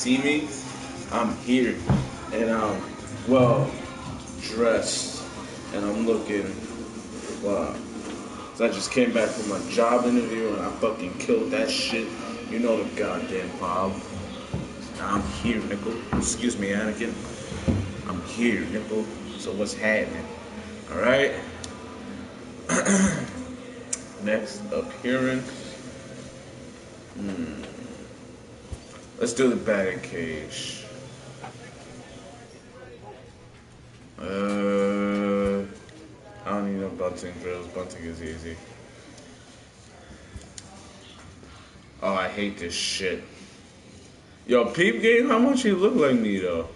see me, I'm here, and I'm well dressed, and I'm looking wow. So I just came back from my job interview, and I fucking killed that shit. You know the goddamn vibe. I'm here, Nickel. Excuse me, Anakin. I'm here, Nickel. So what's happening? All right. Next appearance. Let's do the batting cage. I don't need no bunting drills. Bunting is easy. Oh, I hate this shit. Yo, peep game, how much you look like me though?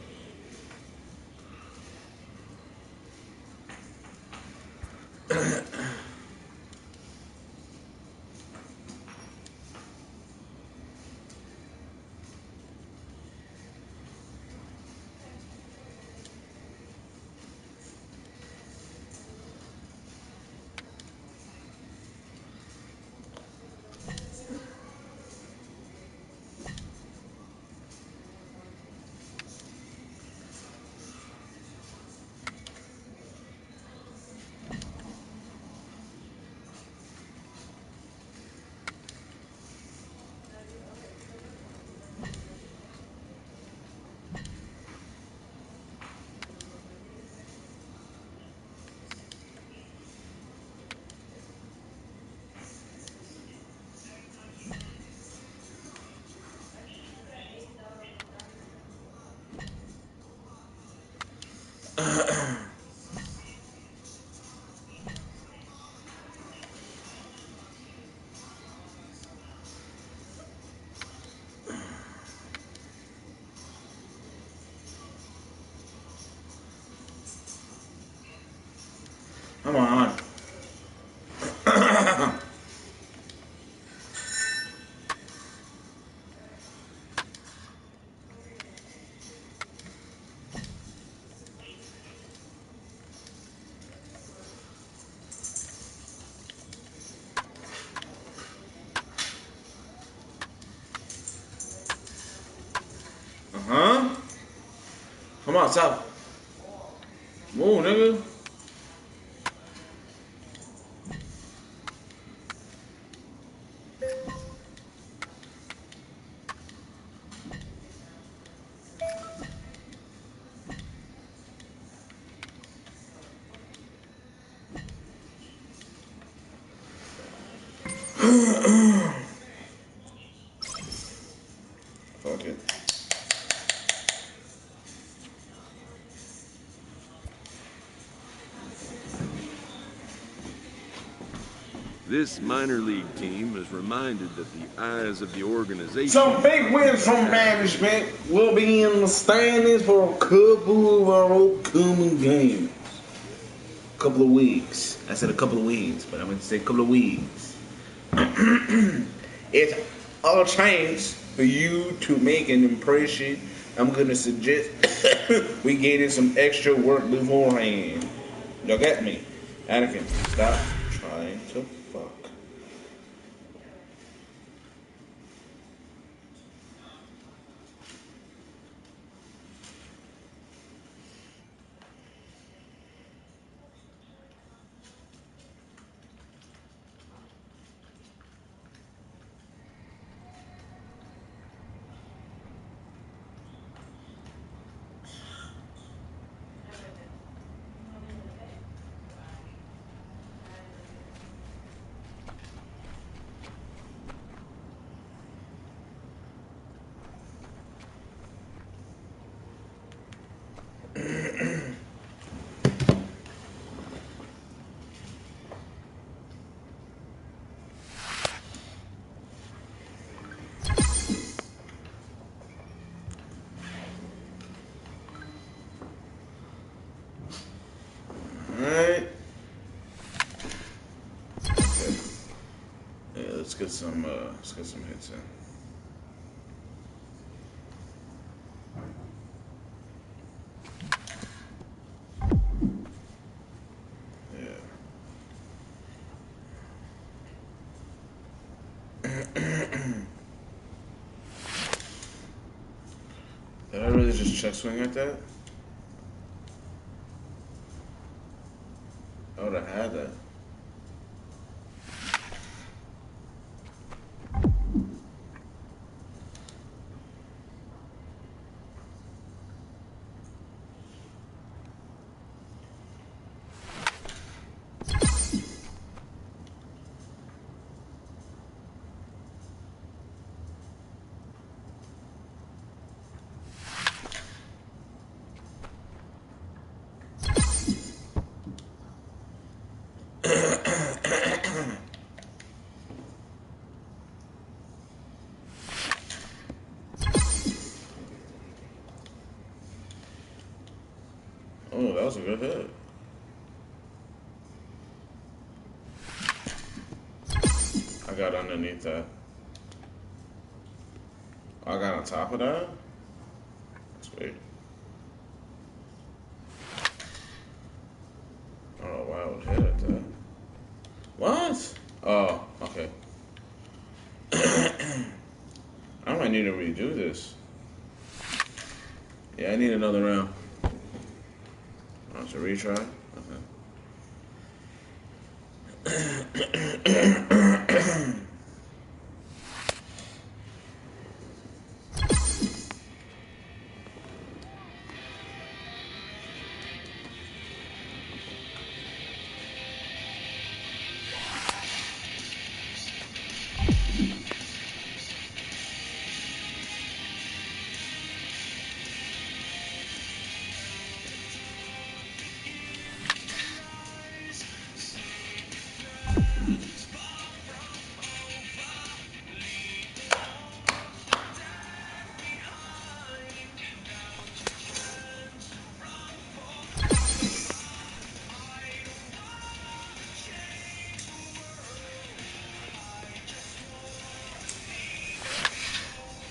Come on. Uh-huh. Come on, stop. Move, nigga. Fuck it. This minor league team is reminded that the eyes of the organization... Some big wins from management will be in the standings for a couple of our upcoming games. Couple of weeks. I said a couple of weeks, but I'm going to say a couple of weeks. It's a chance for you to make an impression. I'm going to suggest we get in some extra work beforehand. Y'all got me? Anakin, stop trying to fuck. Alright. Okay. Yeah, let's get some hits in. really just check swing at that? I would have had that. Oh, that was a good hit. I got underneath that. I got on top of that? Sweet. I don't know why I would hit at that. What? Oh, okay. I might need to redo this. Yeah, I need another round. Oh, it's a retry? Okay.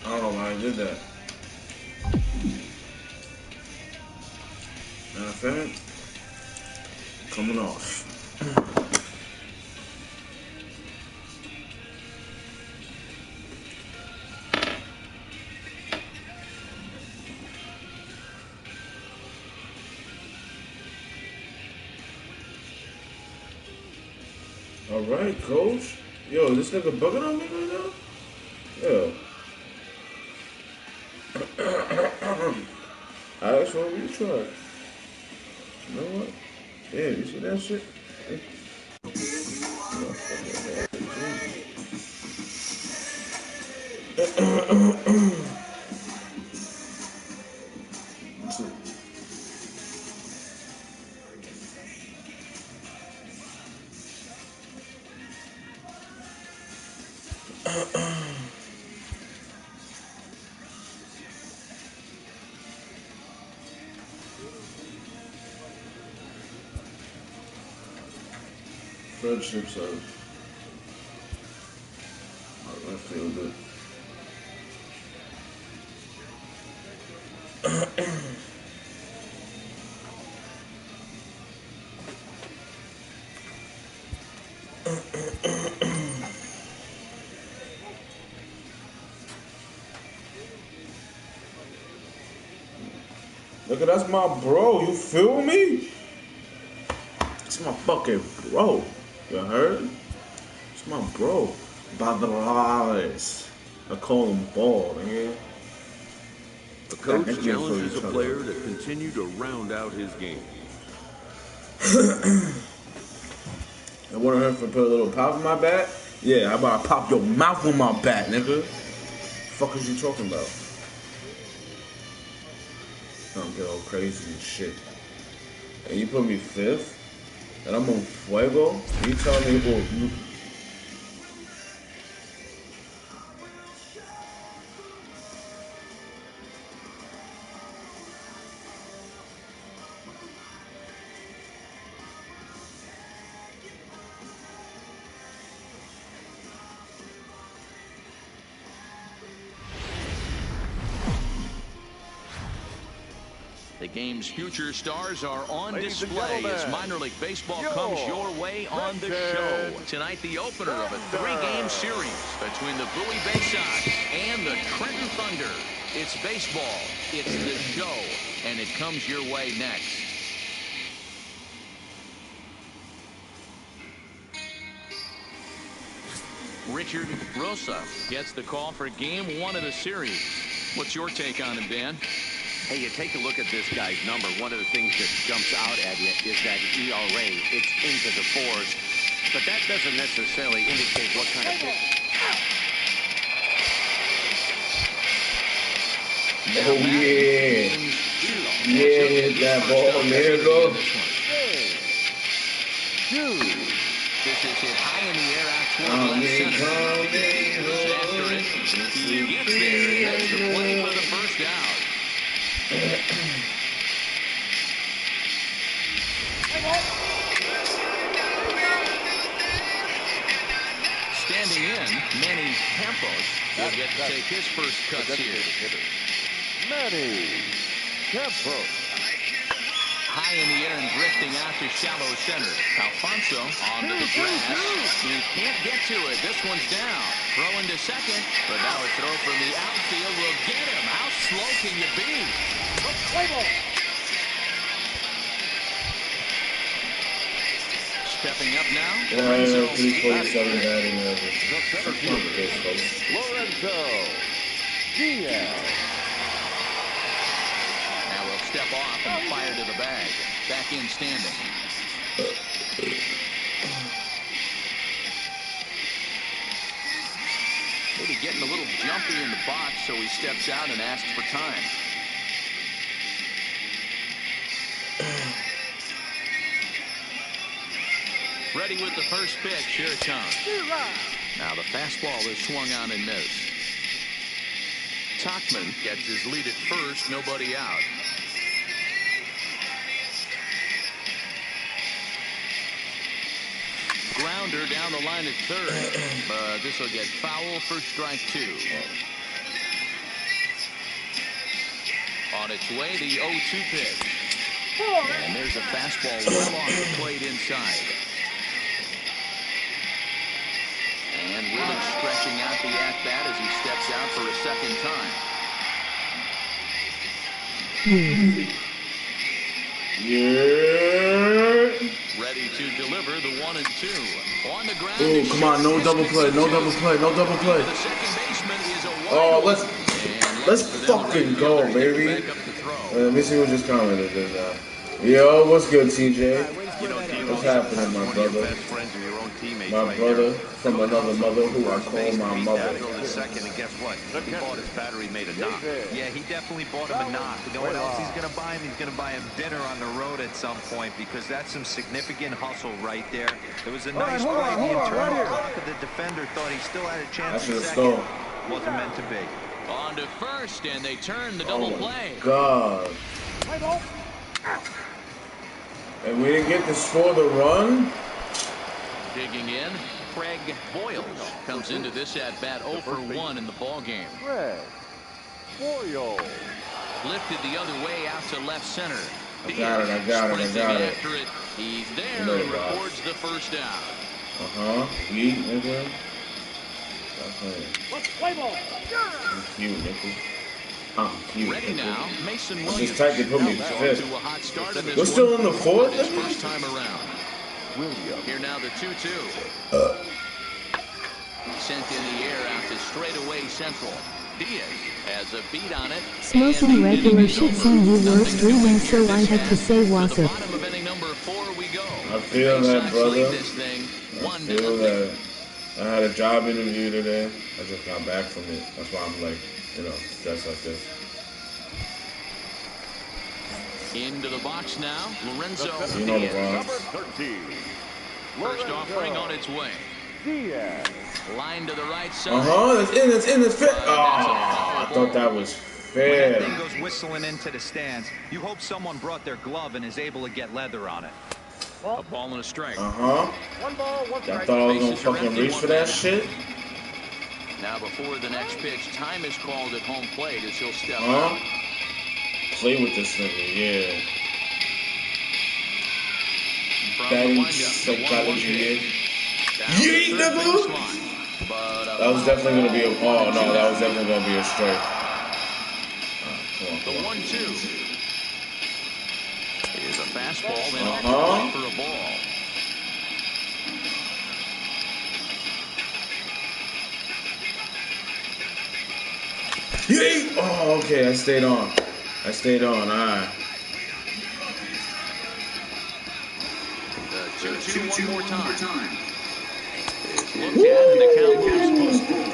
I don't know why I did that. Matter of fact, coming off. All right, coach. Yo, this nigga bugging on me right now? Yo. I asked for a retry. You know what? Yeah, you see that shit? Friendship service. I feel good. Look at that's my bro, you feel me? It's my fucking bro. You heard? It's my bro. Badalares. I call him Ball, nigga. The coach challenges a player to continue to round out his game. I wanted her to put a little pop in my bat. Yeah, how about I pop your mouth with my bat, nigga? Fuck is you talking about? Don't get all crazy and shit. And you put me fifth, and I'm on fuego. You tell me who? The game's future stars are on display as minor league baseball comes your way on the show. Tonight, the opener of a 3-game series between the Bowie Bay Sox and the Trenton Thunder. It's baseball. It's the show. And it comes your way next. Richard Rosa gets the call for game 1 of the series. What's your take on him, Dan? Hey, you take a look at this guy's number. One of the things that jumps out at you is that ERA. It's into the 4s. But that doesn't necessarily indicate what kind of pitch. Oh, yeah. Yeah, hit that ball. There it goes. This is hit high in the air out toward left center. He's after it. He gets there and makes the play for the first out. Standing in, Manny Campos will get to take his first cuts here. Manny Campos. High in the air and drifting out to shallow center. Alfonso onto the grass. He can't get to it. This one's down. Throwing to second. But now a throw from the outfield will get him. How slow can you be? Stepping up now. Lorenzo. Diaz. Now we'll step off and fire to the bag. Back in standing. Maybe getting a little jumpy in the box, so he steps out and asks for time. Ready with the first pitch. Here it comes. Now the fastball is swung on and missed. Tachman gets his lead at first. Nobody out. Grounder down the line at third. But this will get foul for strike 2. On its way, the 0-2 pitch. And there's a fastball well off the plate inside. And really stretching out the at-bat as he steps out for a second time. Yeah. Ready to deliver the 1 and 2. On the ground. Ooh, come on, no double play, no double play, no double play. The second baseman is a Oh, let's fucking go, baby. Let me see what just commented just now. Yo, what's good, TJ? What's happening, my brother? My brother from another mother who I call my mother. Second, and guess what? He bought his battery made a knock. Yeah, he definitely bought him a knock. You know what else he's going to buy him? He's going to buy him dinner on the road at some point, because that's some significant hustle right there. It was a nice play. The internal clock of the defender thought he still had a chance in second. Wasn't meant to be. On to first, and they turn the double play. God. And we didn't get to score the run? Digging in, Craig Boyle comes into this at-bat 0 for 1 in the ballgame. Craig Boyle. Lifted the other way out to left center. I got it. After it. He's there and records the first down. Yeet, nigga. Let's play ball. Cute, nigga. Cute. Ready now, Mason Williams. Just typed it, put me fifth. To a hot start in this We're still in the 4th? His first time around. Williams. Here now the 2-2. Sent in the air out to straightaway central. Diaz has a beat on it. Smoking regular should send you worst dreaming, so I had to say what's up. Bottom of inning number 4 we go. I feel that, brother. This thing, I feel that. I had a job interview today. I just got back from it. That's why I'm like, dressed like this. Into the box now, Lorenzo. You know the wrong. Number 13. First offering on its way. Diaz. Line to the right side. That's in, it's fit. Oh, I thought that was fair. When that thing goes whistling into the stands, you hope someone brought their glove and is able to get leather on it. A ball and a strike. One ball, one I strike. thought I was gonna fucking reach for that shit. Now before the next pitch, time is called at home plate as he'll step out. Play with this nigga, yeah. From Batting the windup, psychology, Yeet, nigga! That was definitely gonna be a. Oh no, that was definitely gonna be a strike. The 1-2 is a fastball and off the plate for a ball. Yay! Oh, okay, I stayed on. I stayed on, alright. The 2-2 one more time. It's looked at and the count moves forward.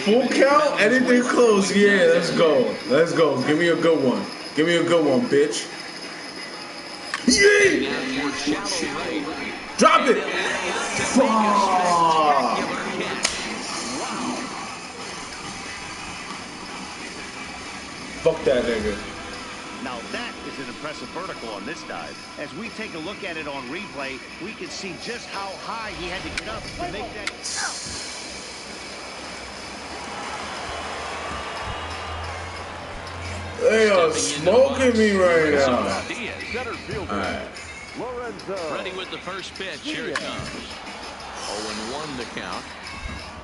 Full count? Anything close? Yeah, let's go. Let's go. Give me a good one. Give me a good one, bitch. Yay! Drop it! Fuck! Fuck that nigga. Now that is an impressive vertical on this dive. As we take a look at it on replay, we can see just how high he had to get up to make that. They are smoking me right now. Center fielder. Alright. Delorenzo. Ready with the first pitch. Here it comes. 0-1 the count.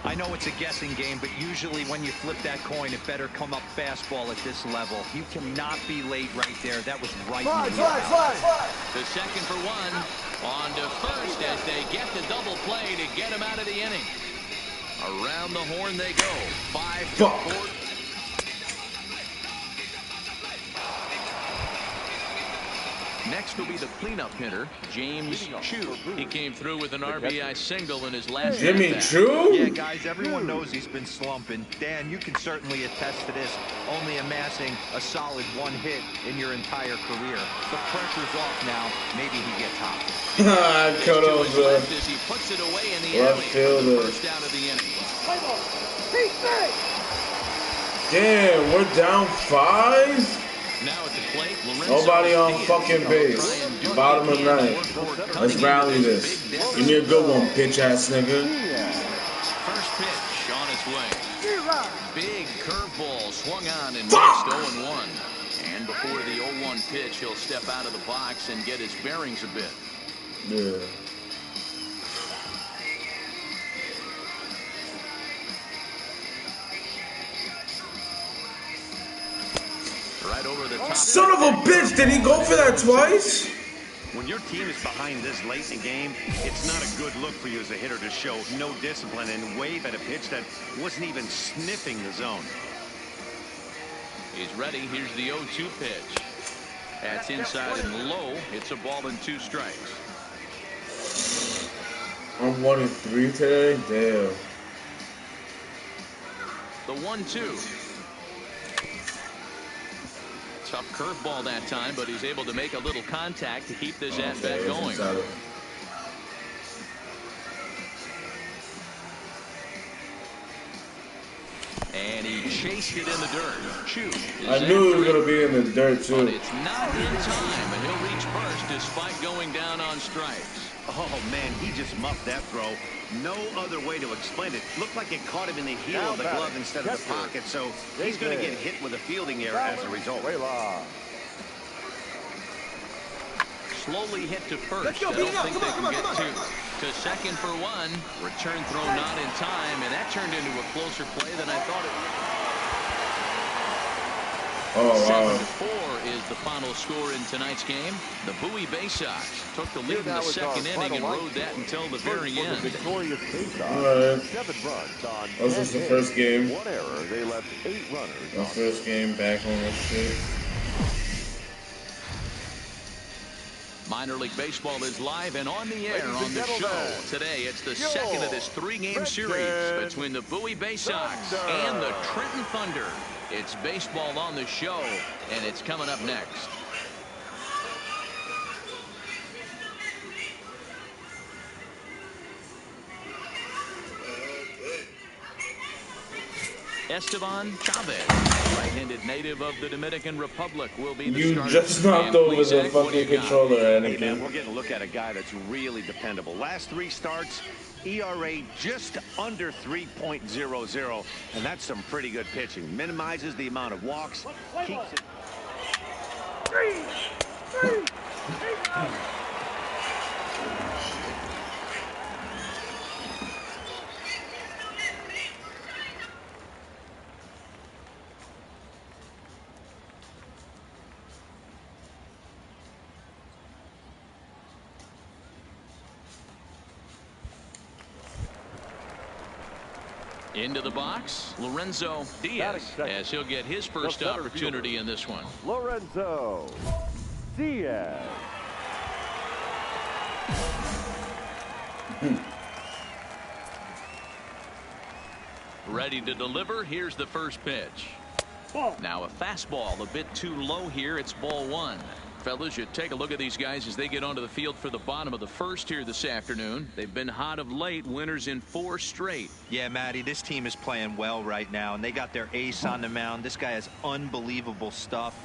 I know it's a guessing game, but usually when you flip that coin, it better come up fastball at this level. You cannot be late right there. That was right. The second for one. On to first as they get the double play to get him out of the inning. Around the horn they go. 5-4. Next will be the cleanup hitter, James Chu. He came through with an RBI single in his last Jimmy at-bat. Chu? Yeah, guys, everyone knows he's been slumping. Dan, you can certainly attest to this, only amassing a solid one hit in your entire career. The pressure's off now. Maybe he gets hot. Cut off the As he puts it away in the left alley for fielder. the first out of the inning. Damn, we're down 5? Now at the plate, Lorenzo Nobody on Diaz fucking will base. try and do Bottom what of he can ninth. to work toward Let's cutting rally into this. big Give me a good one, bitch ass nigga. First pitch on its way. Big curveball swung on and missed 0-1. And before the 0-1 pitch, he'll step out of the box and get his bearings a bit. Yeah. Right over the top. Son of a bitch, did he go for that twice? When your team is behind this late in the game, it's not a good look for you as a hitter to show no discipline and wave at a pitch that wasn't even sniffing the zone. He's ready. Here's the 0-2 pitch. That's inside and low. It's a ball and 2 strikes. I'm 1-3 today? Damn. The 1-2. Tough curveball that time, but he's able to make a little contact to keep this at-bat going. And he chased it in the dirt. Chu. I knew he was going to be in the dirt, too. But it's not in time, and he'll reach first despite going down on strikes. Oh, man, he just muffed that throw. No other way to explain it. Looked like it caught him in the heel of the glove instead of the pocket, so he's going to get hit with a fielding error as a result. Slowly hit to first. I don't think they can get two. To second for one. Return throw not in time, and that turned into a closer play than I thought it would. Oh, wow. 7-4 is the final score in tonight's game. The Bowie Bay Sox took the lead in the second inning and rode that until the very end. Alright. This was the first game. One error. They left 8 runners. My first game back on this shit. Minor League Baseball is live and on the air on the show. Today, it's the second of this 3-game series between the Bowie Bay Sox and the Trenton Thunder. It's baseball on the show, and it's coming up next. Esteban Chavez, right-handed native of the Dominican Republic, will be the starter. You just knocked over the fucking controller, Anakin. Hey, man, we're getting a look at a guy that's really dependable. Last 3 starts, ERA just under 3.00, and that's some pretty good pitching. Minimizes the amount of walks, keeps it. Into the box, Lorenzo Diaz, as he'll get his first opportunity in this one. Lorenzo Diaz. Ready to deliver. Here's the first pitch. Now a fastball a bit too low here. It's ball one. Fellas, you take a look at these guys as they get onto the field for the bottom of the first here this afternoon. They've been hot of late, winners in 4 straight. Yeah, Matty, this team is playing well right now, and they got their ace on the mound. This guy has unbelievable stuff,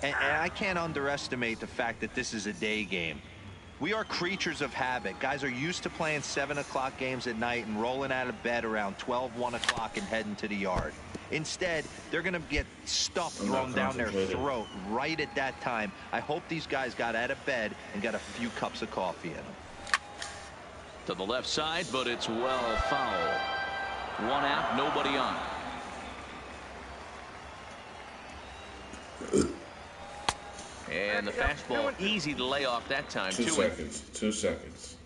and I can't underestimate the fact that this is a day game. We are creatures of habit. Guys are used to playing 7 o'clock games at night and rolling out of bed around 12, 1 o'clock and heading to the yard. Instead, they're going to get stuff thrown down their throat right at that time. I hope these guys got out of bed and got a few cups of coffee in them. To the left side, but it's well foul. 1 out, nobody on. And the fastball easy to lay off that time. 2 seconds. 2 seconds.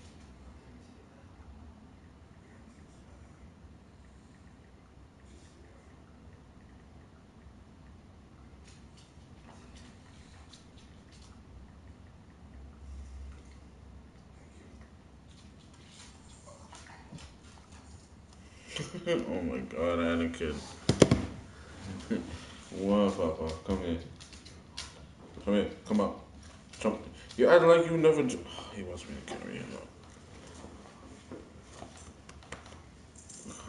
Oh my God, Anakin. Wow, Papa, come here. Come here, come up. Jump. You act like you never. He wants me to carry him up.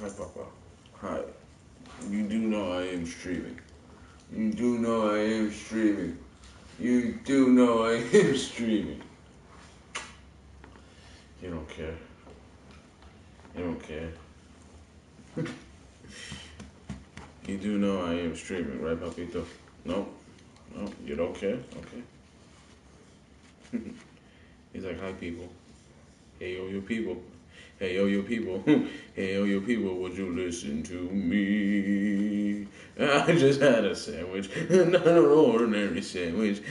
Hi, Papa. Hi. You do know I am streaming. You do know I am streaming. You do know I am streaming. You don't care. You don't care. You do know I am streaming, right, Papito? No? No? You don't care? Okay. He's like, hi, people. Hey, yo, you people. Hey, yo, you people. Hey, yo, you people, would you listen to me? I just had a sandwich, not an ordinary sandwich.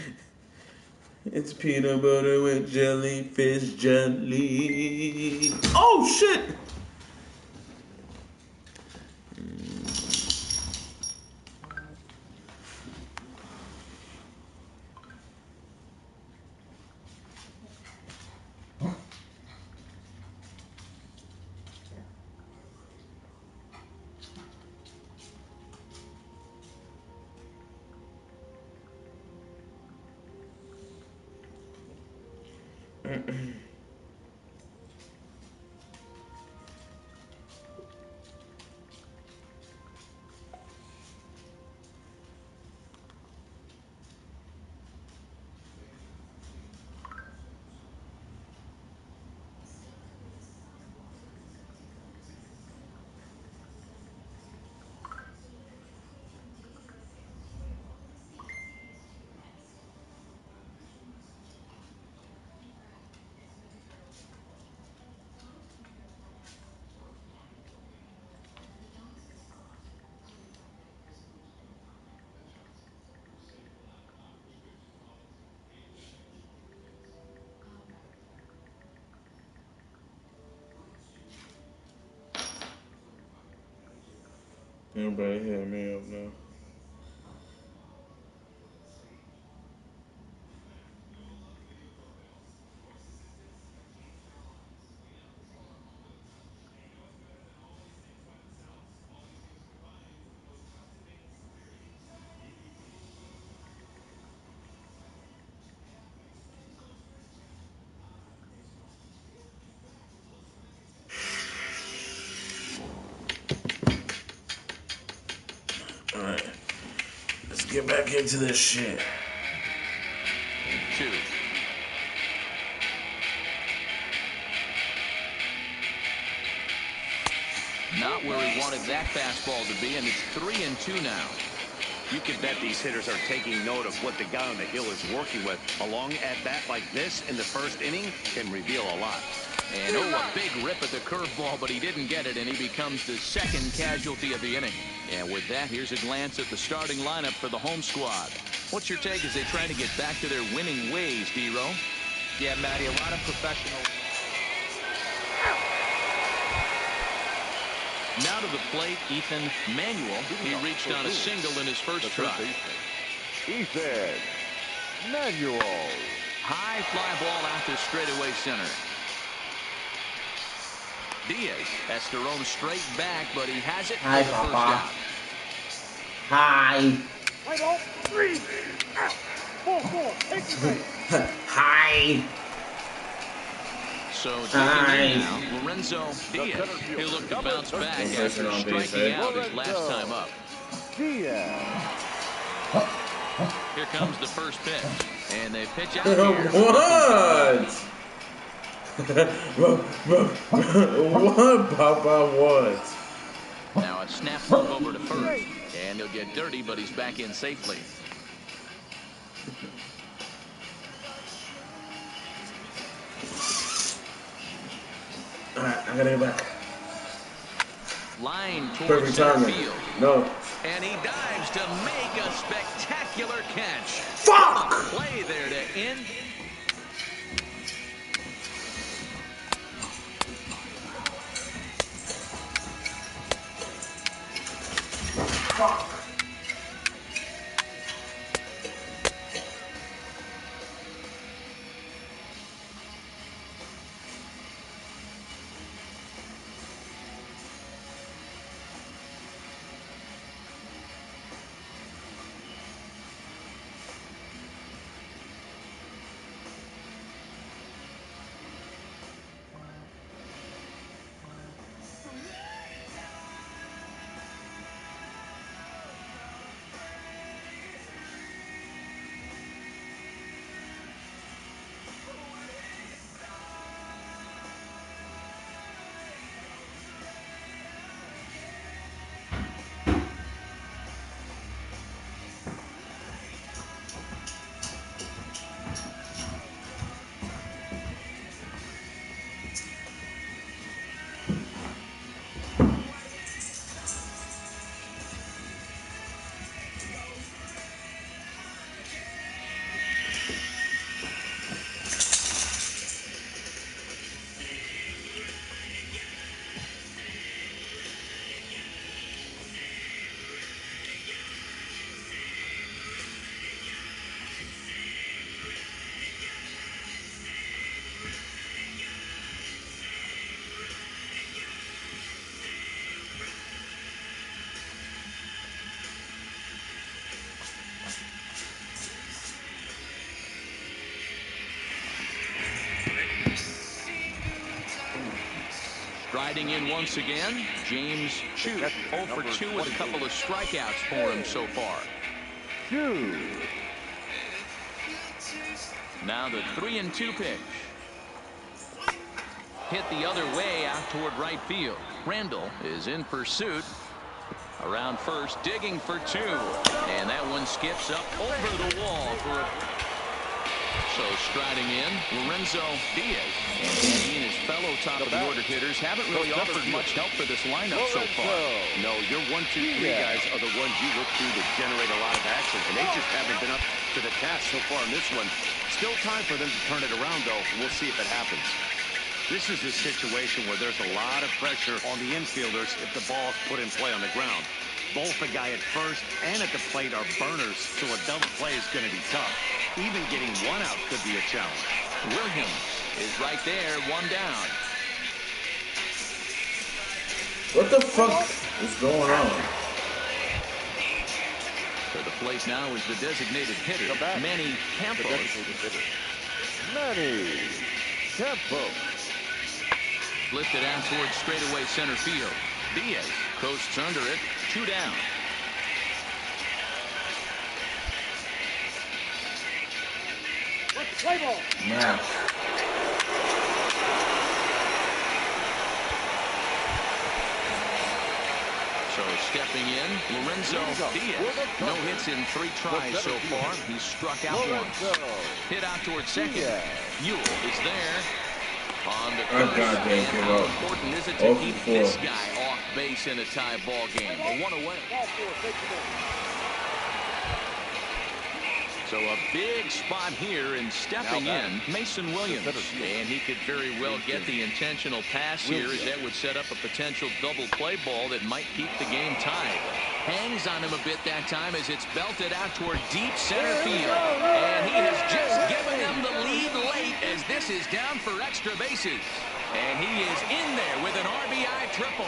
It's peanut butter with jellyfish jelly. Oh, shit! Everybody hit me up now. Alright. Let's get back into this shit. 2. Not where he wanted that fastball to be, and it's 3-2 now. You can bet these hitters are taking note of what the guy on the hill is working with. A long at-bat like this in the first inning can reveal a lot. And a big rip at the curveball, but he didn't get it, and he becomes the second casualty of the inning. And with that, here's a glance at the starting lineup for the home squad. What's your take as they try to get back to their winning ways, D-Row? Yeah, Matty, a lot of professional. Now to the plate, Ethan Manuel. He reached on a single in his first try. Ethan Manuel. High fly ball out to straightaway center. Diaz has to roam straight back, but he has it Hi, for the first Papa. out. Hi. Hi. So digging in now, Delorenzo Diaz. He'll look to bounce back after striking out his last time up. Diaz. Here comes the first pitch, and they pitch out What? What, Papa? What? Now a snap move over to first, and he'll get dirty, but he's back in safely. All right, I gotta get back. Line towards Perfect center timing. field. No. And he dives to make a spectacular catch. Fuck! Play there to end. Fuck. Striding in once again, James Chu. 0 for 2 with a couple of strikeouts for him so far. Chu. Now the 3-2 pitch. Hit the other way out toward right field. Randall is in pursuit. Around first, digging for 2. And that one skips up over the wall for a... So striding in, Delorenzo Diaz. And he and his fellow top of the order hitters haven't really offered much help for this lineup so far. No, your 1, 2, 3 guys are the ones you look to generate a lot of action, and they just haven't been up to the task so far in this one. Still time for them to turn it around, though. We'll see if it happens. This is a situation where there's a lot of pressure on the infielders if the ball's put in play on the ground. Both the guy at first and at the plate are burners, so a double play is going to be tough. Even getting one out could be a challenge. Williams is right there, 1 down. What the fuck is going on? To the plate now is the designated hitter, Manny Campos. Manny Campos. Lifted out towards straightaway center field. Diaz coasts under it, 2 down. Now. So stepping in, Delorenzo Diaz. No hits in 3 tries so far. He's struck out once. Hit out towards second. Ewell is there. On the coast. And how important is it to keep this guy off base in a tie ball game? 1 away. So a big spot here, and stepping in, Mason Williams. And he could very well get the intentional pass here, as that would set up a potential double play ball that might keep the game tied. Hangs on him a bit that time as it's belted out toward deep center field. And he has just given them the lead late as this is down for extra bases. And he is in there with an RBI triple.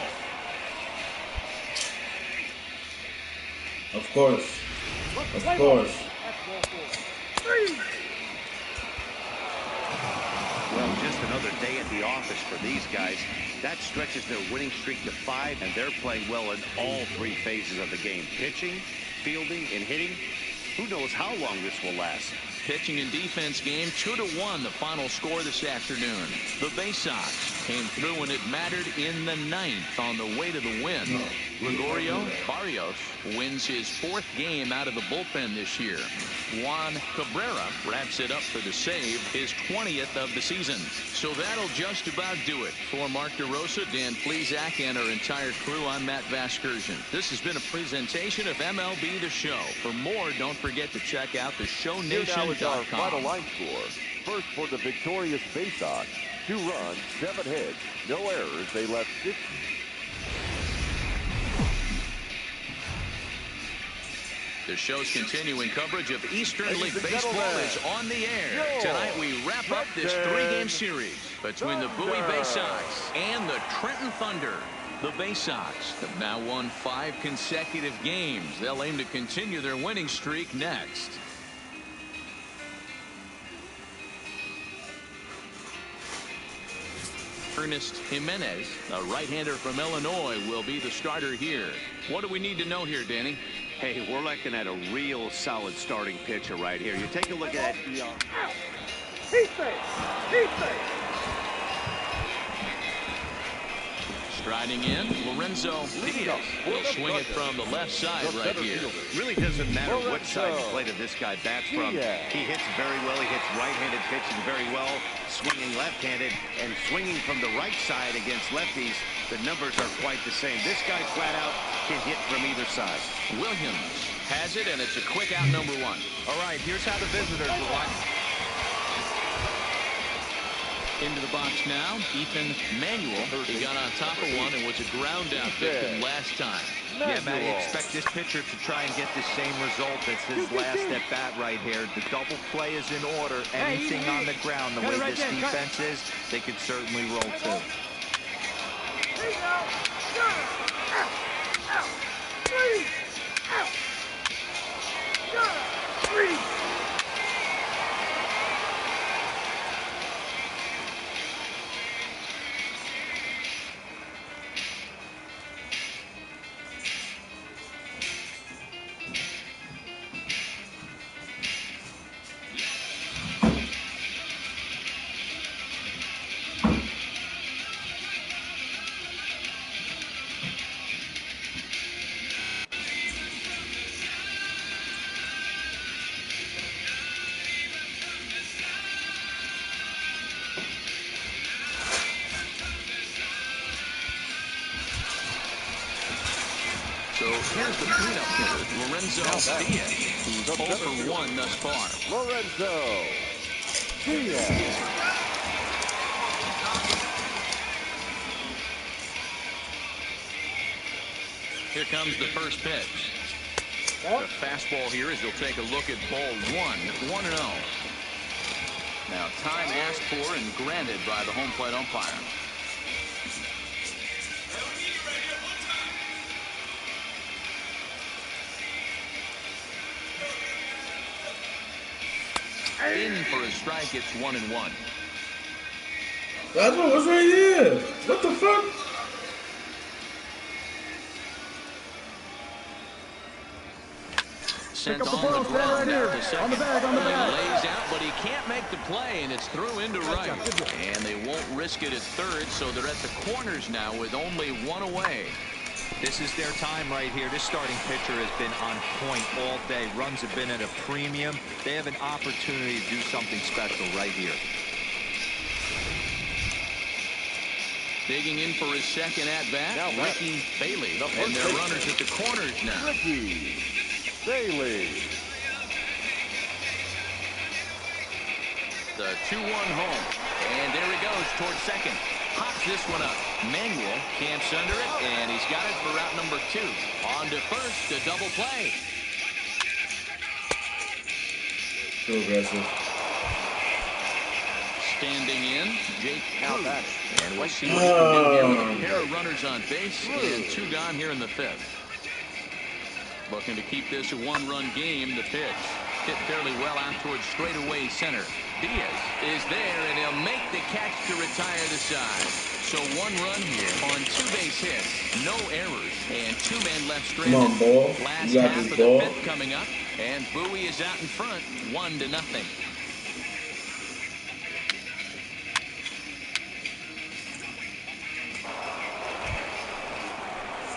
Of course. Of course. Well, just another day at the office for these guys. That stretches their winning streak to 5, and they're playing well in all 3 phases of the game. Pitching, fielding, and hitting. Who knows how long this will last? Pitching and defense game, 2-1 the final score this afternoon. The Bay Sox came through when it mattered in the 9th on the way to the win. Gregorio Barrios wins his 4th game out of the bullpen this year. Juan Cabrera wraps it up for the save, his 20th of the season. So that'll just about do it. For Mark DeRosa, Dan Plesac, and our entire crew, I'm Matt Vasgersian. This has been a presentation of MLB The Show. For more, don't forget to check out theshownation.com. Our final line score. First for the victorious Bay Sox. 2 runs, 7 hits, no errors. They left 6. The show's continuing coverage of Eastern League Baseball is on the air. Tonight we wrap up this 3-game series between the Bowie Bay Sox and the Trenton Thunder. The Bay Sox have now won 5 consecutive games. They'll aim to continue their winning streak next. Ernest Jimenez, a right-hander from Illinois, will be the starter here. What do we need to know here, Danny? Hey, we're looking at a real solid starting pitcher right here. You take a look at that. Striding in, Delorenzo will swing it from the left side right here. Really doesn't matter what side the plate of this guy bats from. He hits very well. He hits right-handed pitching very well, swinging left-handed, and swinging from the right side against lefties. The numbers are quite the same. This guy flat out can hit from either side. Williams has it, and it's a quick out, number 1. All right, here's how the visitors will line. Into the box now, Ethan Manuel. He got on top of one and was a ground out victim last time. Yeah, Matt, you expect this pitcher to try and get the same result as his last at bat right here. The double play is in order. Anything on the ground, the way this defense is, they could certainly roll too. So here's the cleanup hitter, Delorenzo, who's 0 for 1 thus far. Delorenzo. Here comes the first pitch. The fastball here as they'll take a look at ball 1, 1-0. Now time asked for and granted by the home plate umpire. In for a strike, it's 1-1. That's what was right here. What the fuck? Sent on the ground now to second. On the bag. Lays out, but he can't make the play, and it's through into right. And they won't risk it at third, so they're at the corners now with only 1 away. This is their time right here. This starting pitcher has been on point all day. Runs have been at a premium. They have an opportunity to do something special right here. Digging in for his second at-bat, Ricky Bailey. And their runners at the corners now. Ricky Bailey. The 2-1 home. And there he goes towards second. Pops this one up. Manuel camps under it, and he's got it for route number 2. On to first, a double play. Too aggressive. Standing in, Jake Cruz. And we'll see what he can do here with a pair of runners on base and 2 gone here in the 5th. Looking to keep this a 1-run game. The pitch hit fairly well out towards straightaway center. Diaz is there, and he'll make the catch to retire the side. So 1 run here on 2 base hits, no errors, and 2 men left stranded. Come on, ball. Last You got half this of ball. the 5th coming up, and Bowie is out in front, 1-0.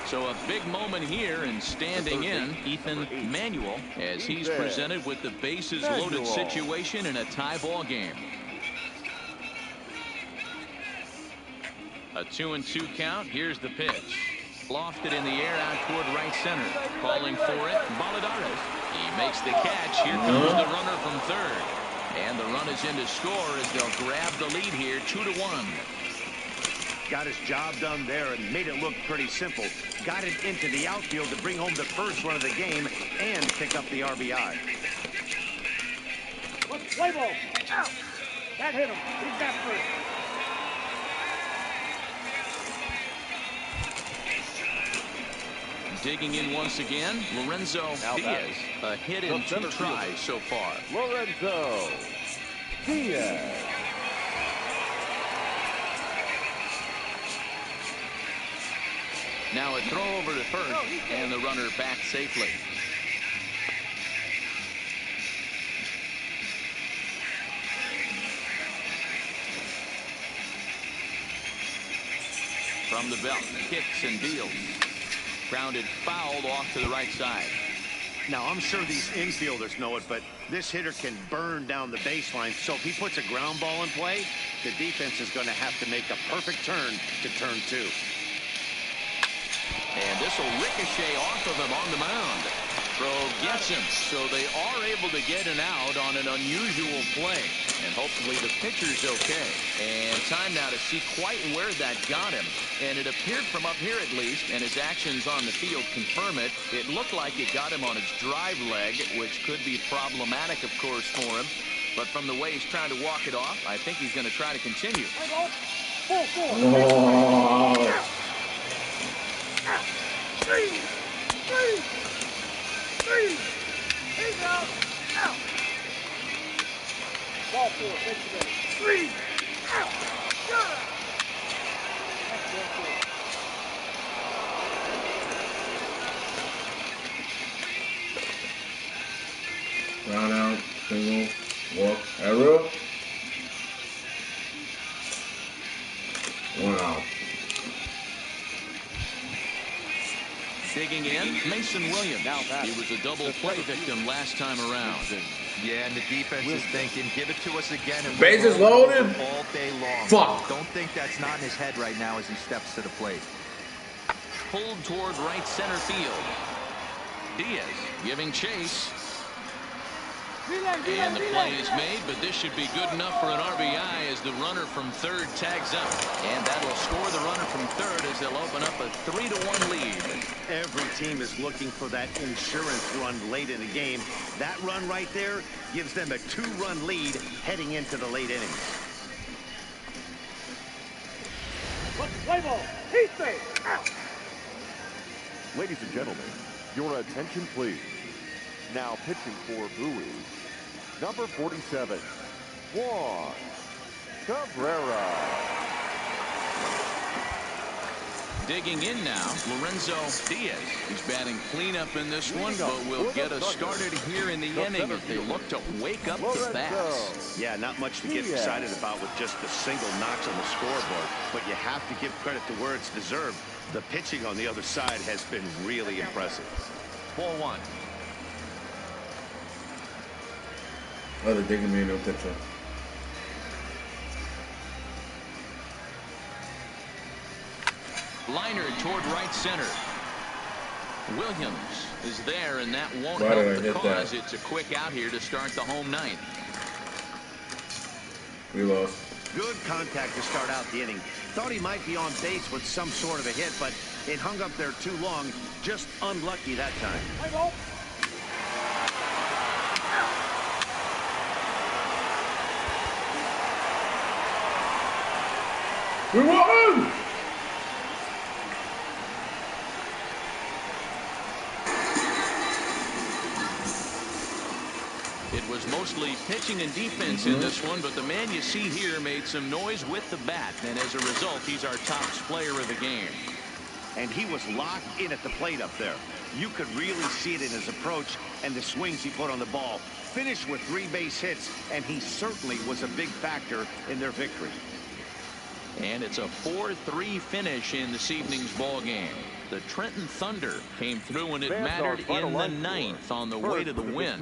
So a big moment here, and standing in, Ethan Manuel, as he's presented with the bases loaded situation in a tie ball game. A 2-2 count. Here's the pitch. Lofted in the air out toward right center. Calling for it, Valladares. He makes the catch. Here comes the runner from third. And the run is in to score as they'll grab the lead here, 2-1. Got his job done there and made it look pretty simple. Got it into the outfield to bring home the first run of the game and pick up the RBI. Play ball. Out. That hit him. He's got first. Digging in once again, Delorenzo Diaz. A hit in 2 tries so far. Delorenzo Diaz. Now a throw over to first, and the runner back safely. From the belt, kicks and deals. Grounded fouled off to the right side. Now, I'm sure these infielders know it, but this hitter can burn down the baseline. So if he puts a ground ball in play, the defense is going to have to make a perfect turn to turn 2. And this will ricochet off of him on the mound. Throw gets him, so they are able to get an out on an unusual play. And hopefully the pitcher's okay. And time now to see quite where that got him. And it appeared from up here at least, and his actions on the field confirm it. It looked like it got him on his drive leg, which could be problematic, of course, for him. But from the way he's trying to walk it off, I think he's going to try to continue. He's out. Out. Ball 4. Take the base. 3. Out. Good. Round out, single, walk, arrow. 1 out. Digging in, Mason Williams. He was a double play victim last time around. Yeah, and the defense is thinking, give it to us again. And Bases loaded. All day long. Fuck. Don't think that's not in his head right now as he steps to the plate. Pulled toward right center field. Diaz giving chase. And the play is made, but this should be good enough for an RBI as the runner from third tags up. And that'll score the runner from third as they'll open up a 3-1 lead. Every team is looking for that insurance run late in the game. That run right there gives them a 2-run lead heading into the late innings. Play ball. He's safe. Out. Ladies and gentlemen, your attention please. Now pitching for Bowie, number 47, Juan Cabrera. Digging in now, Delorenzo Diaz. He's batting cleanup in this one, but will get us started here in the inning as they look to wake up the bats. Yeah, not much to get excited about with just the single notch on the scoreboard, but you have to give credit to where it's deserved. The pitching on the other side has been really impressive. Ball 1. Oh, they're digging me a new pitcher. Liner toward right center. Williams is there, and that won't Why did I help the hit cause. that? It's a quick out here to start the home ninth. We lost. Good contact to start out the inning. Thought he might be on base with some sort of a hit, but it hung up there too long. Just unlucky that time. We won! It was mostly pitching and defense in this one, but the man you see here made some noise with the bat, and as a result, he's our top player of the game. And he was locked in at the plate up there. You could really see it in his approach and the swings he put on the ball. Finished with 3 base hits, and he certainly was a big factor in their victory. And it's a 4-3 finish in this evening's ball game. The Trenton Thunder came through when it mattered in the 9th on the way to the win.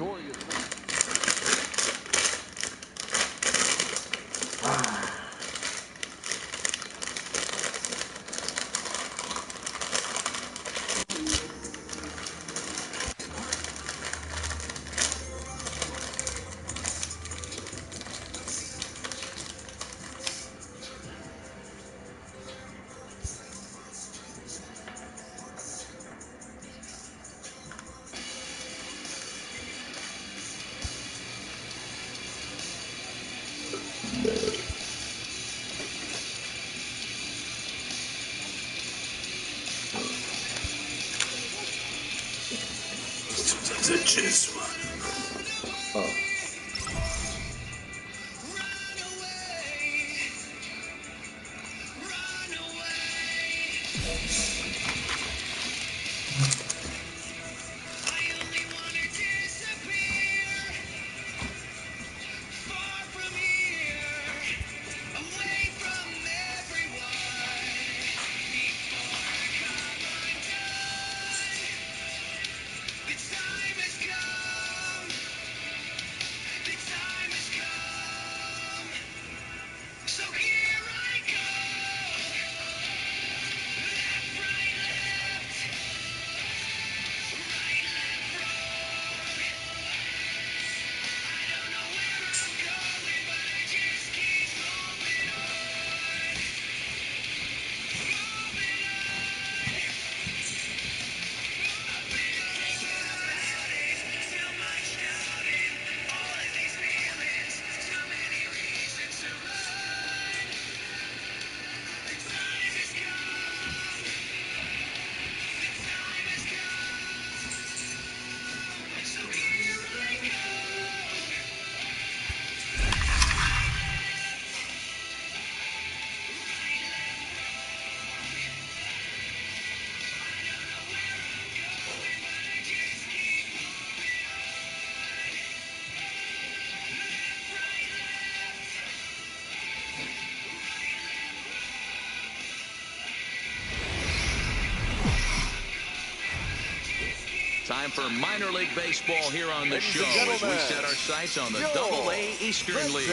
Time for minor league baseball here on the show as we set our sights on the Double-A Eastern League.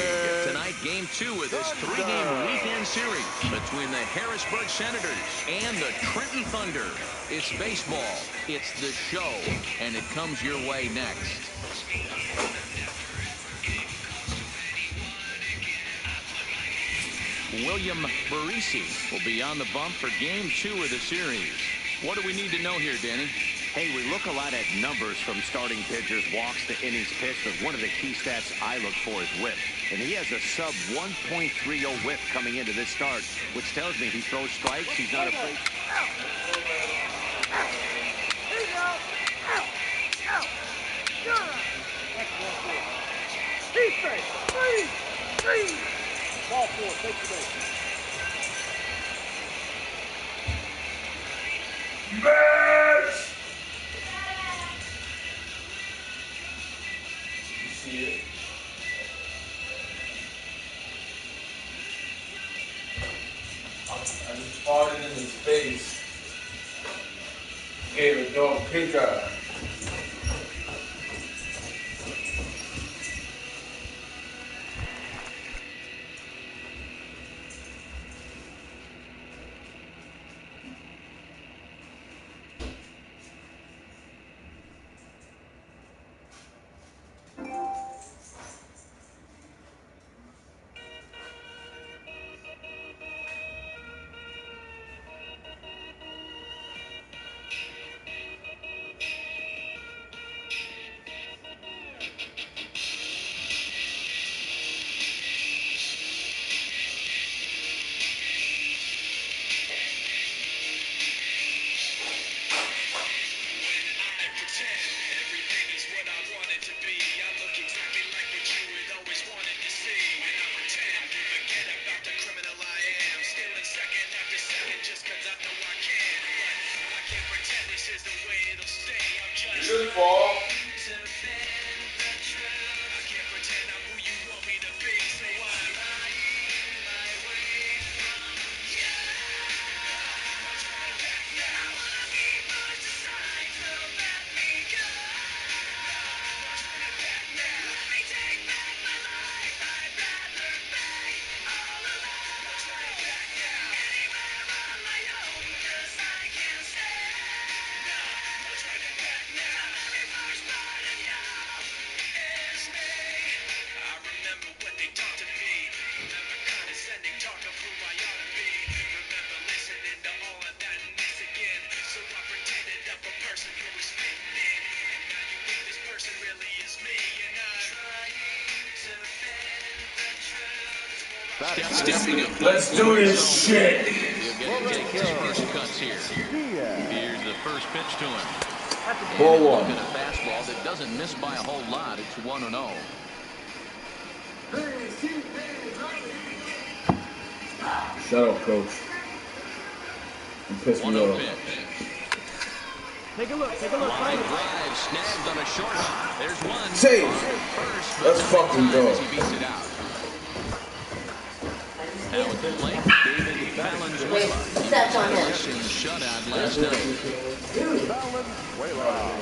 Tonight, Game 2 of this 3-game weekend series between the Harrisburg Senators and the Trenton Thunder. It's baseball, it's the show, and it comes your way next. William Barisi will be on the bump for Game 2 of the series. What do we need to know here, Danny? Hey, we look a lot at numbers from starting pitchers, walks to innings pitched, but one of the key stats I look for is whip. And he has a sub 1.30 whip coming into this start, which tells me he throws strikes. He's not afraid. Ball 4, take the base. Match! You see it? I just farted in his face. Gave a dog pink eye. Stepping up. Let's do this shit. He'll get to take his first cuts here. Here's the first pitch to him. Ball Look one. at a fastball that doesn't miss by a whole lot. It's 1-0. Shut up, coach. You pissed me off. Take a look. Line drive snagged on a short hop. There's one. Save. First, Let's fucking go. he beats it out. Now at the plate, David Valenzuela. That's on him. Shutout last night. Valenzuela.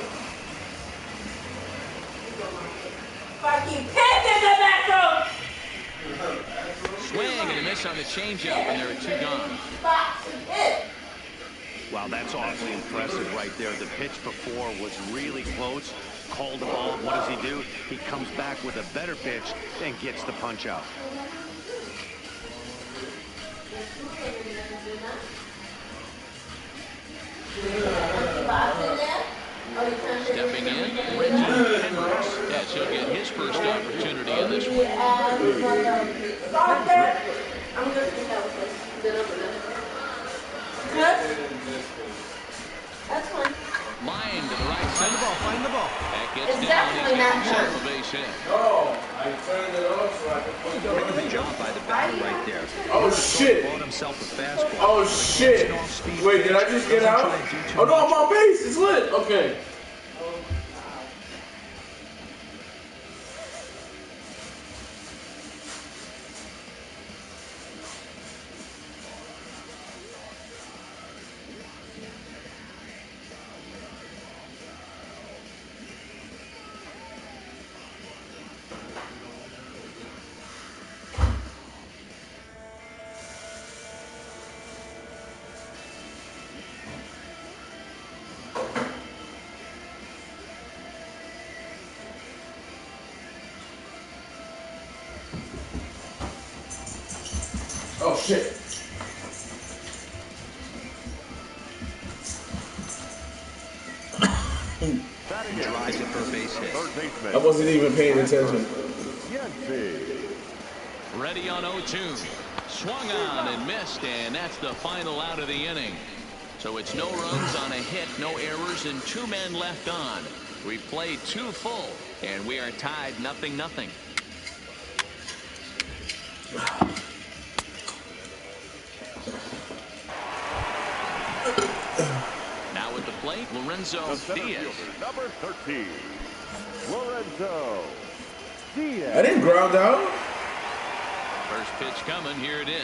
Fucking pick in the back row. Swing and a miss on the changeup, and there are two gone. Wow, that's awfully impressive right there. The pitch before was really close. Called the ball. What does he do? He comes back with a better pitch and gets the punch out. Stepping in, Reggie Hendricks. Yes, he'll get his first opportunity in this one. That's fine. Line to the right side. Find the ball. That gets It's down. definitely not done. A base hit. No, I turned it off so I could put it on. Good job by the batter right there. Oh shit! Bought himself a fastball. Oh shit! Wait, did I just get out? Oh no, I'm on base. It's lit. Okay. Oh shit. Drives it for a base hit. Third baseman. I wasn't even paying attention. Yancy. Ready on 0-2. Swung on and missed, and that's the final out of the inning. So it's no runs on a hit, no errors, and two men left on. We've played two full, and we are tied 0-0. Now at the plate, Lorenzo The center Diaz. fielder, number 13, Lorenzo Diaz. I didn't ground out. First pitch coming. Here it is.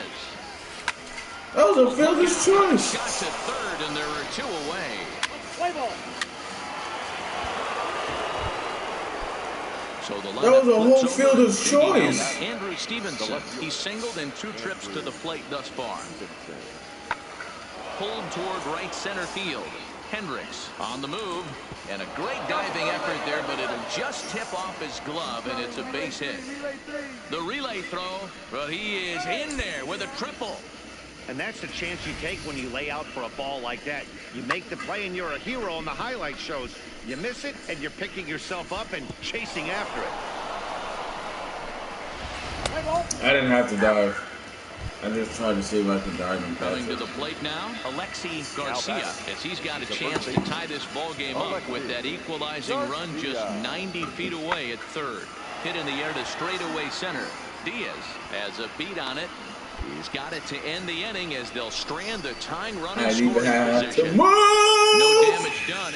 That was a fielder's choice. Got to third, and there are two away. So the That was a whole flips fielder's over. choice. Andrew Stevenson. He's singled in 2 trips to the plate thus far. Pulled toward right center field. Hendricks on the move, and a great diving effort there, but it'll just tip off his glove, and it's a base hit. The relay throw, but he is in there with a triple. And that's the chance you take when you lay out for a ball like that. You make the play and you're a hero on the highlight shows. You miss it and you're picking yourself up and chasing after it. I didn't have to dive. I just tried to see if I could dive and catch Coming to it. the plate now, Alexi Garcia, as he's got a chance to tie this ball game up with that equalizing run just 90 feet away at third. Hit in the air to straightaway center. Diaz has a beat on it. He's got it to end the inning as they'll strand the tying run in I didn't even scoring have to position. move. No damage done.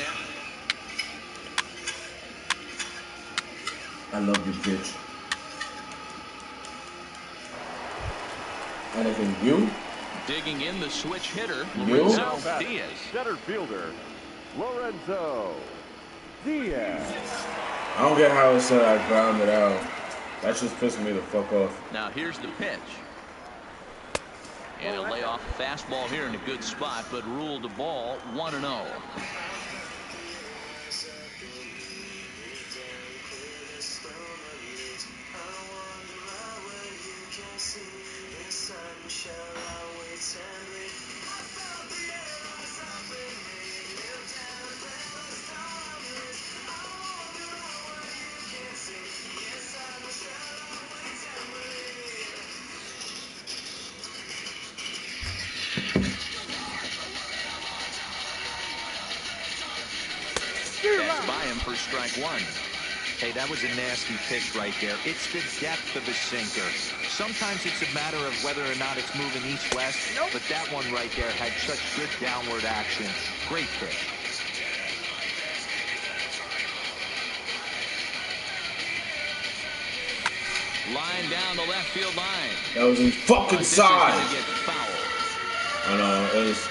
I love this bitch. Anything you? Digging in the switch hitter, You? Lorenzo Diaz. Center fielder, Lorenzo Diaz. I don't get how it said I grounded out. That just pissed me the fuck off. Now here's the pitch. And he'll lay off a fastball here in a good spot, but ruled the ball 1-0. for strike one. Hey, that was a nasty pitch right there. It's the depth of a sinker. Sometimes it's a matter of whether or not it's moving east-west, but that one right there had such good downward action. Great pitch. Line down the left field line. That was in fucking side. Get foul. I know, it was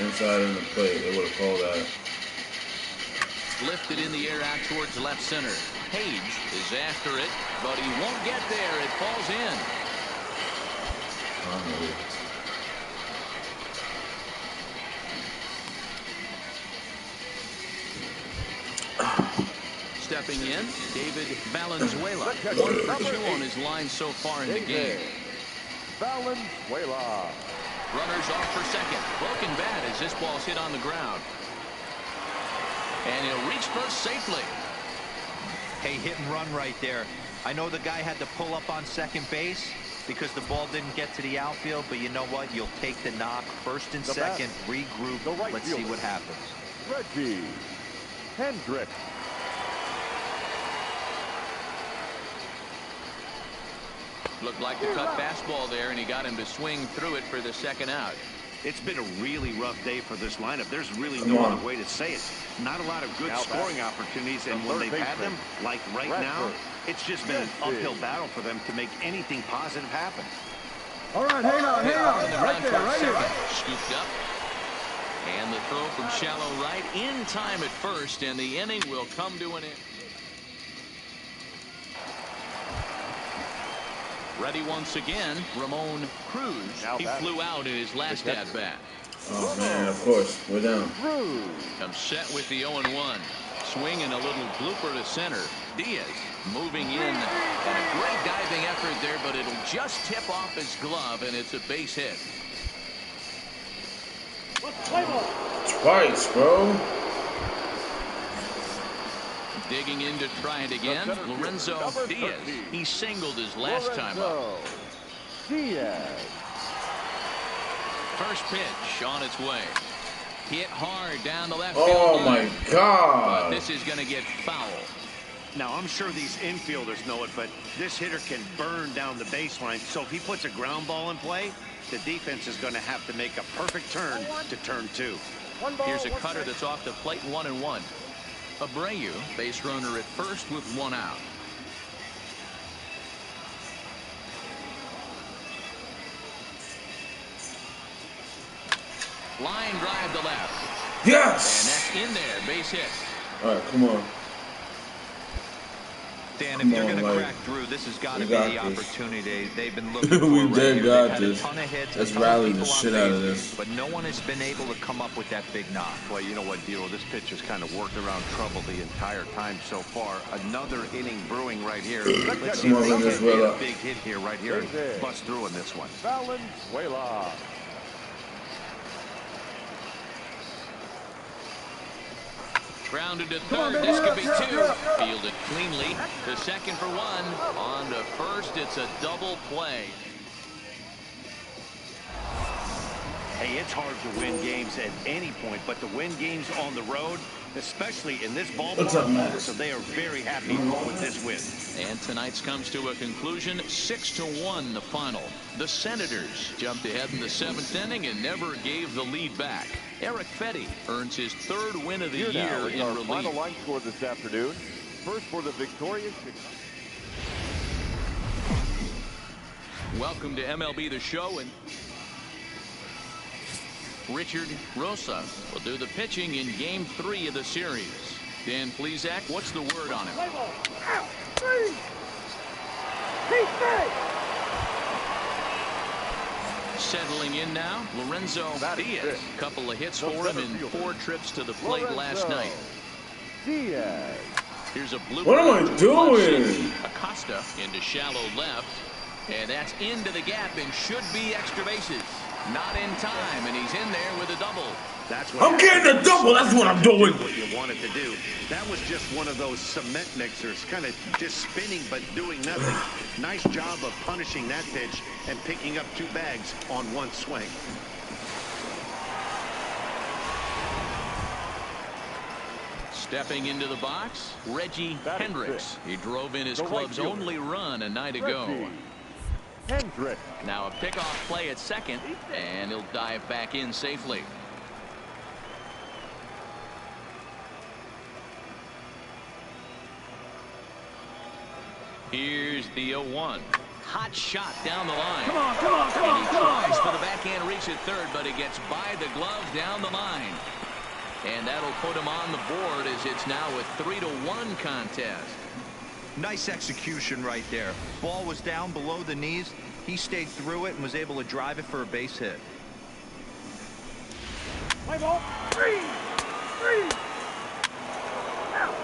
inside in the plate. They would have called that. Lifted in the air out towards left center. Page is after it, but he won't get there. It falls in. Stepping in, David Valenzuela. 1 for 2 on his line so far in the game. Valenzuela. Runners off for second. Broken bat as this ball's hit on the ground. And he'll reach first safely. Hey, hit and run right there. I know the guy had to pull up on second base because the ball didn't get to the outfield, but you know what? You'll take the knock. First and second, regroup. Let's see what happens. Reggie Hendrick. Looked like the cut fastball there, and he got him to swing through it for the second out. It's been a really rough day for this lineup. There's really no other way to say it. Not a lot of good scoring opportunities, and when they've had them, like right now, it's just been an uphill battle for them to make anything positive happen. All right, hang on. Right here. Scooped up. And the throw from shallow right in time at first, and the inning will come to an end. Ready once again, Ramon Cruz. He flew out in his last at-bat. Oh, man, of course. We're down. Comes set with the 0-1. Swinging a little blooper to center. Diaz moving in. And a great diving effort there, but it'll just tip off his glove, and it's a base hit. Twice, bro. Digging in to try it again. Lorenzo Diaz. He singled his last time up. Diaz. First pitch on its way. Hit hard down the left field line. Oh, my God. But this is going to get foul. Now, I'm sure these infielders know it, but this hitter can burn down the baseline. So if he puts a ground ball in play, the defense is going to have to make a perfect turn to turn 2. Here's a cutter that's off the plate, 1-1. Abreu, base runner at first with 1 out. Line drive to left. Yes! And that's in there, base hit. All right, come on. Dan, if they're going to crack through, this has got to be the opportunity they've been looking for. We did got this. Let's rally the shit out of this. But no one has been able to come up with that big knock. Well, you know what, Dilo? This pitch has kind of worked around trouble the entire time so far. Another inning brewing right here. Let's see if they can get a big hit here, right here, and bust through in this one. Valenzuela. Grounded to third. This could be 2. Fielded cleanly. To second for 1. On to first. It's a double play. Hey, it's hard to win games at any point, but to win games on the road, especially in this ballpark, so they are very happy with this win. And tonight's comes to a conclusion, 6-1 the final. The Senators jumped ahead in the 7th inning and never gave the lead back. Eric Fetty earns his 3rd win of the year in relief. Final line score this afternoon. First for the victorious. Welcome to MLB The Show, and Richard Rosa will do the pitching in Game 3 of the series. Dan Plesac, what's the word on him? Settling in now, Lorenzo Diaz. A couple of hits for him in 4 trips to the plate last night. Diaz. Here's a blue. What am I doing? Acosta into shallow left, and that's into the gap and should be extra bases. Not in time, and he's in there with a double. That's what I'm getting a double. That's what I'm doing. What you wanted to do. That was just one of those cement mixers, kind of just spinning but doing nothing. Nice job of punishing that pitch and picking up 2 bags on 1 swing. Stepping into the box, Reggie Hendricks. He drove in his club's only run a night ago. Hendricks. Now a pickoff play at second, and he'll dive back in safely. Here's the 0-1. Hot shot down the line. Come on, come on, come on, He come on. tries for the backhand reach at third, but he gets by the glove down the line. And that'll put him on the board as it's now a 3-1 contest. Nice execution right there. Ball was down below the knees. He stayed through it and was able to drive it for a base hit. Play ball. Three. Out.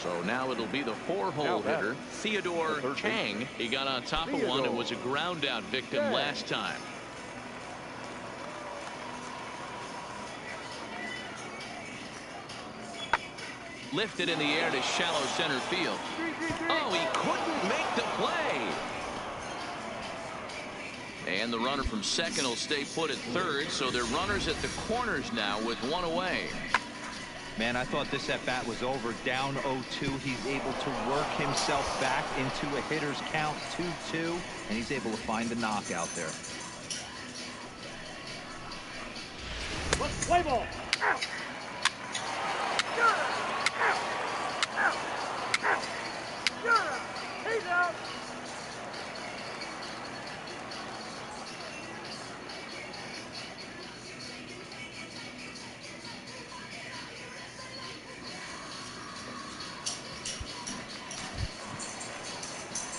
So now it'll be the 4-hole hitter, Theodore Chang. He got on top of one and was a ground out victim last time. Lifted in the air to shallow center field. Oh, he couldn't make the play. And the runner from second will stay put at third, so they're runners at the corners now with one away. Man, I thought this at-bat was over. Down 0-2. He's able to work himself back into a hitter's count, 2-2, and he's able to find the knockout there. Let's play ball. Out. Out. Out. Out. He's out.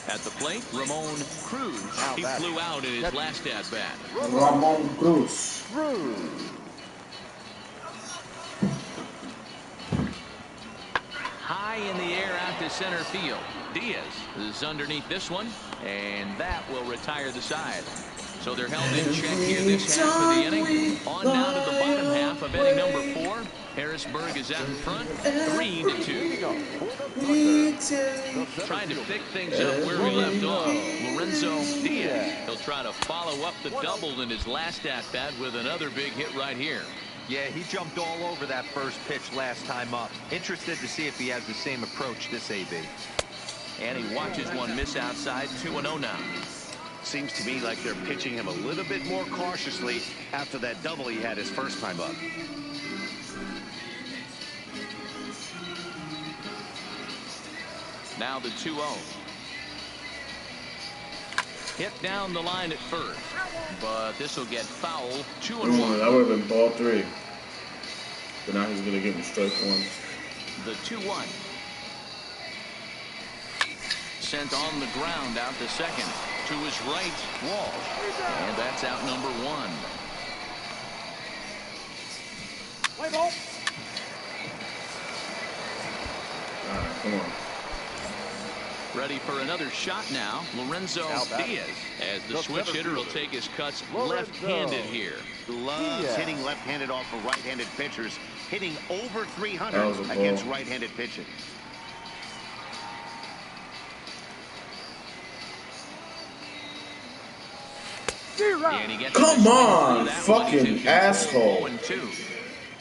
At the plate, Ramon Cruz. He flew out in his last at-bat. Ramon Cruz. High in the air out to center field. Diaz is underneath this one, and that will retire the side. So they're held in check here this half of the inning. On now to the bottom half of inning number 4. Harrisburg is out in front, 3-2. Trying to pick things up where we left off. Lorenzo Diaz. He'll try to follow up the double in his last at-bat with another big hit right here. Yeah, he jumped all over that first pitch last time up. Interested to see if he has the same approach this AB. And he watches one miss outside, 2-0 now. Seems to me like they're pitching him a little bit more cautiously after that double he had his first time up. Now the 2-0. Hit down the line at first, but this will get foul. 2-1. That would have been ball 3. But now he's going to give him strike 1. The 2-1. Sent on the ground out to second. To his right, Walsh. And that's out number 1. Play ball. All right, come on. Ready for another shot now. Lorenzo Diaz, as the switch hitter will take his cuts left-handed here. Loves hitting left-handed off of right-handed pitchers, hitting over 300 against right-handed pitching. Come on, fucking asshole.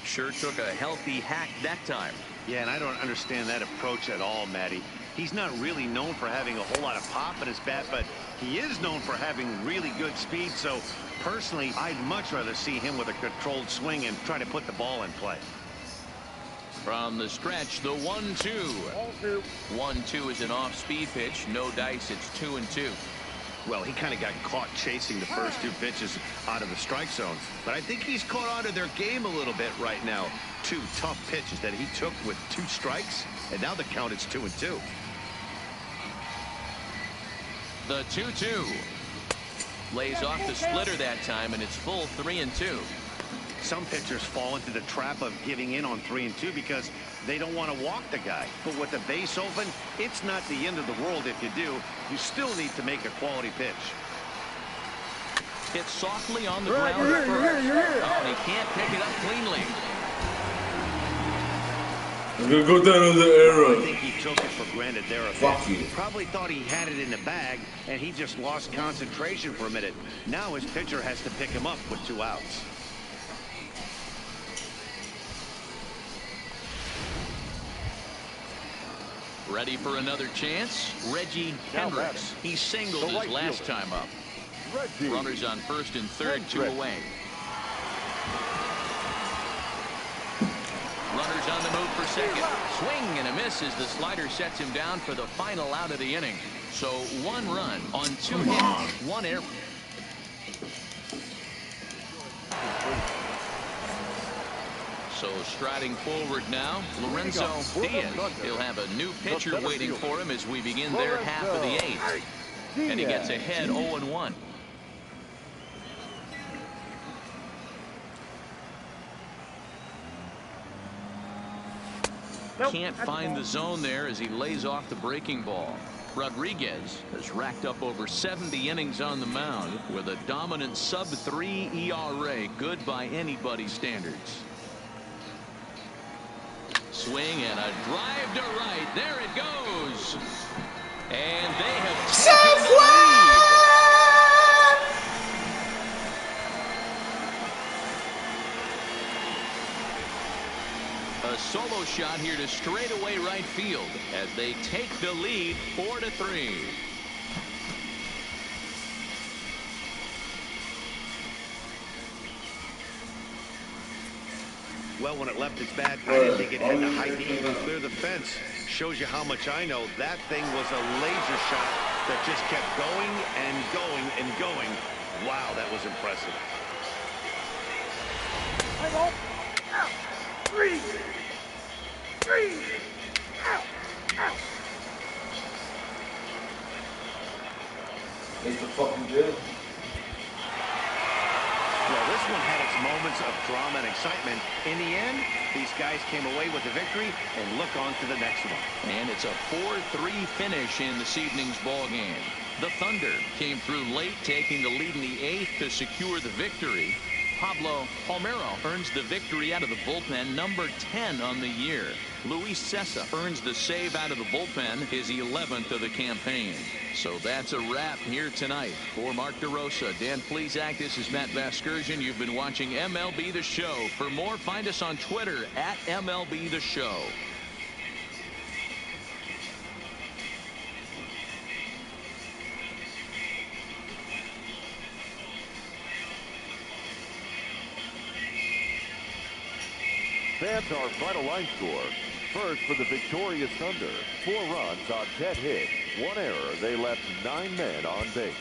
Sure took a healthy hack that time. Yeah, and I don't understand that approach at all, Matty. He's not really known for having a whole lot of pop in his bat, but he is known for having really good speed. So, personally, I'd much rather see him with a controlled swing and try to put the ball in play. From the stretch, the 1-2. 1-2 is an off-speed pitch. No dice, it's 2-2. Well, he kind of got caught chasing the first 2 pitches out of the strike zone. But I think he's caught on to their game a little bit right now. 2 tough pitches that he took with 2 strikes, and now the count is 2-2. The 2-2. Lays off the splitter that time, and it's full 3-2. Some pitchers fall into the trap of giving in on 3-2 because they don't want to walk the guy. But with the base open, it's not the end of the world if you do. You still need to make a quality pitch. Hit softly on the ground first. Oh, and he can't pick it up cleanly. He's gonna go down on the arrow. I think he took it for granted there a bit. Fuck you. Probably thought he had it in the bag, and he just lost concentration for a minute. Now his pitcher has to pick him up with 2 outs. Ready for another chance? Reggie Hendricks. He singled his last time up. Runners on first and third, 2 away. Runners on the move for second. Swing and a miss as the slider sets him down for the final out of the inning. So 1 run on 2 hits, 1 error. So striding forward now, Delorenzo Diaz. He'll have a new pitcher waiting for him as we begin their half of the 8th. And he gets ahead 0-1. Can't find the zone there as he lays off the breaking ball. Rodriguez has racked up over 70 innings on the mound with a dominant sub-3 ERA, good by anybody's standards. Swing and a drive to right. There it goes. And they have taken the lead. A solo shot here to straightaway right field as they take the lead 4-3. Well, when it left its bat, I didn't think it had the height to even clear the fence. Shows you how much I know. That thing was a laser shot that just kept going and going and going. Wow, that was impressive. Out. 3. Out. It's the fucking good. Well, this one had its moments of drama and excitement. In the end, these guys came away with the victory and look on to the next one. And it's a 4-3 finish in this evening's ball game. The Thunder came through late, taking the lead in the 8th to secure the victory. Pablo Palmeiro earns the victory out of the bullpen, number 10 on the year. Luis Cessa earns the save out of the bullpen, his 11th of the campaign. So that's a wrap here tonight. For Mark DeRosa, Dan Plesac, this is Matt Vasgersian. You've been watching MLB The Show. For more, find us on Twitter at MLB The Show. Fans, our final line score. First for the victorious Thunder. 4 runs on 10 hits. 1 error. They left 9 men on base.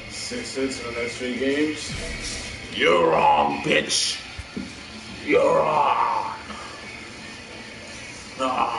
Six hits in the next 3 games. You're wrong, bitch. You're wrong. Ah.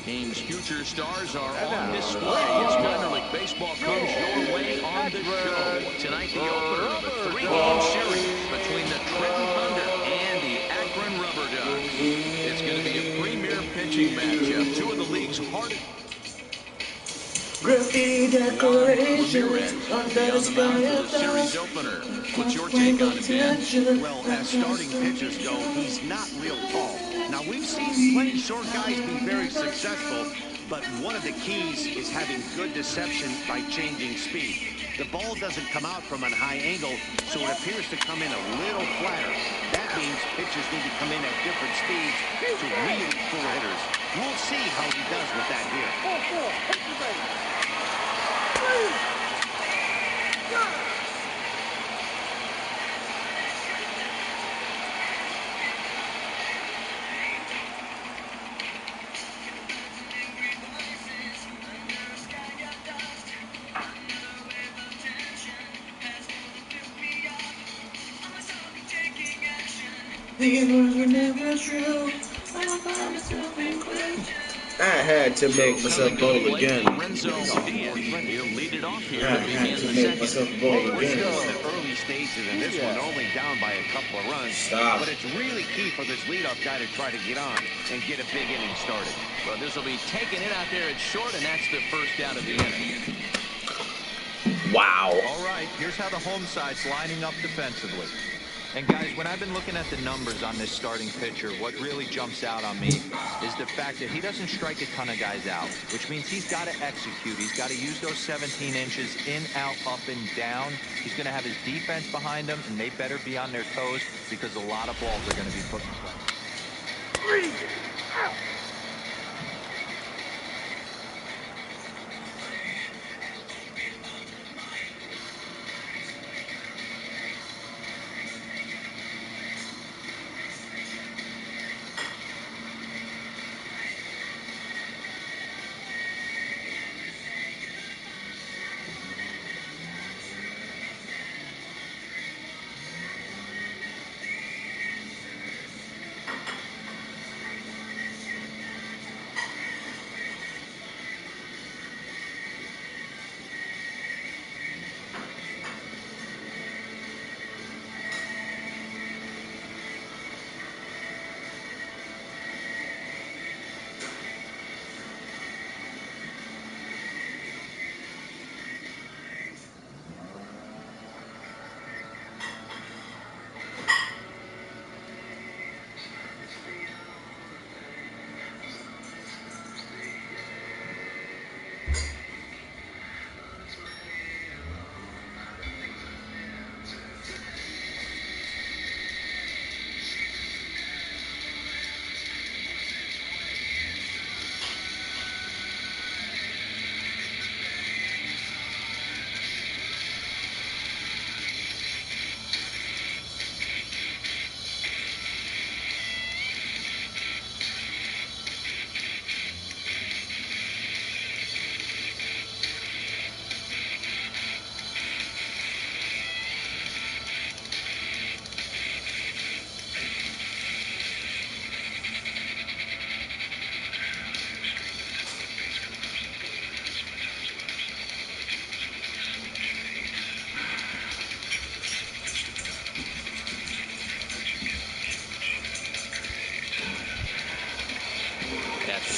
Game's future stars are on display as minor league baseball comes your way on the show. Tonight, the opener of a 3-game series between the Trenton Thunder and the Akron Rubber Ducks. It's going to be a premier pitching matchup. 2 of the league's hardest. be decoration under the sky of series opener. What's your take on it, Dan? Well, as starting pitchers go, he's not real tall. Now, we've seen plenty short guys be very successful, but one of the keys is having good deception by changing speed. The ball doesn't come out from a high angle, so it appears to come in a little flatter. That means pitchers need to come in at different speeds to really fool hitters. We'll see how he does with that here. These words were never true. I had to make myself bold again. Delorenzo Diaz. He'll lead it off here I to had begin to the make second. myself bold We're again. still in the early stages in this one, only down by a couple of runs. Stop. But it's really key for this leadoff guy to try to get on and get a big inning started. Well, this will be taking it out there at short, and that's the first out of the inning. Wow. All right, here's how the home side's lining up defensively. And guys, when I've been looking at the numbers on this starting pitcher, what really jumps out on me is the fact that he doesn't strike a ton of guys out, which means he's got to execute. He's got to use those 17 inches in, out, up, and down. He's going to have his defense behind him, and they better be on their toes because a lot of balls are going to be put in play.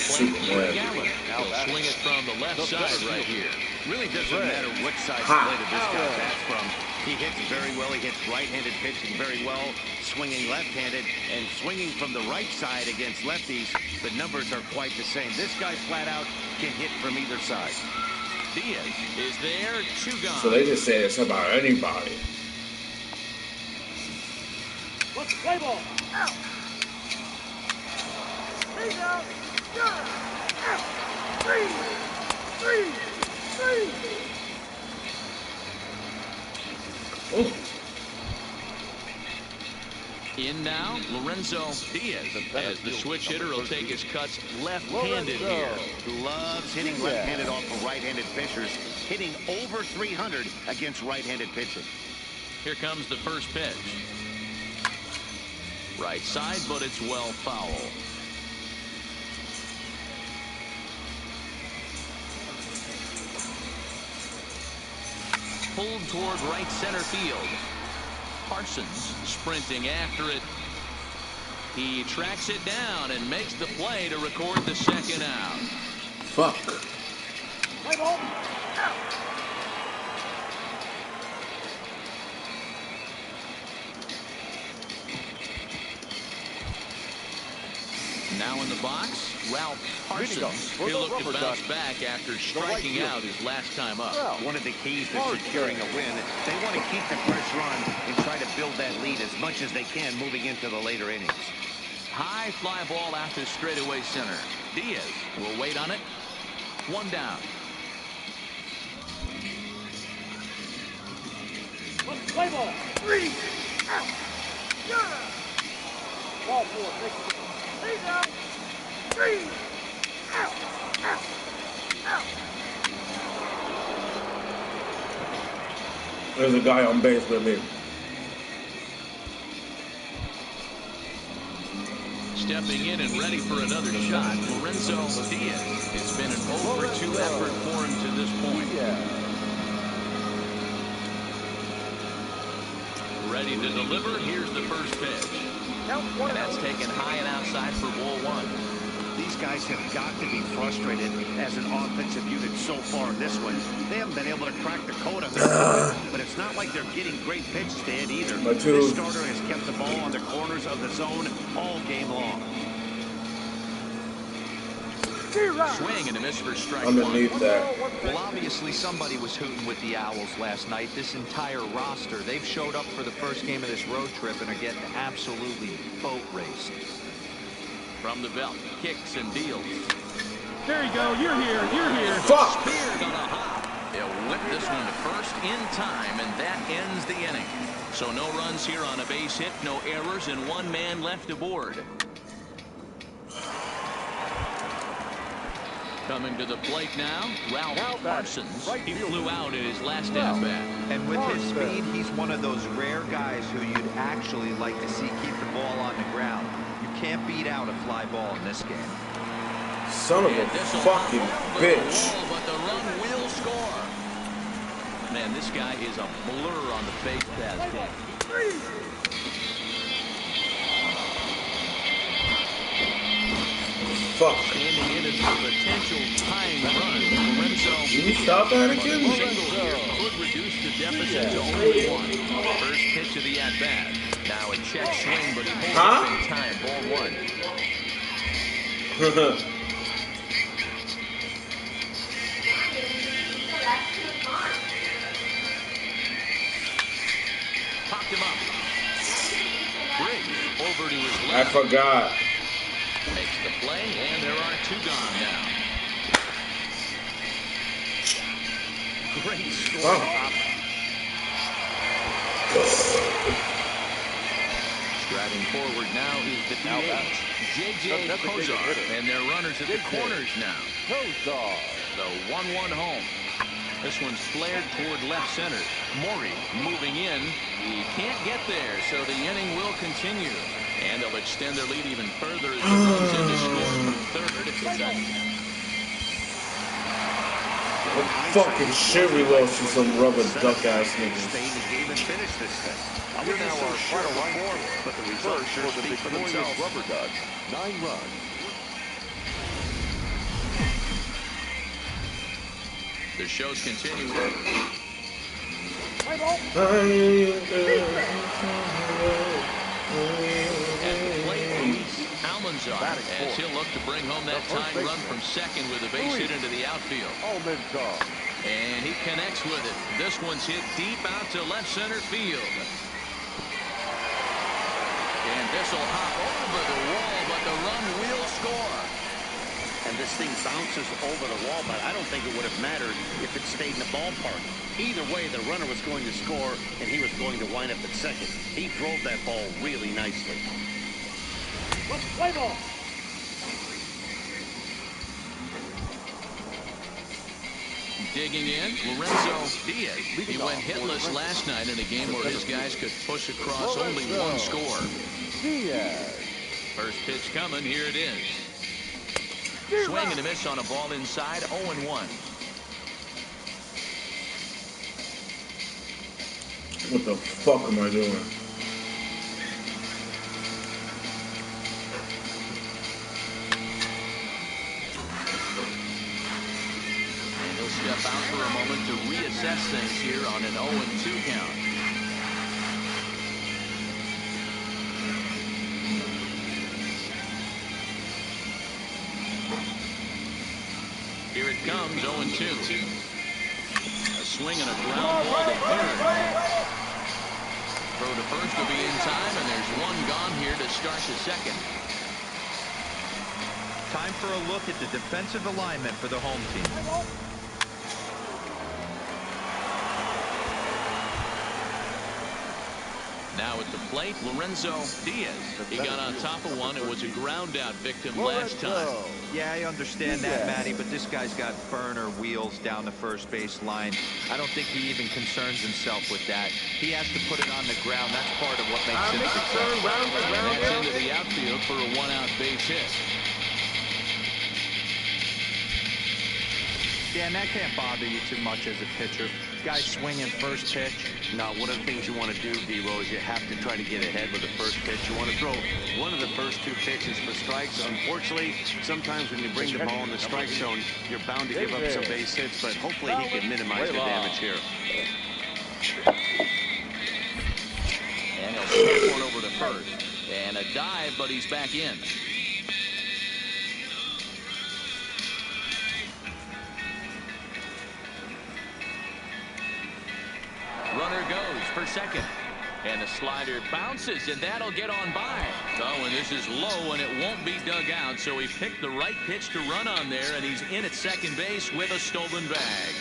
Superman. He'll swing it from the left side right here. Really doesn't matter what side plate of this guy bats from. He hits very well. He hits right-handed pitching very well, swinging left-handed, and swinging from the right side against lefties. The numbers are quite the same. This guy flat out can hit from either side. Diaz is there, 2 gone. So they just say it's about anybody. Let's play ball. Out. He's out. Out. 3. Oh. In now, Delorenzo Diaz, as the switch hitter will take his cuts left-handed here. Loves hitting left-handed off of right-handed pitchers, hitting over 300 against right-handed pitching. Here comes the first pitch. Right side, but it's well foul. Pulled toward right center field. Parsons sprinting after it. He tracks it down and makes the play to record the second out. Fuck. Play ball. Now in the box, Ralph Parsons. He'll look to bounce back after striking out his last time up. One of the keys to securing a win, they want to keep the pressure on and try to build that lead as much as they can moving into the later innings. High fly ball out to straightaway center. Diaz will wait on it. One down. Play ball. 3 out. Ball 4. Lay down. 3 out. There's a guy on base with me. Stepping in and ready for another shot, Delorenzo Diaz. It's been an 0-for-2 effort for him to this point. Ready to deliver. Here's the first pitch. And that's taken high and outside for ball 1. These guys have got to be frustrated as an offensive unit so far in this one. They haven't been able to crack the code on their opponent, but it's not like they're getting great pitches to hit either. This starter has kept the ball on the corners of the zone all game long. Swing and a miss for strike Underneath 1. that. Well, obviously somebody was hooting with the Owls last night. This entire roster, they've showed up for the first game of this road trip and are getting absolutely boat raced. From the belt, kicks and deals. There you go. You're here. You're here. Fuck! Speared on a hop. They'll whip this one to first in time, and that ends the inning. So no runs here on a base hit, no errors, and one man left aboard. Coming to the plate now, Ralph Parsons. He flew out at his last at-bat. And with his speed, he's one of those rare guys who you'd actually like to see keep the ball on the ground. You can't beat out a fly ball in this game. Son of a fucking bitch. But the run will score. Man, this guy is a blur on the base pass game. Fuck. Standing in as a potential tying run. Delorenzo. Can you stop, Anakin? Single here could reduce the deficit to only 1. First pitch of the at-bat. Now a check swing, but he holds up in time. Ball 1. Popped him up. Briggs over to his left. I forgot. Makes the play, and there are 2 gone now. Great score. Striding forward now is the DH, J.J. Kozar, and their runners at the corners now. The 1-1 home. This one's flared toward left center. Maury moving in. He can't get there, so the inning will continue. And they'll extend their lead even further as the runs in to score from third. What fucking shit we lost to some rubber duck ass niggas. Stay in the game and finish this thing. I Here wasn't now so our sure final line before, score. but the results First sure for the speak for victorious themselves. Rubber Ducks, 9 runs. The show's continuing. Play ball. At the plate, Luis Almanzar, as he'll look to bring home that tying run from second with a base hit into the outfield. And he connects with it. This one's hit deep out to left center field. And this will hop over the wall, but the run will score. And this thing bounces over the wall, but I don't think it would have mattered if it stayed in the ballpark. Either way, the runner was going to score, and he was going to wind up at second. He drove that ball really nicely. Play ball. Digging in, Delorenzo Diaz. He went hitless last night in a game where his guys could push across only 1 score. First pitch coming, here it is. Swing and a miss on a ball inside, 0-1. What the fuck am I doing? And he'll step out for a a moment to reassess things here on an 0-2 count. Here it comes, 0-2. A swing and a ground ball to third. Throw to first will be in time, and there's one gone here to start the second. Time for a look at the defensive alignment for the home team. Now at the plate, Delorenzo Diaz. He got on top of one. It was a ground out victim last time. Yeah, I understand that, Matty, but this guy's got burner wheels down the first base line. I don't think he even concerns himself with that. He has to put it on the ground. That's part of what makes him successful. And that's into the outfield for a one-out base hit. Yeah, and that can't bother you too much as a pitcher. Guy swinging first pitch. Now, one of the things you want to do, D-Ro, is you have to try to get ahead with the first pitch. You want to throw one of the first two pitches for strikes. Unfortunately, sometimes when you bring the ball in the strike zone, you're bound to give up some base hits, but hopefully he can minimize the damage here. And he'll step one over to first. And a dive, but he's back in. Runner goes for second. And the slider bounces, and that'll get on by. Oh, and this is low, and it won't be dug out, so he picked the right pitch to run on there, and he's in at second base with a stolen bag.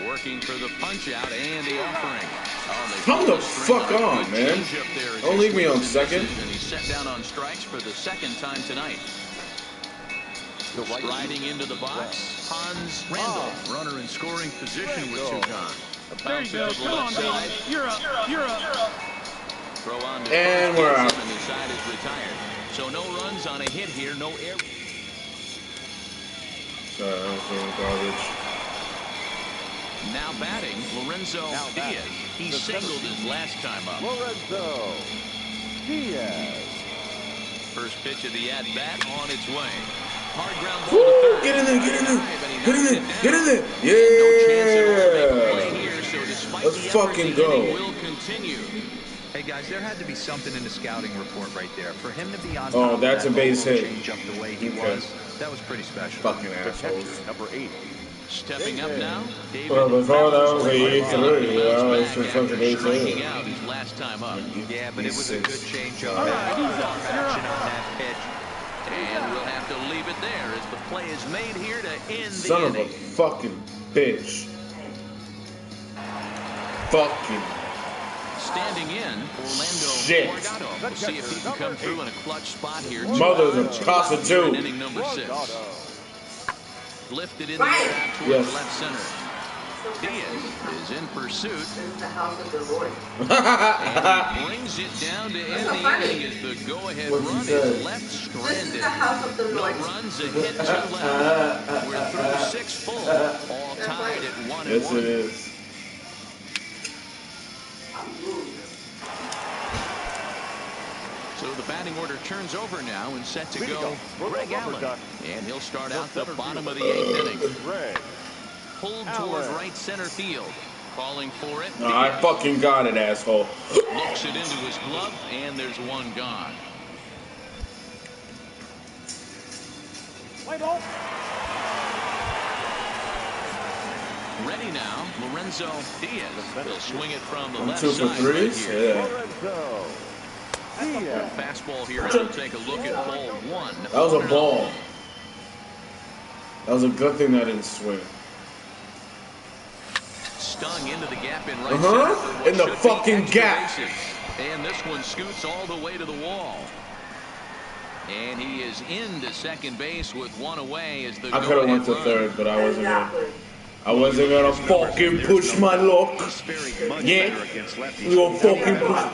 Working for the punch-out and the offering. Oh, come the fuck on, man. Don't leave me on second. And he's set down on strikes for the second time tonight. Striding into the box, Hans Randall, runner in scoring position with two gone. There you go. Come on, Dave. You're up. You're up. Throw on to and we're out. And the side is retired. So no runs on a hit here, no air. Sorry, I'm doing garbage. Now batting, Delorenzo Diaz. He singled his last time up. Delorenzo Diaz. First pitch of the at-bat on its way. Hard ground ball to third. Get in there, get in there, get in there, get in there. Yeah. Let's fucking go. Will continue. Hey guys, there had to be something in the scouting report right there. For him to be on oh, top that's of a base hit. Change up the way he was, that was pretty special. Fucking assholes. Number 8. Stepping up now, David. Well, before that was a 83. Well, it's just fucking base striking hit. out his last time up. Yeah, but it was a good change up. Action on that pitch. And we'll have to leave it there as the play is made here to end the Son of a inning. fucking bitch. Fucking. Standing in, Orlando Shit. Morgado. We'll see if he can come through in a clutch spot here. Mother's a prostitute. Inning number 6. Lifted in the air out towards left center. Diaz is in pursuit. This is the house of the Lord. And he brings it down to end the inning as the go-ahead run is left stranded. This is the house of the Lord. No runs, a hit, 2 left. We're through 6 full, all tied at 1-1. Yes, it is. So the batting order turns over now and set to go. Greg Allen, and he'll start out the bottom of the 8th inning. Pulled toward right center field. Calling for it. No, I fucking got it, asshole. Looks it into his glove, and there's one gone. Ready now, Delorenzo Diaz. He'll swing it from the left 2 for side 3. right here. Yeah. Fastball here. We'll take a look at ball 1. That was a ball. That was a good thing that didn't swing. Stung into the gap in right center. In the fucking gap. Bases. And this one scoots all the way to the wall. And he is into second base with one away as the I could have went to third, but I wasn't gonna. I wasn't gonna fucking push my luck. Yeah, you gonna fucking push.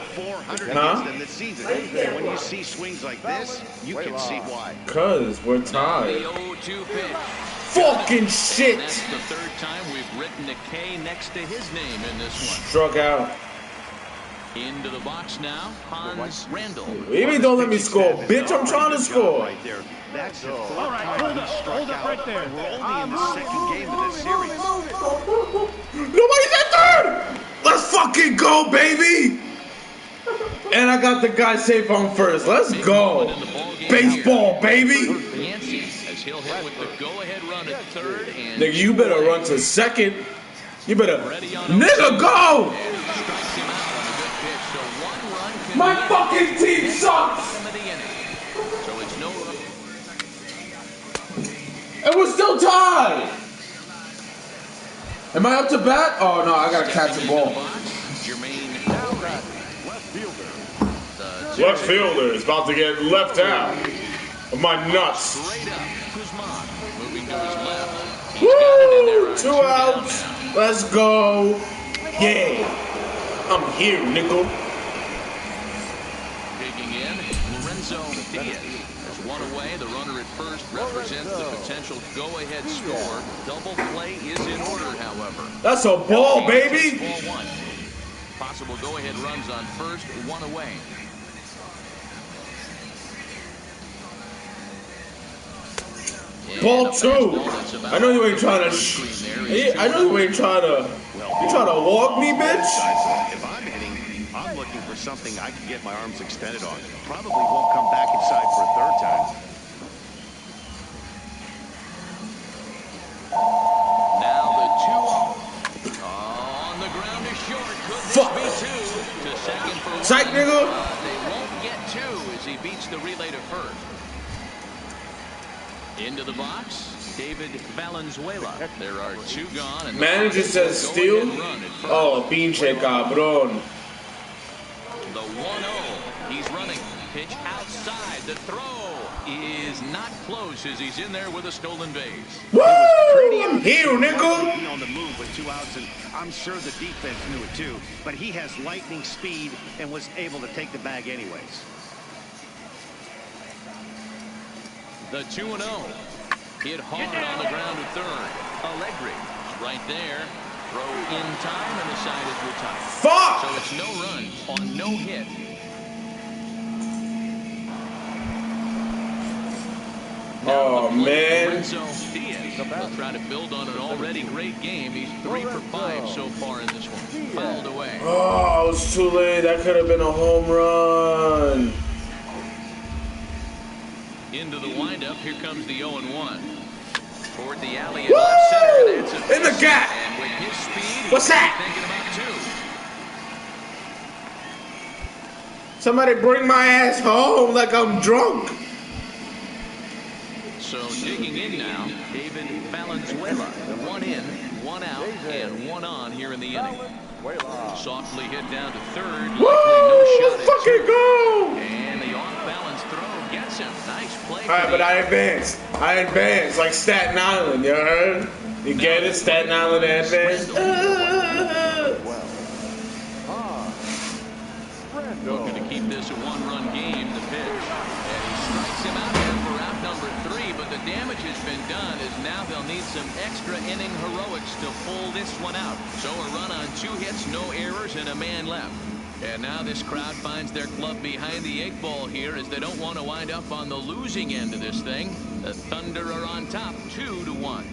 Huh? When you see swings like this, you can see why. Cause we're tied. The 0-2 pitch. Fucking shit. That's the 3rd time we've written a K next to his name in this one. Struck out. Into the box now, Hans Randall. Even don't let me score, bitch. I'm trying to score. That's the fourth All right, time he struck out. right there. We're only in the second game of this series. Nobody's at third! Let's fucking go, baby! And I got the guy safe on first. Let's go. Baseball, baby. As he'll hit with the go-ahead run at third. And Nigga, you better run to second. You better, nigga, go! My fucking team sucks! So it's no run. And we're still tied! Am I up to bat? Oh no, I gotta catch the ball. Left fielder is about to get left out of my nuts. Woo! 2 outs. Let's go. Yeah. I'm here, nickel. Digging in, Delorenzo Diaz has one away. The runner at first represents the potential go-ahead score. Double play is in order, however. That's a ball, baby. Ball one. Possible go-ahead runs on first, one away. Ball two. I know you ain't trying to. I know you ain't trying to. You trying to walk me, bitch? If I'm hitting, I'm looking for something I can get my arms extended on. Probably won't come back inside for a third time. Now the 2-0. On the ground is short. Could this be two? To second for Psych, nigga. They won't get two as he beats the relay to first. Into the box, David Valenzuela. There are 2 gone. And manager says steal. Oh, pinche cabrón. The 1-0. He's running. Pitch outside. The throw is not close as he's in there with a stolen base. Woo! I'm here, nigga. Be on the move with 2 outs, and I'm sure the defense knew it too. But he has lightning speed and was able to take the bag anyways. The 2-0. Hit hard on the ground to third. Allegri right there. Throw in time, and the side is retired. Fuck! So it's no run on no hit. Oh, man. Delorenzo Diaz will try to build on an already great game. He's 3 for 5 so far in this one. Fouled away. Oh, it was too late. That could have been a home run. Into the windup. Here comes the 0-1. Toward the alley in left center. That's a in the gap. And with his speed, what's that? Thinking about 2. Somebody bring my ass home like I'm drunk. So digging in now, David Valenzuela. 1 in, 1 out, and 1 on here in the inning. Softly hit down to third. Woo! No Let's fucking go! And the off-balance throw gets him. Nice play. All right, but I advanced. Like Staten Island, you heard? You get it? Staten Island advanced. Looking to keep this a 1-run game, the pitch. And he strikes him out here for out number 3, but the damage has been done as now they'll need some extra inning heroics to pull this one out. So a run on 2 hits, no errors, and a man left. And now this crowd finds their club behind the 8 ball here as they don't want to wind up on the losing end of this thing. The Thunder are on top 2-1.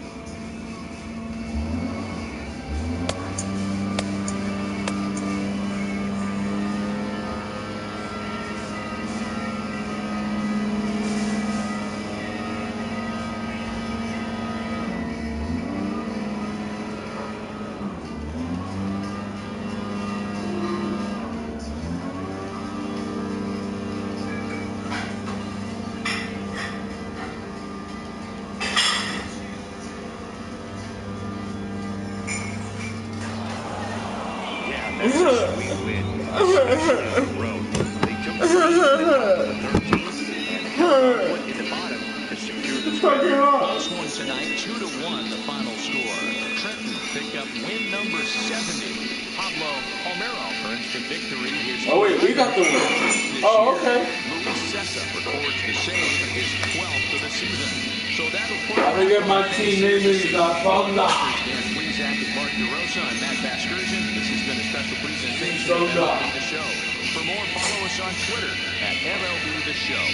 That's a sweet win, especially on the road. They took the lead in the top of the 13th and held on in the bottom to secure the spread. This one tonight, 2-1, the final score. Trenton pick up win number 70. Pablo Homero earns the victory. Oh wait, we got the win. Oh, okay. Luis Cessa records the save, his 12th of the season. So that'll put I'm gonna get my team name is Fonda. Dan Plesac and Mark DeRosa and Matt Vasgersian. This has been a special presentation of MLB The Show. For more, follow us on Twitter at MLB The Show.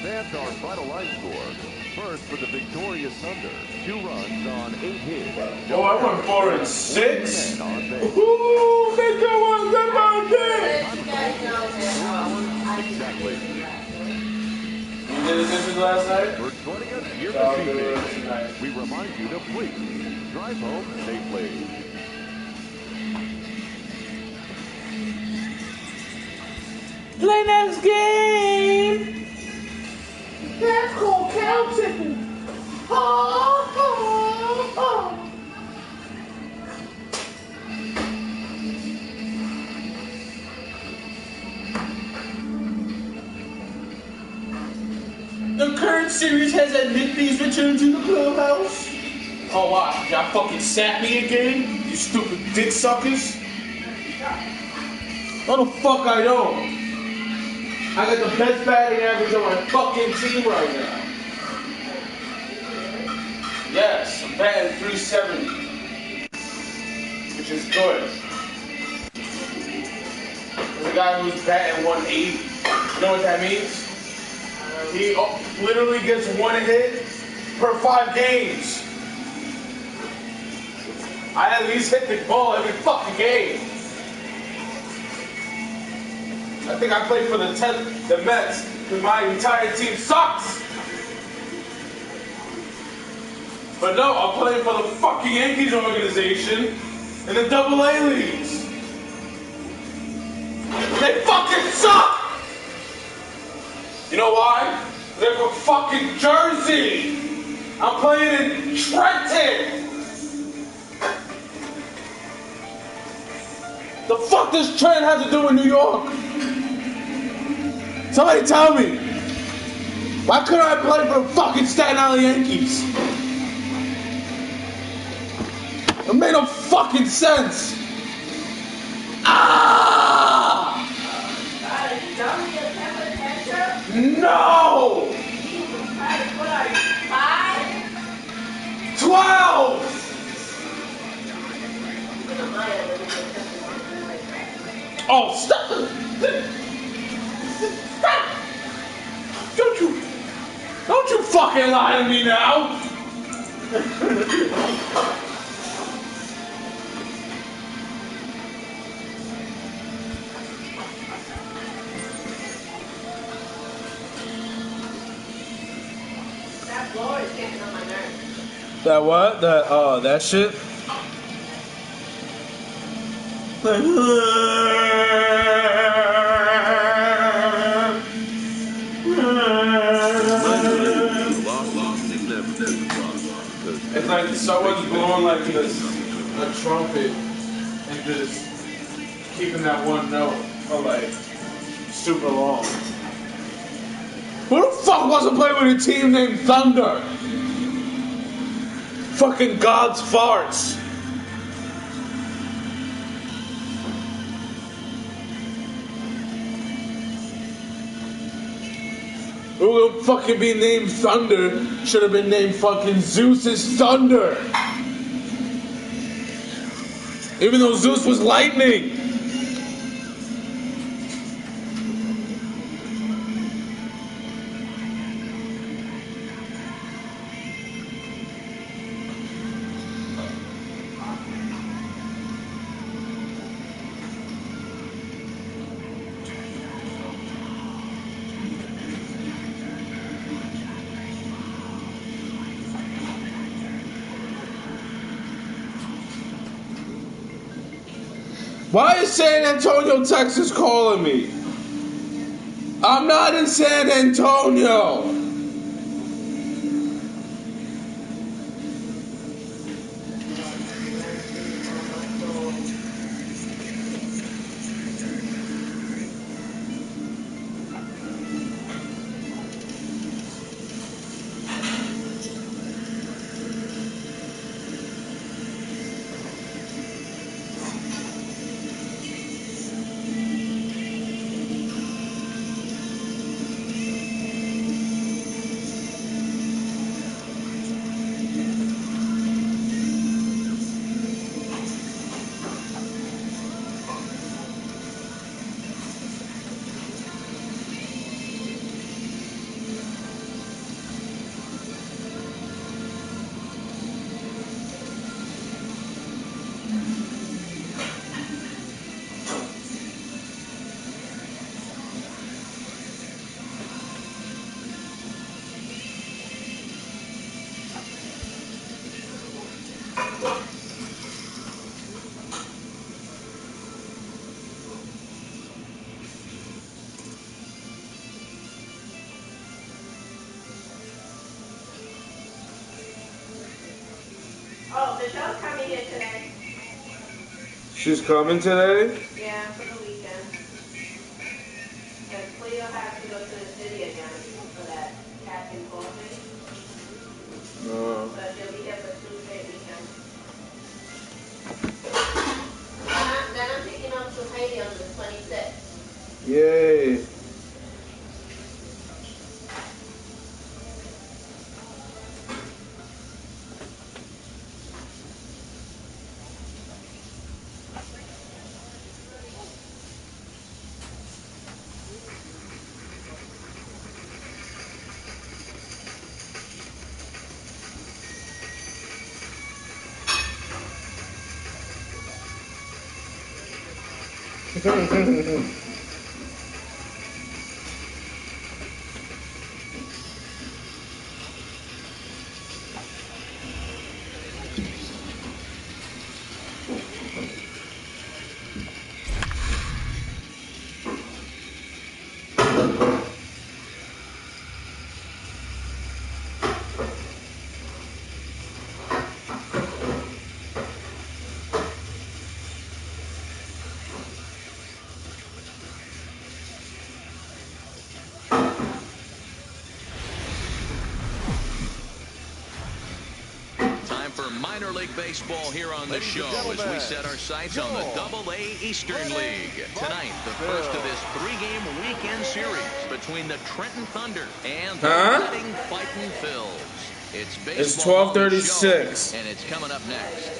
That's our final line score. First for the victorious Thunder, 2 runs on 8 hits. Oh, I went 4 and 6. On base. Ooh, they go on the mountain. Exactly. You did the dishes last night? For joining us here So I'll this do it evening, tonight. we remind you to please drive home safely. Play next game. That's called counting. The current series has Nickby's return to the clubhouse. Oh, wow. Y'all fucking sat me again? You stupid dick suckers? No, the fuck I don't. I got the best batting average on my fucking team right now. Yes, I'm batting 370, which is good. There's a guy who's batting 180. You know what that means? He literally gets 1 hit per 5 games. I at least hit the ball every fucking game. I think I played for the Mets, because my entire team sucks. But no, I'm playing for the fucking Yankees organization in the AA leagues. They fucking suck! You know why? They're from fucking Jersey. I'm playing in Trenton. The fuck does Trent have to do with New York? Somebody tell me. Why couldn't I play for the fucking Staten Island Yankees? It made no fucking sense. Ah! No! 12! Oh, stop! Stop! Don't you fucking lie to me now! That blower is getting on my nerves. That what? That shit? It's like someone's blowing like this, a trumpet and just keeping that one note for like super long. Who the fuck wants to play with a team named Thunder? Fucking God's farts. Who will fucking be named Thunder should have been named fucking Zeus's Thunder. Even though Zeus was lightning. Why is San Antonio, Texas calling me? I'm not in San Antonio. Michelle's coming here today. She's coming today? Yeah, for the weekend. But Cleo has to go to the city again for that casting call thing. No. So she'll be here for Tuesday weekend. Then I'm picking up to Heidi on the 26th. Yay. Time for minor league baseball here on the show as we set our sights on the Double-A Eastern League. Tonight, the first of this three-game weekend series between the Trenton Thunder and the Reading Fightin' Phils. It's baseball. It's 12:36. And it's coming up next.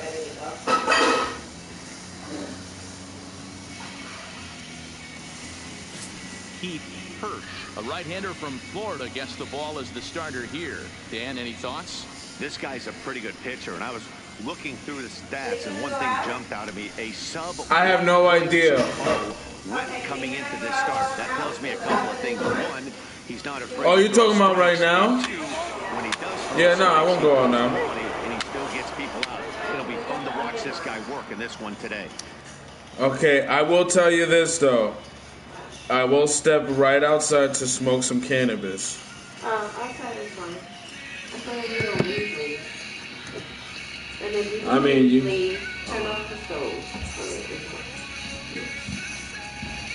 Keith Hirsch, a right-hander from Florida, gets the ball as the starter here. Dan, any thoughts? This guy's a pretty good pitcher, and I was looking through the stats, and one thing jumped out at me: a sub. I have no idea. Coming into this start, that tells me a couple of things. One, he's not afraid. Oh, you're talking about right now? When he does, yeah, no, I won't go on now. And he still gets people out. It'll be fun to watch this guy work in this one today. Okay, I will tell you this though. I will step right outside to smoke some cannabis. Outside is fine. I thought you don't leave. And then you I mean, you turn off the stove.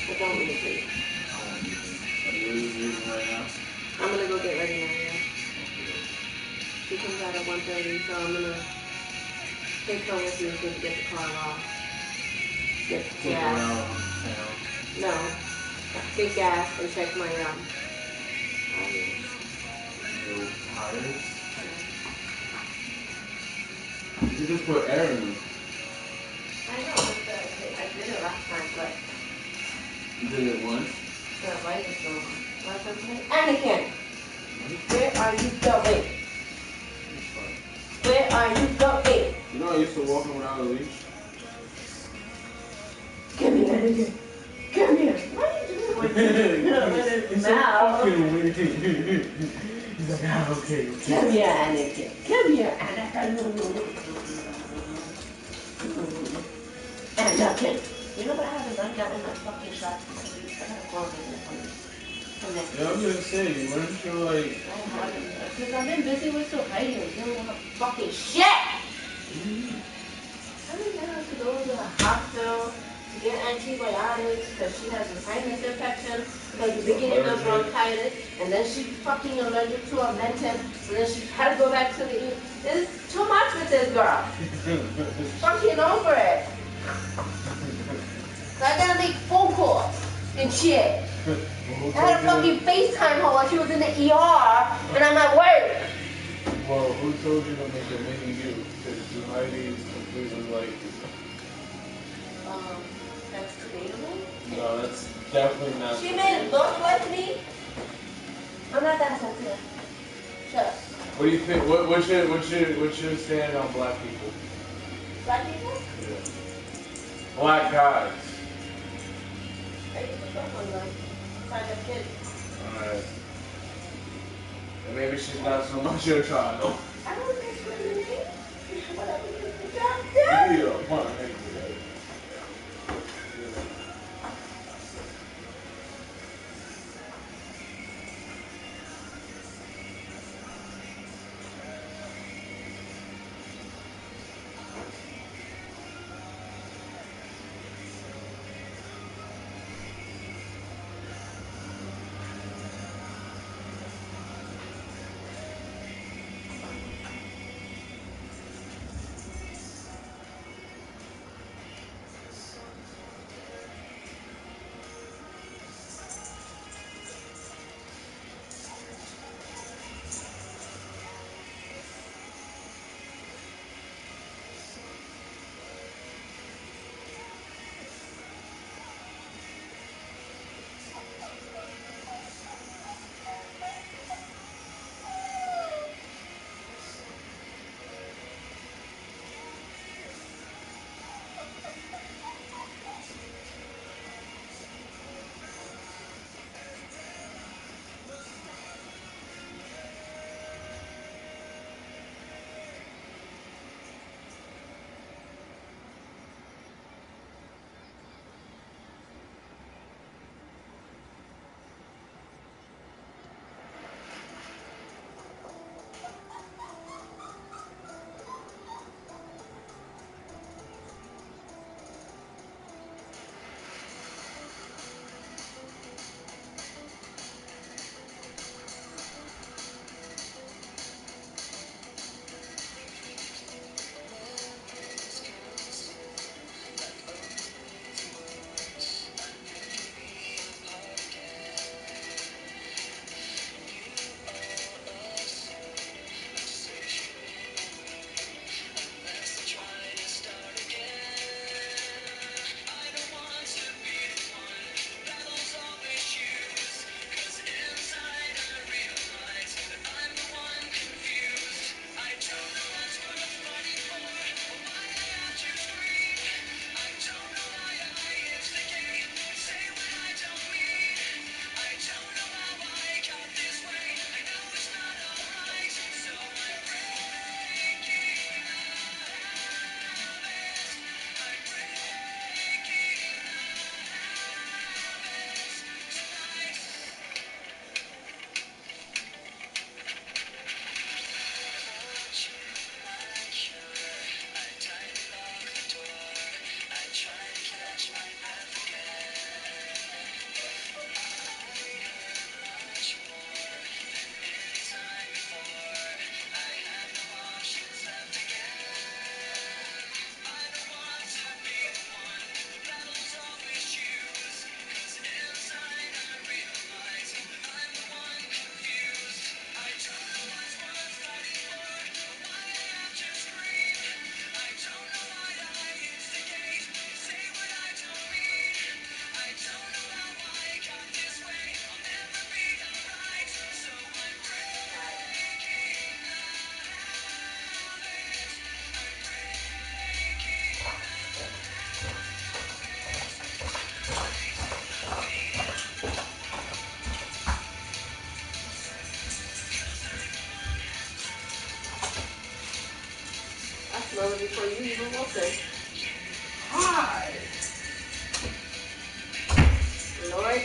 But don't leave. Are you leaving right now? I'm gonna go get ready now, yeah. She comes out at 1:30, so I'm gonna take her with me to get the car off. Get gas. No. Get gas and check my tires? You just put air in them. I know, I did it last time, but You did it once? the light is still on. Anakin, where are you going? Where are you going? You know I used to walk him without a leash? Come here, Anakin. Come here. What are you doing with his mouth? He's like, ah, okay. Come here, Anakin. Come here, Anakin. Anakin. You know what I haven't done yet in my fucking shot? I gotta call him. Yeah, I'm gonna say, weren't you like... Because I've been busy with still hiding and dealing with fucking shit! I mean, I have to go to the hospital to get antibiotics because she has a sinus infection, because the beginning of bronchitis, and then she's fucking allergic to Amentin, and then she had to go back to the... It's too much with this girl. Fucking over it. So I gotta make phone calls and shit. I had a fucking FaceTime her while she was in the ER, and I'm at work. Well, who told you to make a mini you? Because Heidi's completely like... That's debatable. No, that's definitely not... She made it look like me. I'm not that sensitive. Shut up. What do you think? What's your stand on black people? Black people? Yeah. Black guys. I used to fuck on them. I have kids. Alright. And maybe she's not so much your child. I don't discriminate. Whatever you got Yeah, there. come on, hey. smell it before you even walk in. Hi. Lord.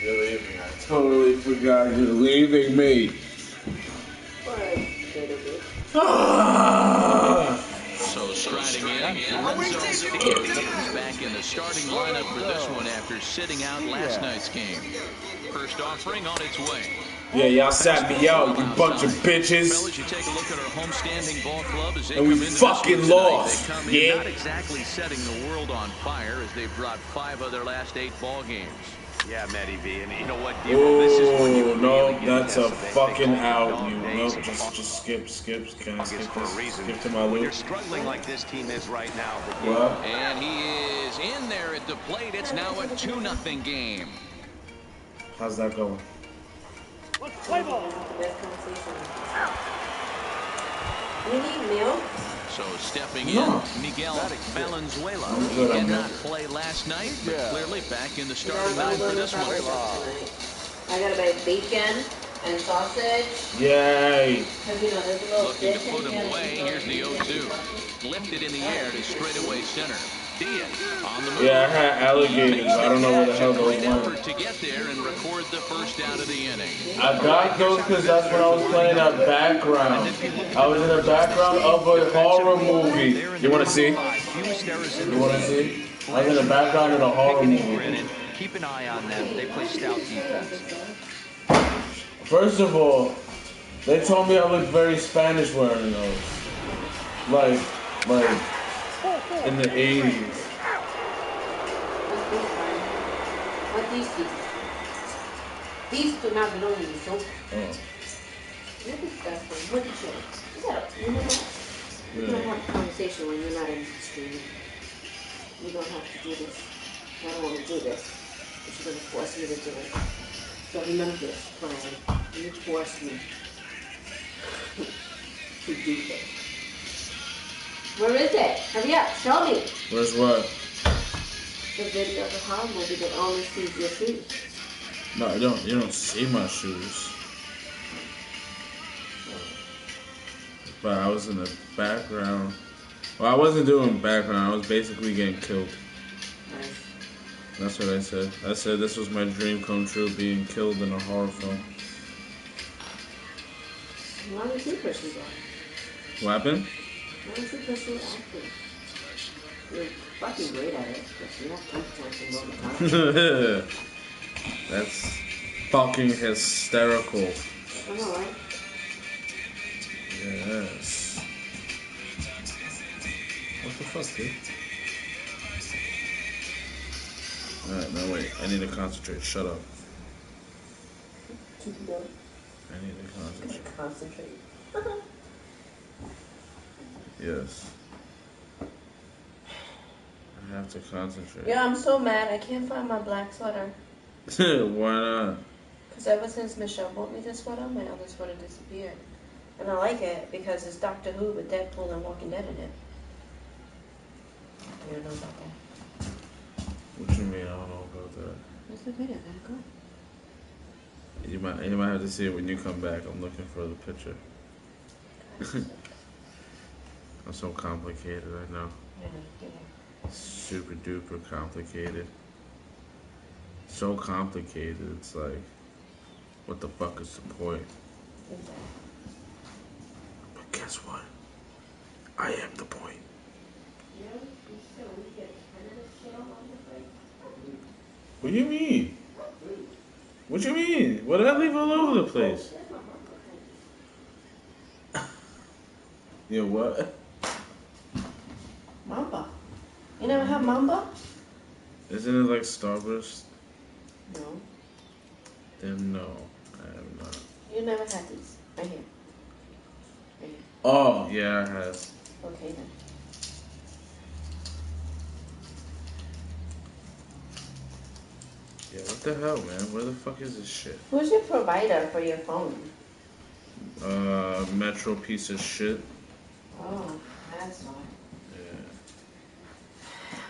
You're leaving. I totally forgot you're leaving me. So striding in, Delorenzo is back in the starting lineup for this one after sitting out last night's game. First offering on its way. Yeah, y'all sat me out, you bunch of bitches. Fellas, you take a look at our homestanding ball club as they And come we into fucking this one tonight. lost. They come in Yeah. not exactly setting the world on fire as they've dropped 5 of their last 8 ball games. Yeah, Matty V, and you know what, D-Roll, this is when you no, really get that's a tested. They fucking call it the out. dog You days nope, of just skip. Can I skip for a this? reason. Skip to my When loop. you're struggling like this team is right now, What? And he is in there at the plate. It's now a 2-0 game. How's that going? Play ball. Best conversation. You need milk? So stepping No. in, Miguel Valenzuela. I'm He good, did I'm not good. play last night, but clearly back in the Yeah, starting line for this one. I gotta buy bacon and sausage. Yay! Cause you know there's a little Looking to dish put in him here. away. Here's the 0-2. Lifted in the air to straightaway center. Diaz on the move. Yeah, I had alligators. I don't know where the hell those Great went. effort to get there and record the first out of the inning. I got those because that's when I was playing a background. I was in the background of a horror movie. You want to see? You want to see? I was in the background of a horror movie. Keep an eye on them. They play stout defense. First of all, they told me I look very Spanish wearing those. Like in the 80s. What these pieces? These do not belong in the soap. Oh. You're disgusting. Look at you. You know what? You don't have a conversation when you're not in the stream. You don't have to do this. I don't want to do this. But you're going to force me to do it. So remember this, Brian. You force me to do this. Where is it? Hurry up. Show me. Where's what? The video of the horror movie that only sees your shoes. No, you don't see my shoes. But I was in the background. Well, I wasn't doing background. I was basically getting killed. Nice. That's what I said. I said this was my dream come true, being killed in a horror film. Why don't you pursue that? What happened? Why don't you pursue acting? You're fucking great at it, but you're not competent all the time. That's fucking hysterical. I know, right? Yes. What the fuck, dude? Alright, no wait. I need to concentrate. Shut up. I need to concentrate. Concentrate. Yes. I have to concentrate. Yeah, I'm so mad. I can't find my black sweater. Why not? Because ever since Michelle bought me this sweater, my other sweater disappeared. And I like it because it's Doctor Who with Deadpool and Walking Dead in it. You don't know about that? What you mean? I don't know about that. It's a video. Very good. You might have to see it when you come back. I'm looking for the picture. I'm so complicated, I know. Super duper complicated. So complicated, it's like, what the fuck is the point? But guess what? I am the point. What do you mean? What you mean? What did I leave all over the place? You know what? Mamba. You never have Mamba? Isn't it like Starburst? No. Then no, I have not. You never had these. Right here. Right here. Oh, yeah, I have. Okay then. Yeah, what the hell, man? Where the fuck is this shit? Who's your provider for your phone? Metro piece of shit. Oh, that's why. Yeah.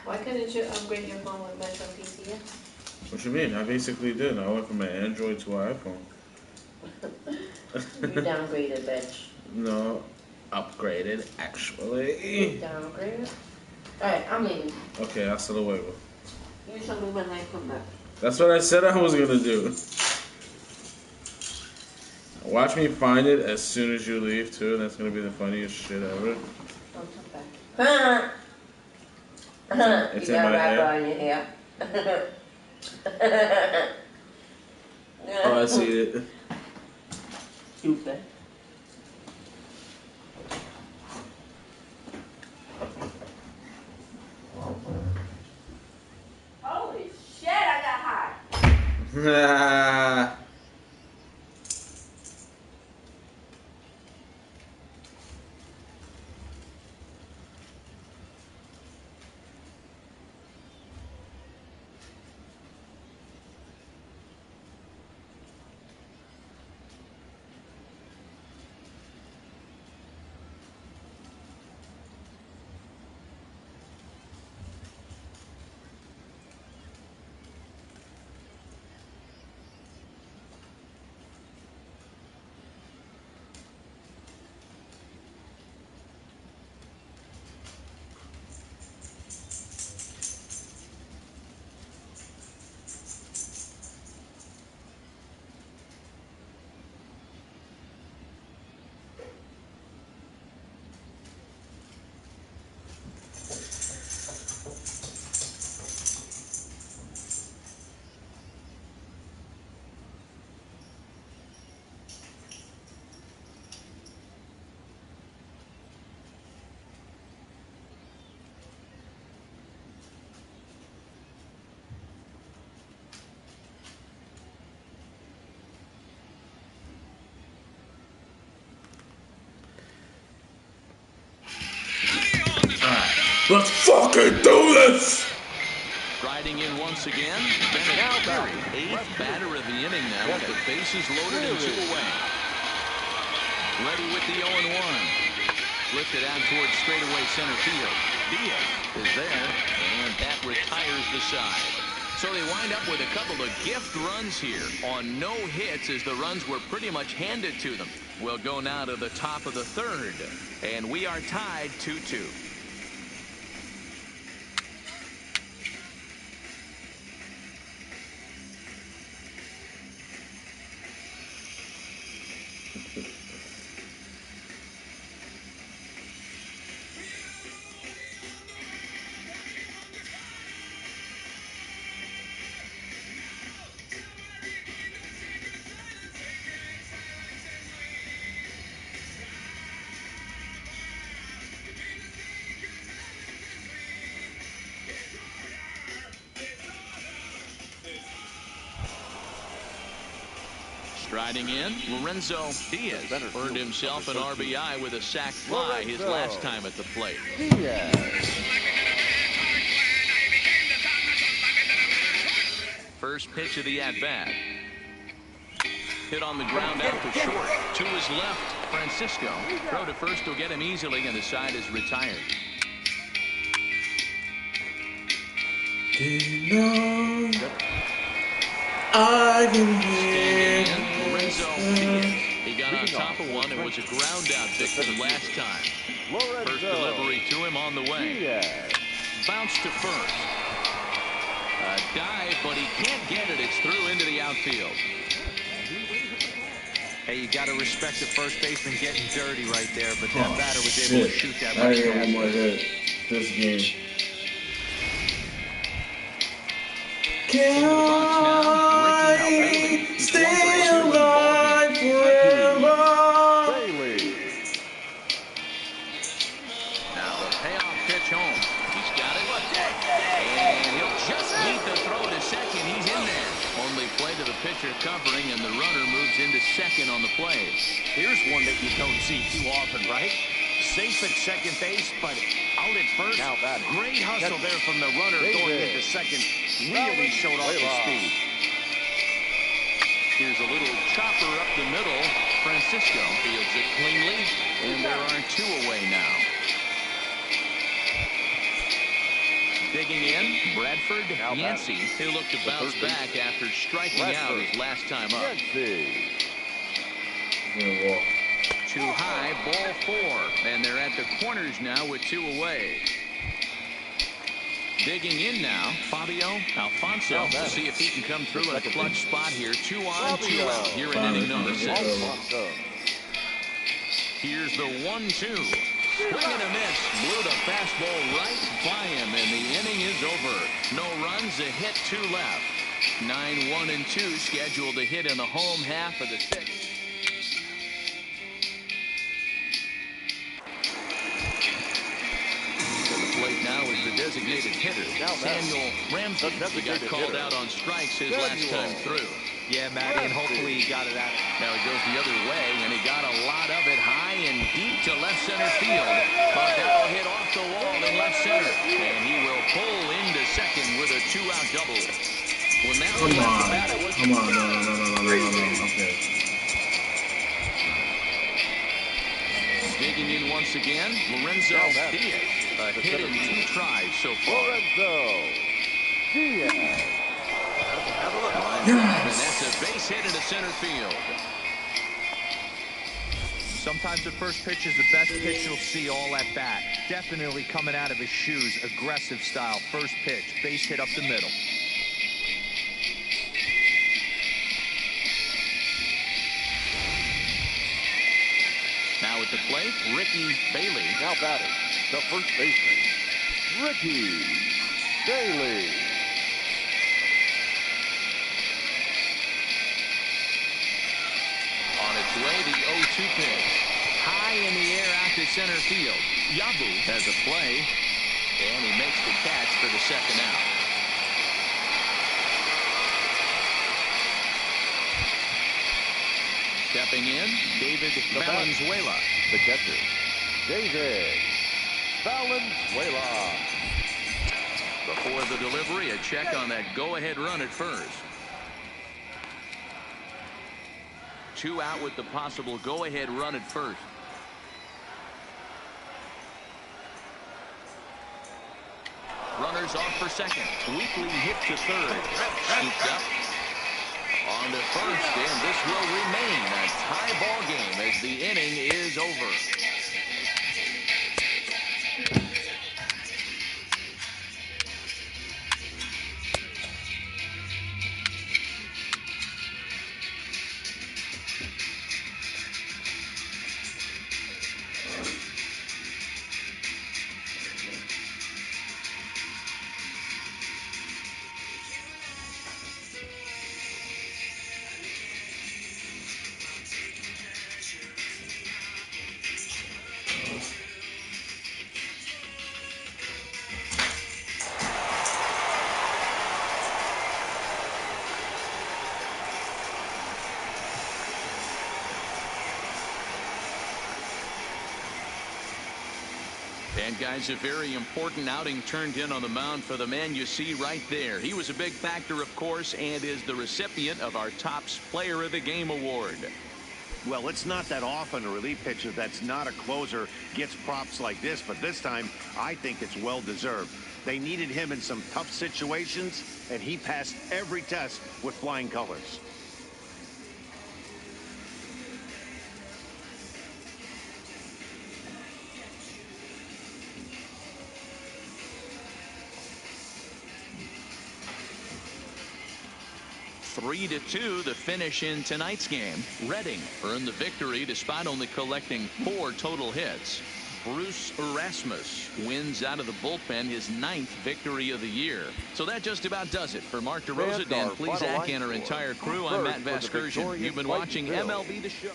Why couldn't you upgrade your phone with Metro PCS? What you mean? I basically did. I went from an Android to an iPhone. You downgraded, bitch. No, upgraded, actually. You downgraded? Alright, I'm leaving. Okay, hasta luego. You show me when I come back. That's what I said I was gonna do. Watch me find it as soon as you leave, too. That's gonna be the funniest shit ever. Don't come back. It's You in got my a wrapper hair. on your hair. Oh, I see it. Stupid. Holy shit, I got high. Let's fucking do this! Riding in once again, Bennett Perry, 8th batter of the inning now with the bases loaded and 2 away. Ready with the 0-1. Lifted out towards straightaway center field. Diaz is there, and that retires the side. So they wind up with a couple of gift runs here on no hits as the runs were pretty much handed to them. We'll go now to the top of the 3rd, and we are tied 2-2. Striding in, Lorenzo Diaz earned himself an RBI with a sac fly his last time at the plate. First pitch of the at-bat. Hit on the ground out to short. To his left, Francisco. Throw to first will get him easily, and the side is retired. I can hear Lorenzo Diaz. He got on top of one and was a ground out victim last time. First delivery to him on the way. Bounce to first. A dive, but he can't get it. It's through into the outfield. Hey, you got to respect the first baseman getting dirty right there, but that batter was able to shoot that right past. One more hit this game. Can I stay alive forever? Now the payoff pitch home. He's got it. And he'll just beat the throw to second. He's in there. Only play to the pitcher covering, and the runner moves into second on the play. Here's one that you don't see too often, right? Safe at second base, but out at first. Great hustle there from the runner going into second. Really showed off his speed. Here's a little chopper up the middle. Francisco fields it cleanly, and there are 2 away now. Digging in, Bradford Yancey. He'll look to bounce back after striking out his last time up. He's gonna walk. Too high, ball 4. And they're at the corners now with 2 away. Digging in now, Fabio Alfonso. We'll see if he can come through in a clutch spot here. 2 on, 2 out here in inning number 6. Here's the 1-2. Swing and a miss. Blew the fastball right by him, and the inning is over. No runs, a hit, 2 left. 9, 1, and 2 scheduled to hit in the home half of the 6th. Plate now is the designated hitter, Daniel Ramsey. He got called out on strikes his last time through. Yeah, Matty, and hopefully he got it out. Now he goes the other way, and he got a lot of it high and deep to left center field. But that'll hit off the wall in left center, and he will pull into second with a 2-out double. Well, now Come on, no. Okay. Digging in once again, Delorenzo Diaz. A hit in 2 tries so far. Delorenzo Diaz. And that's a base hit into center field. Sometimes the first pitch is the best pitch you'll see all at bat. Definitely coming out of his shoes. Aggressive style. First pitch. Base hit up the middle. Now at the plate, Ricky Bailey. Now batting, the first baseman, Ricky Bailey. On its way, the 0-2 pitch. High in the air out to center field. Yabu has a play, and he makes the catch for the 2nd out. Stepping in, David Valenzuela. The catcher, David Valenzuela. Before the delivery, a check on that go-ahead run at first. 2 out with the possible go-ahead run at first. Runners off for second. Weekly hit to third. Scooped up. On to first, and this will remain a tie ball game as the inning is over. And guys, a very important outing turned in on the mound for the man you see right there. He was a big factor, of course, and is the recipient of our Topps Player of the Game award. Well, it's not that often a relief pitcher that's not a closer gets props like this, but this time I think it's well deserved. They needed him in some tough situations, and he passed every test with flying colors. Three to 2, the finish in tonight's game. Redding earned the victory despite only collecting 4 total hits. Bruce Erasmus wins out of the bullpen his 9th victory of the year. So that just about does it. For Mark DeRosa, Dan Plesac, and our entire crew, I'm Matt Vasgersian. You've been watching MLB The Show.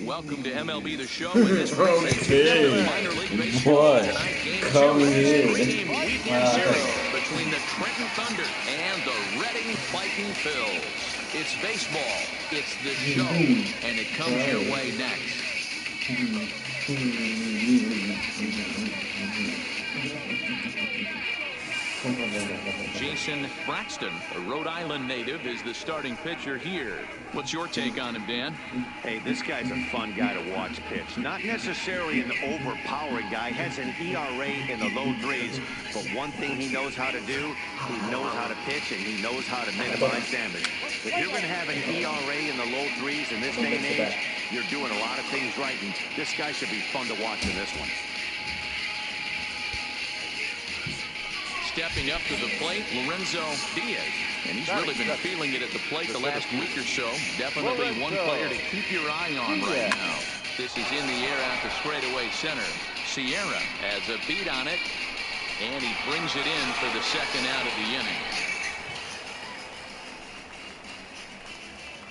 Welcome to MLB The Show. In this minor league baseball tonight, game 2 is Dream Weekend Series between the Trenton Thunder and the Reading Fighting Phils. It's baseball, it's the show, and it comes your way next. Jason Braxton, a Rhode Island native, is the starting pitcher here. What's your take on him, Dan? Hey, this guy's a fun guy to watch pitch. Not necessarily an overpowering guy. Has an ERA in the low threes. But one thing he knows how to do, he knows how to pitch, and he knows how to minimize damage. If you're going to have an ERA in the low threes in this day and age, you're doing a lot of things right. And this guy should be fun to watch in this one. Stepping up to the plate, Delorenzo Diaz. And he's really been feeling it at the plate the last week or so. Definitely one player to keep your eye on right now. This is in the air out to straightaway center. Sierra has a beat on it, and he brings it in for the second out of the inning.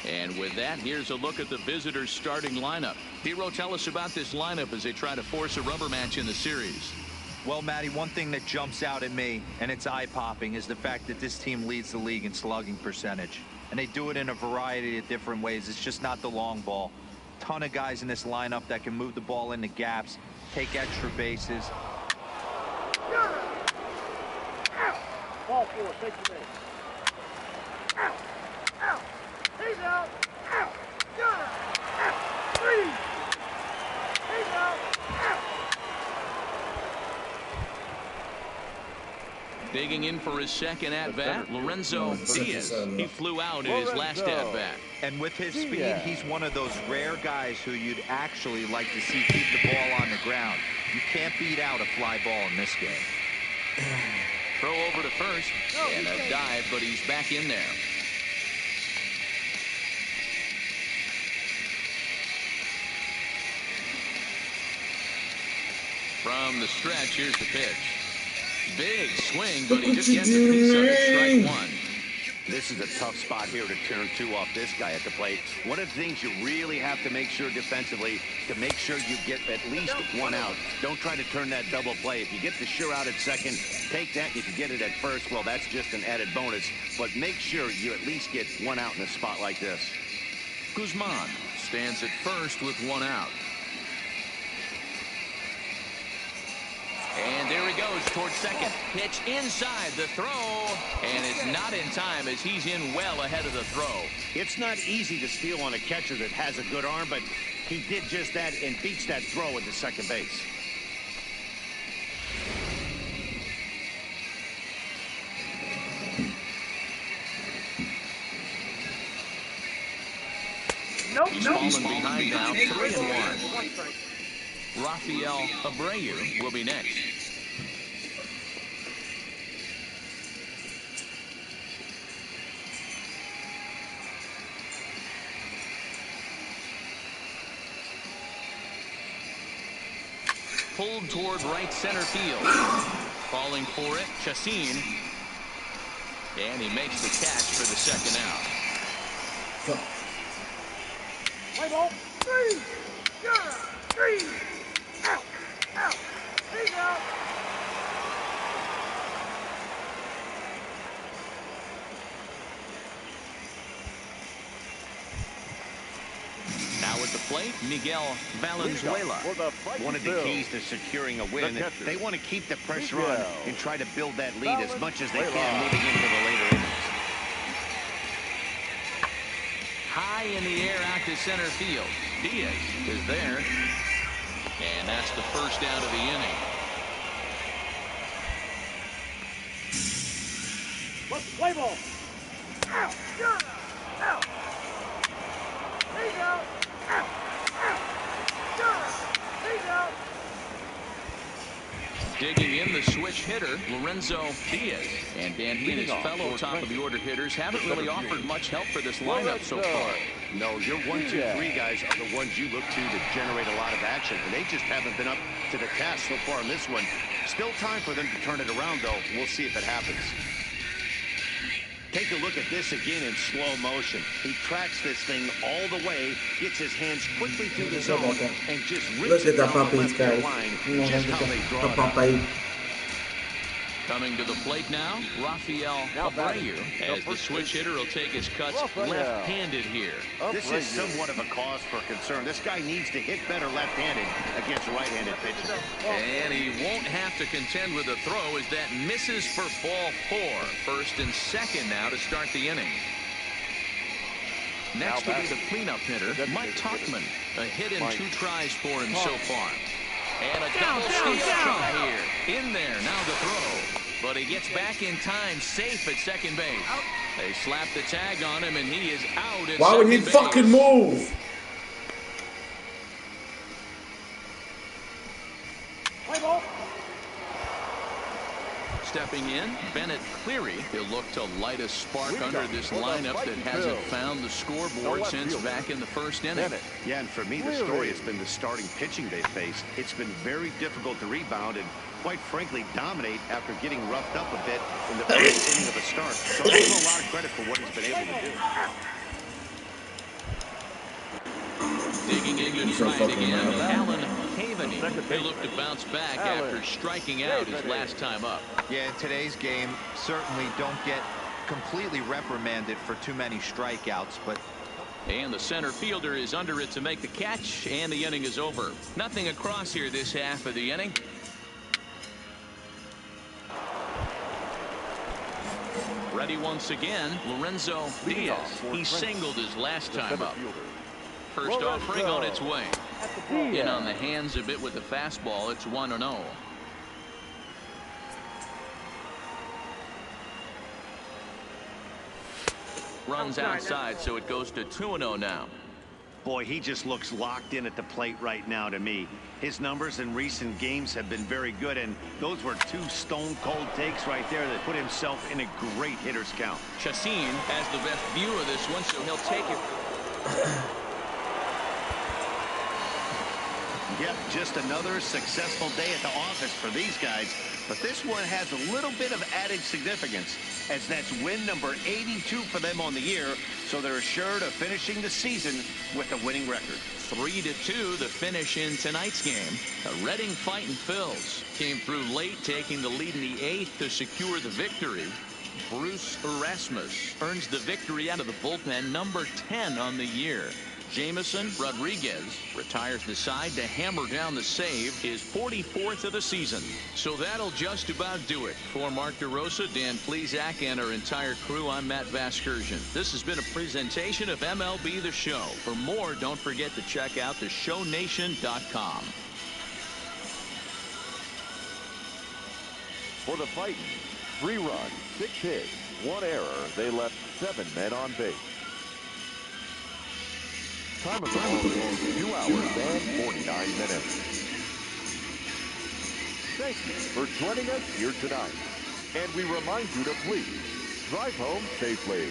And with that, here's a look at the visitors' starting lineup. Hero, tell us about this lineup as they try to force a rubber match in the series. Well, Matty, one thing that jumps out at me, and it's eye-popping, is the fact that this team leads the league in slugging percentage. And they do it in a variety of different ways. It's just not the long ball. Ton of guys in this lineup that can move the ball into gaps, take extra bases. Ball four, take your base. Out. Out. He's out. Out. Gunner. Out. Three. He's out. Out. Digging in for his second at-bat, Delorenzo Diaz. He flew out in his last at-bat. And with his speed, he's one of those rare guys who you'd actually like to see keep the ball on the ground. You can't beat out a fly ball in this game. Throw over to first, and a dive, but he's back in there. From the stretch, here's the pitch. Big swing, but he just gets a piece of it. Strike one. This is a tough spot here to turn two off this guy at the plate. One of the things you really have to make sure defensively, to make sure you get at least one out. Don't try to turn that double play. If you get the sure out at second, take that. If you get it at first, well, that's just an added bonus. But make sure you at least get one out in a spot like this. Guzman stands at first with one out. And there he goes towards second. Pitch inside the throw. And it's not in time as he's in well ahead of the throw. It's not easy to steal on a catcher that has a good arm, but he did just that and beats that throw into second base. He's fallen behind now, 3-1. Rafael Abreu will be next. Pulled toward right center field. Falling for it, Chacin. And he makes the catch for the second out. Play ball. Three. Gunner. Three. Out. Out. He's out. Now at the plate, Miguel Valenzuela. One of the keys to securing a win, they want to keep the pressure on and try to build that lead as much as they can moving into the later innings. High in the air out to center field. Diaz is there. And that's the first out of the inning. Let's play ball. Out. Gunner. Out. He's out. Out. Out. Gunner. He's out. Digging in the switch hitter, Delorenzo Diaz. And Dan, he and his fellow top of the order hitters haven't really offered much help for this lineup so far. No, your 1, 2, 3 guys are the ones you look to generate a lot of action, and they just haven't been up to the task so far in this one. Still time for them to turn it around, though. We'll see if it happens. Take a look at this again in slow motion. He tracks this thing all the way, gets his hands quickly through the zone, and just rips it down the left field line. Just how they draw it up. Coming to the plate now, Rafael Abreu, as the switch hitter will take his cuts left-handed here. This is somewhat of a cause for concern. This guy needs to hit better left-handed against right-handed pitching. And he won't have to contend with a throw as that misses for ball 4. First and second now to start the inning. Next will be the cleanup hitter, Mike Tauchman. A hit in 2 tries for him so far. And a double steal try here. In there, now the throw. But he gets back in time, safe at second base. They slap the tag on him, and he is out at Why would he second base. fucking move? Stepping in, Bennett Cleary. He'll look to light a spark under this lineup that hasn't found the scoreboard since back in the first inning. Yeah, and for me, the story has been the starting pitching they faced. It's been very difficult to rebound and, quite frankly, dominate after getting roughed up a bit in the first inning of a start. So I give him a lot of credit for what he's been able to do. Digging in to try it again, Alan Haveney. He looked to bounce back after striking out his last time up. Yeah, in today's game, certainly don't get completely reprimanded for too many strikeouts, but... And the center fielder is under it to make the catch, and the inning is over. Nothing across here this half of the inning. Ready once again, Lorenzo Diaz. He singled his last time up. First offering on its way. In on the hands a bit with the fastball. It's 1-0. Runs outside, so it goes to 2-0 now. Boy, he just looks locked in at the plate right now to me. His numbers in recent games have been very good, and those were 2 stone-cold takes right there that put himself in a great hitter's count. Chassin has the best view of this one, so he'll take it. Yep, just another successful day at the office for these guys. But this one has a little bit of added significance, as that's win number 82 for them on the year, so they're assured of finishing the season with a winning record. 3-2 the finish in tonight's game. The Reading Fightin' Phils came through late, taking the lead in the 8th to secure the victory. Bruce Erasmus earns the victory out of the bullpen, number 10 on the year. Jameson Rodriguez retires the side to hammer down the save, his 44th of the season. So that'll just about do it. For Mark DeRosa, Dan Plesac, and our entire crew, I'm Matt Vasgersian. This has been a presentation of MLB The Show. For more, don't forget to check out theshownation.com. For the Titans, 3 runs, 6 hits, 1 error. They left 7 men on base. Time of the ball game, 2 hours and 49 minutes. Thank you for joining us here tonight. And we remind you to please drive home safely.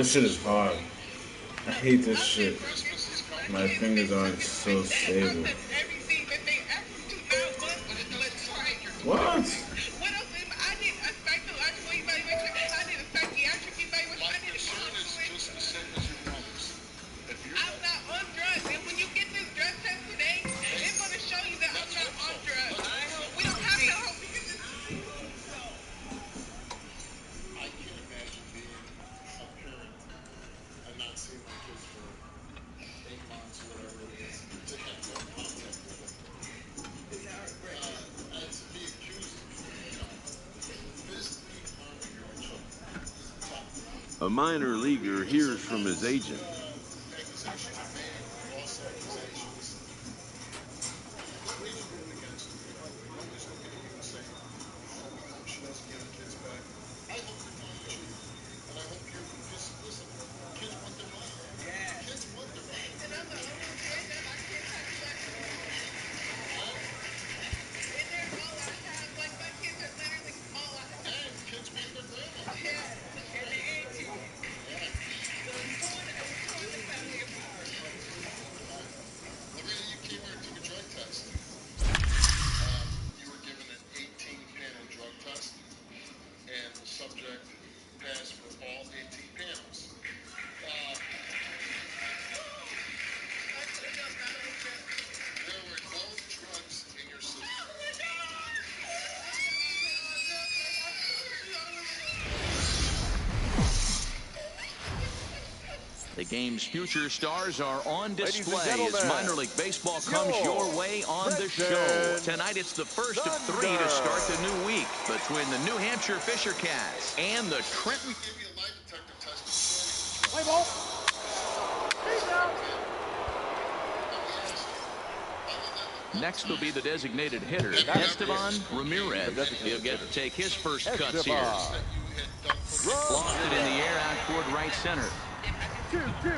This shit is hard. I hate this shit. My fingers aren't so stable. What? I'm not on drugs, and when you get this drug test today, it's going to show you that I'm not on drugs. We don't have to hope because it's... I can't imagine being a parent and not seeing my kids for 8 months or whatever it is to have no contact with them. And to be accused of, physically harming your own children is tough. A minor leaguer hears from his agent. Accusations are made, false accusations. Nobody's rooting against her. Nobody's looking at you and saying, oh, we hope she doesn't get her kids back. I hope you're telling the truth. And I hope you're, because listen, kids want their mom. Yeah. Kids want their mom. And I'm the only kid that my kids have to let me. And they're all I have. Like, my kids are literally all I have. And kids want their grandma. Yeah. And the auntie. Yeah. So it's torn the family apart. Lorena, you came here and took a drug test. You were given an 18-panel drug test, and the subject passed for all 18 panels. There were no drugs in your system. The game's future stars are on display as minor league baseball comes your way on the show. Tonight it's the first of 3 to start the new week between the New Hampshire Fisher Cats and the Trenton. Play ball. Next will be the designated hitter, Esteban Ramirez. He'll get to take his first cuts here. Lofted in the air out toward right center.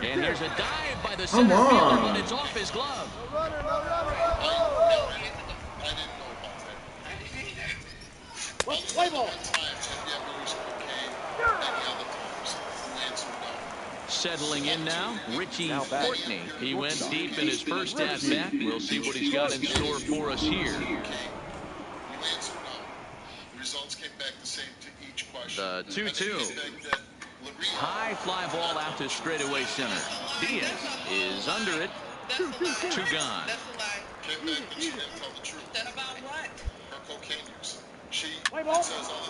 And there's a dive by the center fielder, but it's off his glove. I didn't know about that. Play ball. Settling in now, Richie Courtney. He went deep in his first at-bat. We'll see what he's got in store for us here. You answered no. The results came back the same to each question. The 2-2. High fly ball out to straightaway center. Diaz is under it. 2 gone. That's a lie. Came back and she didn't tell the truth. About what? Her cocaine use. She says other than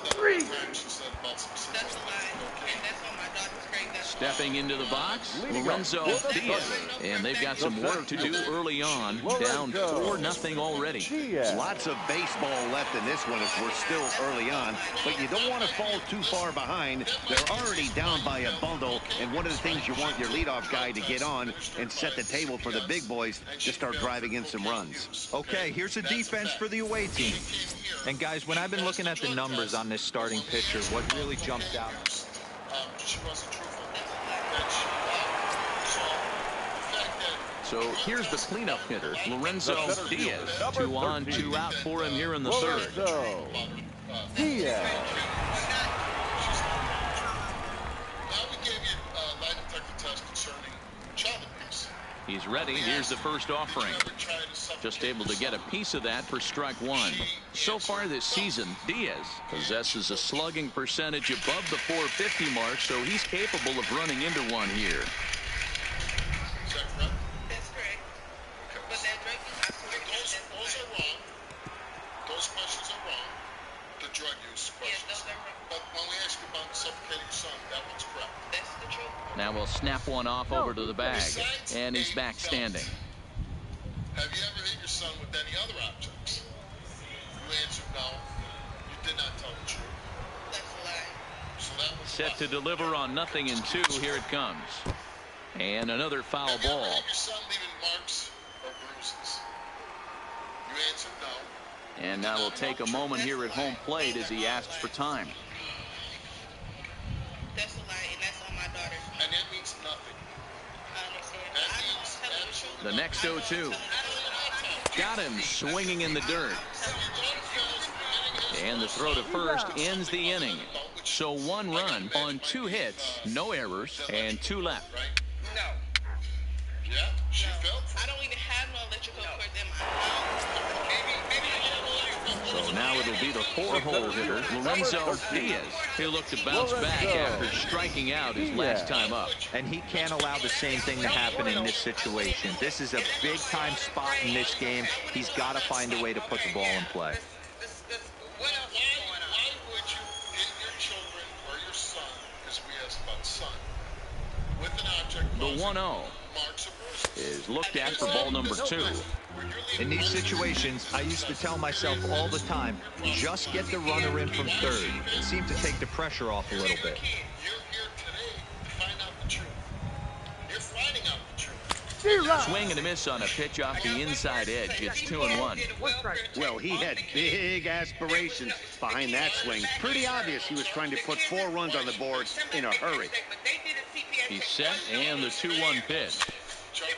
the time she said about some cigarettes. That's a lie. And that's on my daughter's grade. Stepping into the box, Delorenzo Diaz. And they've got some work to do early on. Down 4-0 already. Lots of baseball left in this one as we're still early on. But you don't want to fall too far behind. They're already down by a bundle. And one of the things you want your leadoff guy to get on and set the table for the big boys to start driving in some runs. Okay, here's a defense for the away team. And guys, when I've been looking at the numbers on this starting pitcher, what really jumps out? She wasn't truthful. So here's the cleanup hitter, Lorenzo Diaz. 2 on, 2 out for him here in the third. Diaz. Now we gave you a lie detector test concerning child abuse. He's ready. Here's the first offering. Just able to get a piece of that for strike 1. So far this season, Diaz possesses a slugging percentage above the .450 mark, so he's capable of running into one here. Is that correct? That's correct. Okay. But that drug use, those are wrong. Those questions are wrong. The drug use questions. Yeah, those are wrong. But when we ask you about suffocating your son, that one's correct. That's the truth. Now we'll snap one off over to the bag, and he's back standing. Have you ever hit your son with any other objects? You answered no. You did not tell the truth. That's a lie. So that was set to deliver on 0-2. Here it comes. And another foul have ball. You ever hit your son leaving marks or bruises? You answered no. And now we'll take a moment here at home plate as he asks for time. That's a lie, and that's on my daughter. And that means nothing. I understand. That means absolutely the next 0-2. Got him swinging in the dirt. And the throw to first ends the inning. So 1 run on 2 hits, no errors, and 2 left. No. Yeah, she fell for it. I don't even have no electrical cord in my house. So now it'll be the 4-hole hitter, Delorenzo Diaz. He'll look to bounce back after striking out his last time up. And he can't allow the same thing to happen in this situation. This is a big-time spot in this game. He's got to find a way to put the ball in play. Why would you get your children or your son, because we asked about son, with an object The 1-0 is looked at for ball number 2. In these situations, I used to tell myself all the time, just get the runner in from third. It seemed to take the pressure off a little bit. You're here today to find out the truth. You're finding out the truth. Swing and a miss on a pitch off the inside edge. It's 2-1. Well, he had big aspirations behind that swing. Pretty obvious he was trying to put 4 runs on the board in a hurry. He's set, and the 2-1 pitch.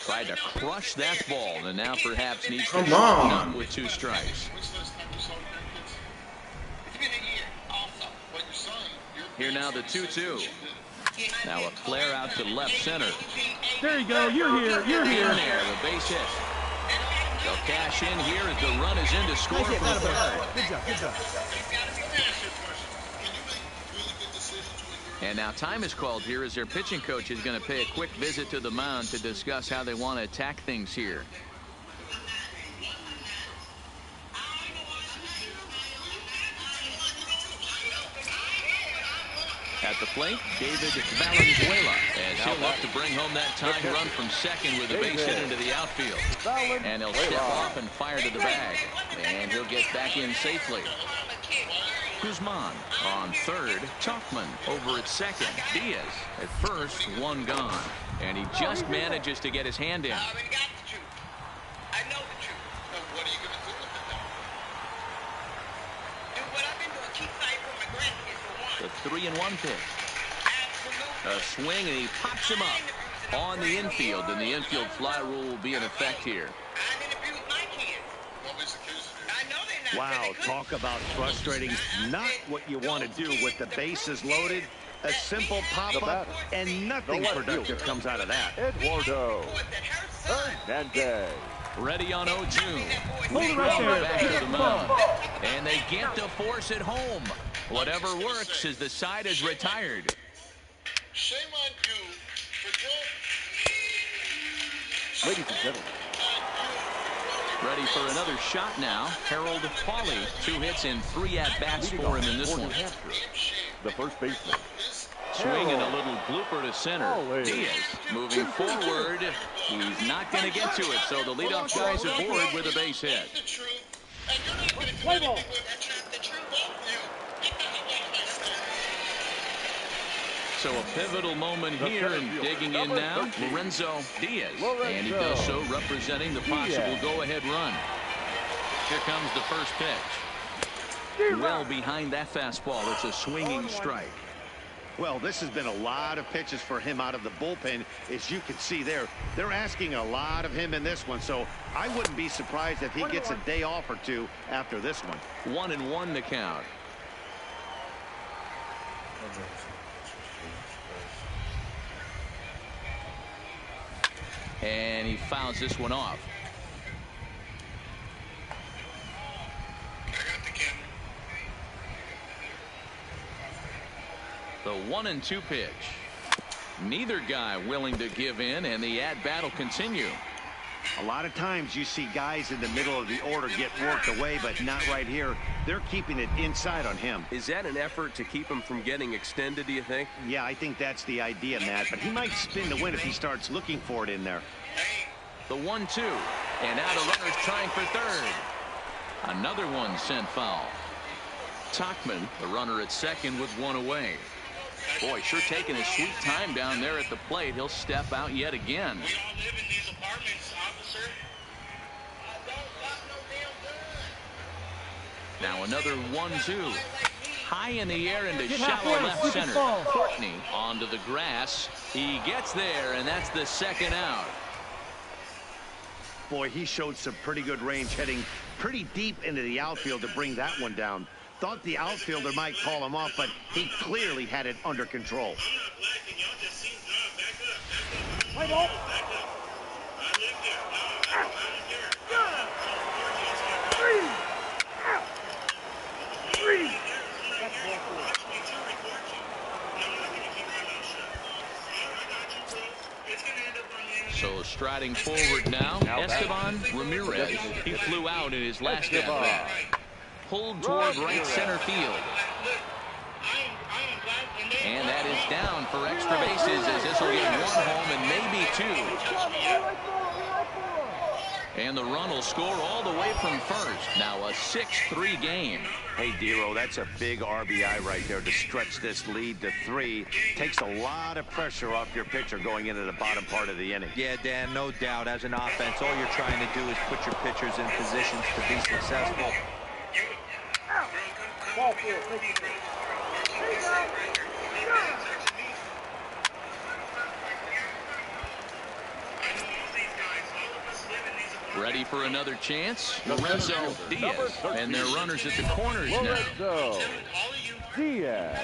Tried to crush that ball, and now perhaps needs to shorten up with 2 strikes. Here now the 2-2. Now a flare out to left center. There you go. You're here. You're here. In there, the base hit. They'll cash in here as the run is in to score from third. Good job. Good job. And now time is called here as their pitching coach is going to pay a quick visit to the mound to discuss how they want to attack things here. At the plate, David Valenzuela, as he'll look to bring home that tying run from second with a base hit into the outfield. And he'll step off and fire to the bag. And he'll get back in safely. Guzman on third. Talkman over at second. Diaz at first, 1 gone. And he just manages to get his hand in. I know the truth. Now, what are you going to do with it now? Do what I've been doing. Keep fighting for my grandkids for 1. The 3-1 pitch. A swing, and he pops him up on the infield. And the infield fly rule will be in effect here. Wow, talk about frustrating. Not what you want to do with the bases loaded. A simple pop-up, and nothing productive comes out of that. Eduardo Hernandez. Ready on 0-2. Hold it right there. Back to the mound. And they get to force it home. Whatever works as the side is retired. Shame on you for Ladies and gentlemen. Ready for another shot now. Harold Pauly, 2 hits and 3 at-bats for him in this one. The first baseman. Swinging a little blooper to center. Diaz moving forward. He's not going to get to it, so the leadoff guy's aboard with a base hit. Play ball. So a pivotal moment here, and digging in now, Delorenzo Diaz. And he does so representing the possible go-ahead run. Here comes the first pitch. Well behind that fastball. It's a swinging strike. Well, this has been a lot of pitches for him out of the bullpen. As you can see there, they're asking a lot of him in this one. So I wouldn't be surprised if he gets a day off or 2 after this one. 1-1 to count. And he fouls this one off. The 1-2 pitch. Neither guy willing to give in, and the at-bat will continue. A lot of times you see guys in the middle of the order get worked away, but not right here. They're keeping it inside on him. Is that an effort to keep him from getting extended, do you think? Yeah, I think that's the idea, Matt. But he might spin the win if he starts looking for it in there. The 1-2. And now the runner's trying for third. Another one sent foul. Talkman, the runner at second with 1 away. Boy, sure taking his sweet time down there at the plate. He'll step out yet again. We all live in these apartments, officer. Now another 1-2. High in the air into shallow left center. Courtney onto the grass. He gets there, and that's the second out. Boy, he showed some pretty good range, heading pretty deep into the outfield to bring that one down. Thought the outfielder might call him off, but he clearly had it under control. So striding forward now, Esteban Ramirez. He flew out in his last at-bat. Pulled toward right center field. And that is down for extra bases as this will get one home and maybe two. And the run will score all the way from first. Now a 6-3 game. Hey, Dero, that's a big RBI right there to stretch this lead to 3. Takes a lot of pressure off your pitcher going into the bottom part of the inning. Yeah, Dan, no doubt. As an offense, all you're trying to do is put your pitchers in positions to be successful. Ready for another chance. Lorenzo Diaz. And their runners at the corners now. Lorenzo Diaz.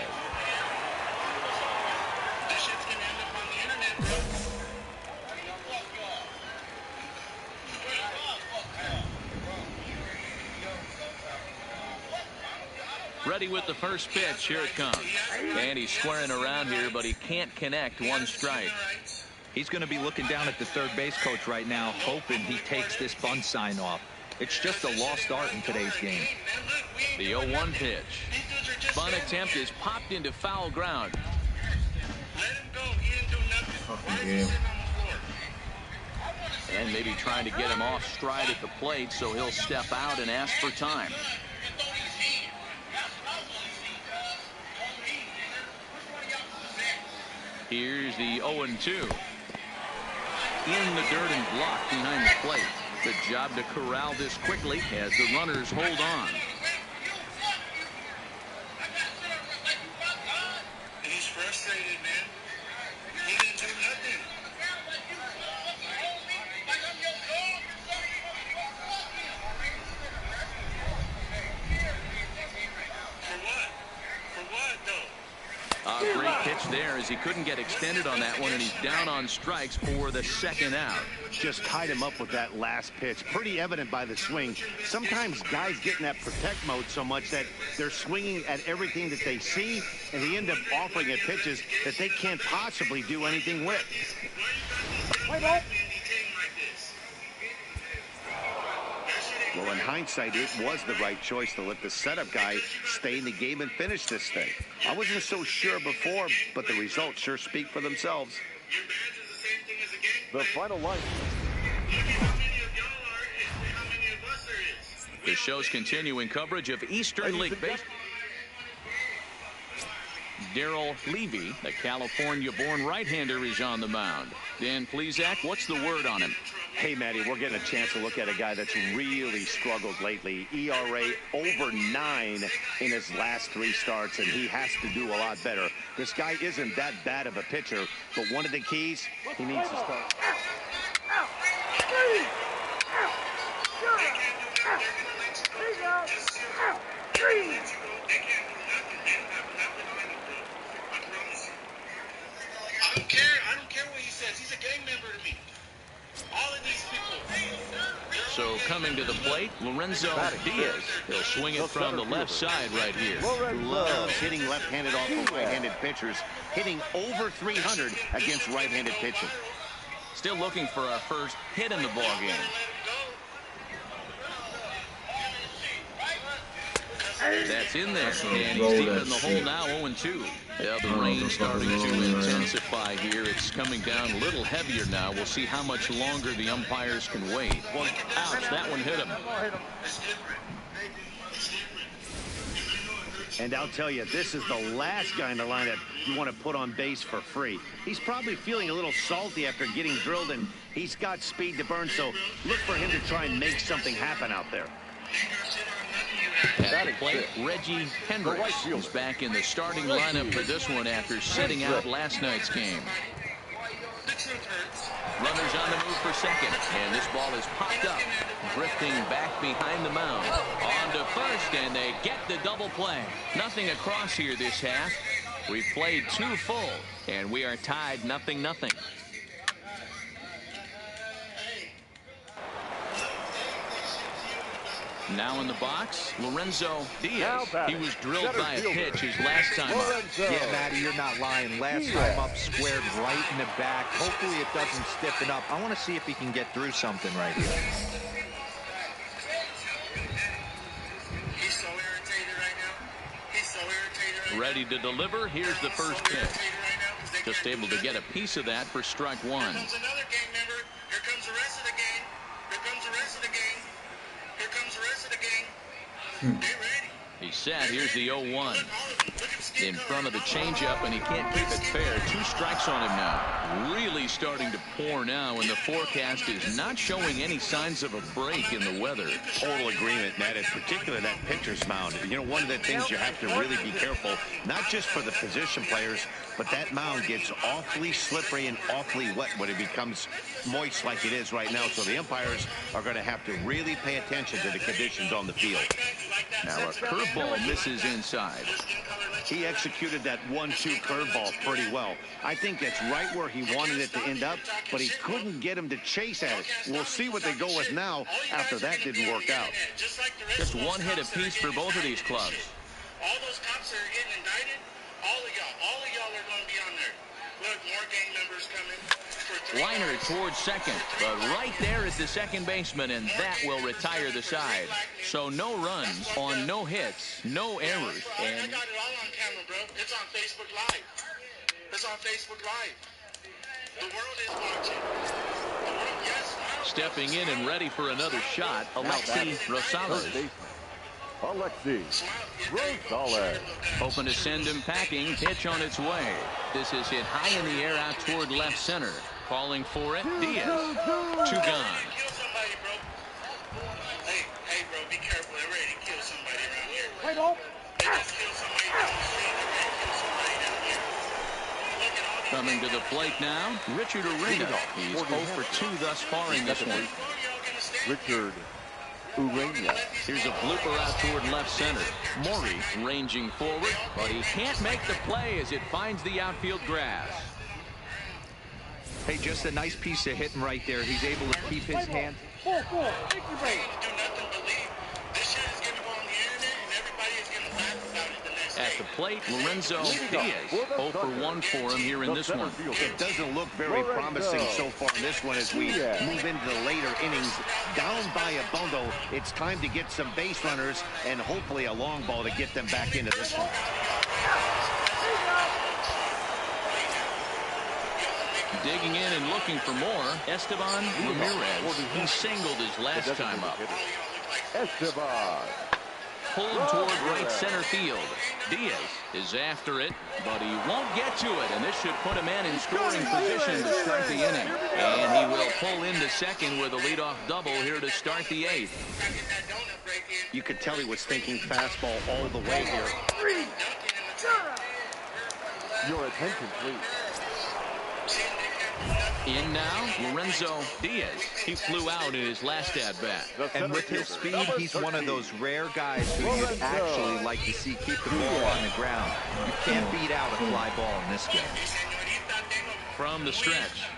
Ready with the first pitch. Here it comes. And he's squaring around here, but he can't connect. One strike. He's going to be looking down at the third base coach right now, hoping he takes this bunt sign off. It's just a lost art in today's game. The 0-1 pitch. Bunt attempt is popped into foul ground. And maybe trying to get him off stride at the plate, so he'll step out and ask for time. Here's the 0-2. In the dirt and blocked behind the plate. Good job to corral this quickly as the runners hold on. He's frustrated, man. He didn't do nothing. For what? For what, though? Great pitch there as he couldn't get extended on that one, and he's down on strikes for the second out. Just tied him up with that last pitch. Pretty evident by the swing. Sometimes guys get in that protect mode so much that they're swinging at everything that they see, and they end up offering at pitches that they can't possibly do anything with. Well, in hindsight, it was the right choice to let the setup guy stay in the game and finish this thing. I wasn't so sure before, but the results sure speak for themselves. The final line. The show's continuing coverage of Eastern League Baseball. Darrell Levy, the California-born right-hander, is on the mound. Dan Plesac, what's the word on him? Hey, Matty, we're getting a chance to look at a guy that's really struggled lately. ERA over 9 in his last 3 starts, and he has to do a lot better. This guy isn't that bad of a pitcher, but one of the keys, he needs to start. I don't care what he says. He's a gang member to me. All of these people. So coming to the plate, Lorenzo Diaz. He'll swing it from the left side right here. Loves hitting left-handed off of right-handed pitchers, hitting over 300 against right-handed pitching. Still looking for our first hit in the ball game. That's in there, and he's deep in the hole now, 0-2. Yeah, the rain starting to intensify here. It's coming down a little heavier now. We'll see how much longer the umpires can wait. Well, ouch, that one hit him. And I'll tell you, this is the last guy in the lineup you want to put on base for free. He's probably feeling a little salty after getting drilled, and he's got speed to burn, so look for him to try and make something happen out there. At the plate, Reggie Hendricks is back in the starting lineup for this one after sitting out last night's game. The truth hurts. Runners on the move for second. And this ball is popped up, drifting back behind the mound. On to first, and they get the double play. Nothing across here this half. We've played 2 full, and we are tied 0-0. Now in the box, Delorenzo Diaz. He was drilled by a pitch his last time up. Yeah, Matty, you're not lying. Last time up, squared right in the back. Hopefully it doesn't stiffen up. I want to see if he can get through something right here. He's so irritated right now. He's so irritated right Ready to deliver. Here's the first pitch. Just able to get a piece of that for strike 1. Here comes another game member. Here comes the rest of the game. Here comes the rest of the game. Here comes the rest of the game. Get ready. He's set. Here's the 0-1. In front of the changeup, and he can't keep it fair. 2 strikes on him now. Really starting to pour now, and the forecast is not showing any signs of a break in the weather. Total agreement, Matt, in particular that pitcher's mound. You know, one of the things you have to really be careful, not just for the position players, but that mound gets awfully slippery and awfully wet when it becomes moist like it is right now. So the umpires are going to have to really pay attention to the conditions on the field. Now a curveball misses inside. He executed that 1-2 curveball pretty well. I think that's right where he wanted it to end up, but he couldn't get him to chase at it. We'll see what they go with now after that didn't work out. Just 1 hit apiece for both of these clubs. All those cops that are getting indicted, all of y'all are going to be on there. Look, more gang members coming. Liner towards second, but right there is the second baseman, and that will retire the side. So no runs on no hits, no errors. And I got it all on camera, bro. It's on Facebook Live. It's on Facebook Live. The world is watching. The world, yes. Stepping in and ready for another shot, Alexi Rosales. Alexi Rosales. Hoping to send him packing. Pitch on its way. This is hit high in the air out toward left center. Calling for it, Diaz. 2 gone. Kill somebody, bro. Hey, bro, be careful. They're ready to kill somebody around here. Wait up. They just killed somebody down the street. They're ready to kill somebody down here. Look at all these Coming to the plate now, Richard Urena. He's 0 for 2 thus far in this one. Richard Urena. Here's a blooper out toward left center. Maury ranging forward, but he can't make the play as it finds the outfield grass. Hey, just a nice piece of hitting right there. He's able to keep his hand. Full. Thank you, They need to do nothing but leave. This shit is getting on the internet, and everybody is going to laugh about it the next day. At the plate, Lorenzo Diaz. 0 for 1 for him here in this one. It doesn't look very promising so far in this one as we move into the later innings. Down by a bundle, it's time to get some base runners and hopefully a long ball to get them back into this one. Digging in and looking for more, Esteban Ramirez. He singled his last time up. Esteban. Pulled toward right center field. Diaz is after it, but he won't get to it, and this should put a man in scoring position to start the inning. And he will pull into second with a leadoff double here to start the 8th. You could tell he was thinking fastball all the way here. Your attention, please. In now, Lorenzo Diaz. He flew out in his last at-bat. And with his speed, he's one of those rare guys who you'd actually like to see keep the ball on the ground. You can't beat out a fly ball in this game. From the stretch.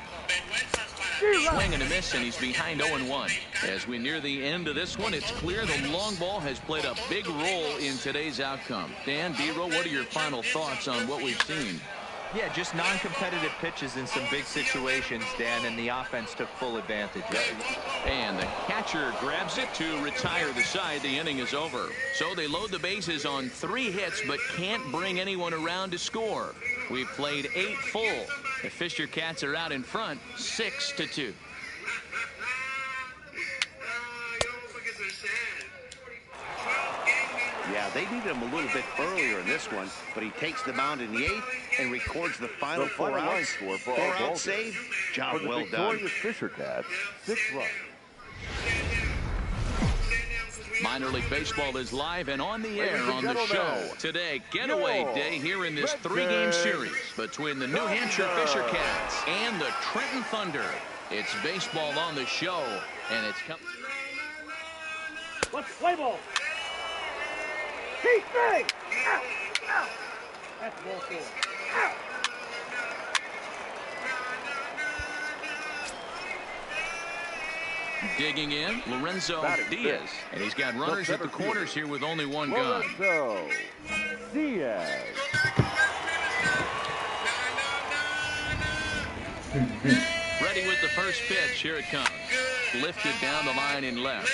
Swing and a miss, and he's behind 0-1. As we near the end of this one, it's clear the long ball has played a big role in today's outcome. Dan, D-Row, what are your final thoughts on what we've seen? Yeah, just non-competitive pitches in some big situations, Dan, and the offense took full advantage of it. And the catcher grabs it to retire the side. The inning is over. So they load the bases on 3 hits, but can't bring anyone around to score. We've played 8 full. The Fisher Cats are out in front, 6-2. Yeah, they needed him a little bit earlier in this one, but he takes the mound in the 8th and records the final 4 outs. 4-out save. Job well done. Fisher Cats, 6 runs. Minor League Baseball is live and on the air on the show. Today, getaway day here in this 3-game series between the New Hampshire Fisher Cats and the Trenton Thunder. It's baseball on the show, and it's coming. Let's play ball. Keep straight. That's ball 4. Digging in, Lorenzo Diaz. And he's got runners at the corners here with only one gun. Lorenzo Diaz. Ready with the first pitch. Here it comes. Lifted down the line in left.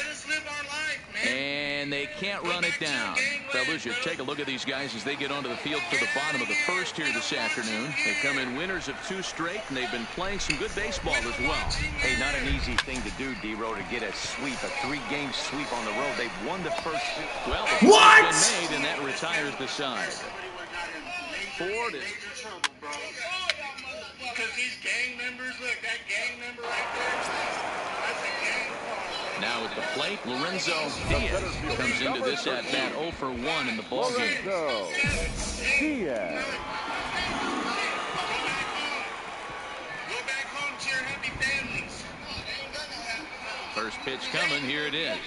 And they can't run it down. Fellas, you take a look at these guys as they get onto the field for the bottom of the first here this afternoon. They come in winners of 2 straight, and they've been playing some good baseball as well. Hey, not an easy thing to do, D-Row, to get a sweep, a 3-game sweep on the road. They've won the first 2. Well, the ball's been made, and that retires the side. Ford is... Because these gang members, look, that gang member right there, that's a gang call. Now at the plate, Lorenzo Diaz comes into this at-bat 0 for 1 in the ballgame. Lorenzo Diaz. Go back home to your happy families. First pitch coming, here it is.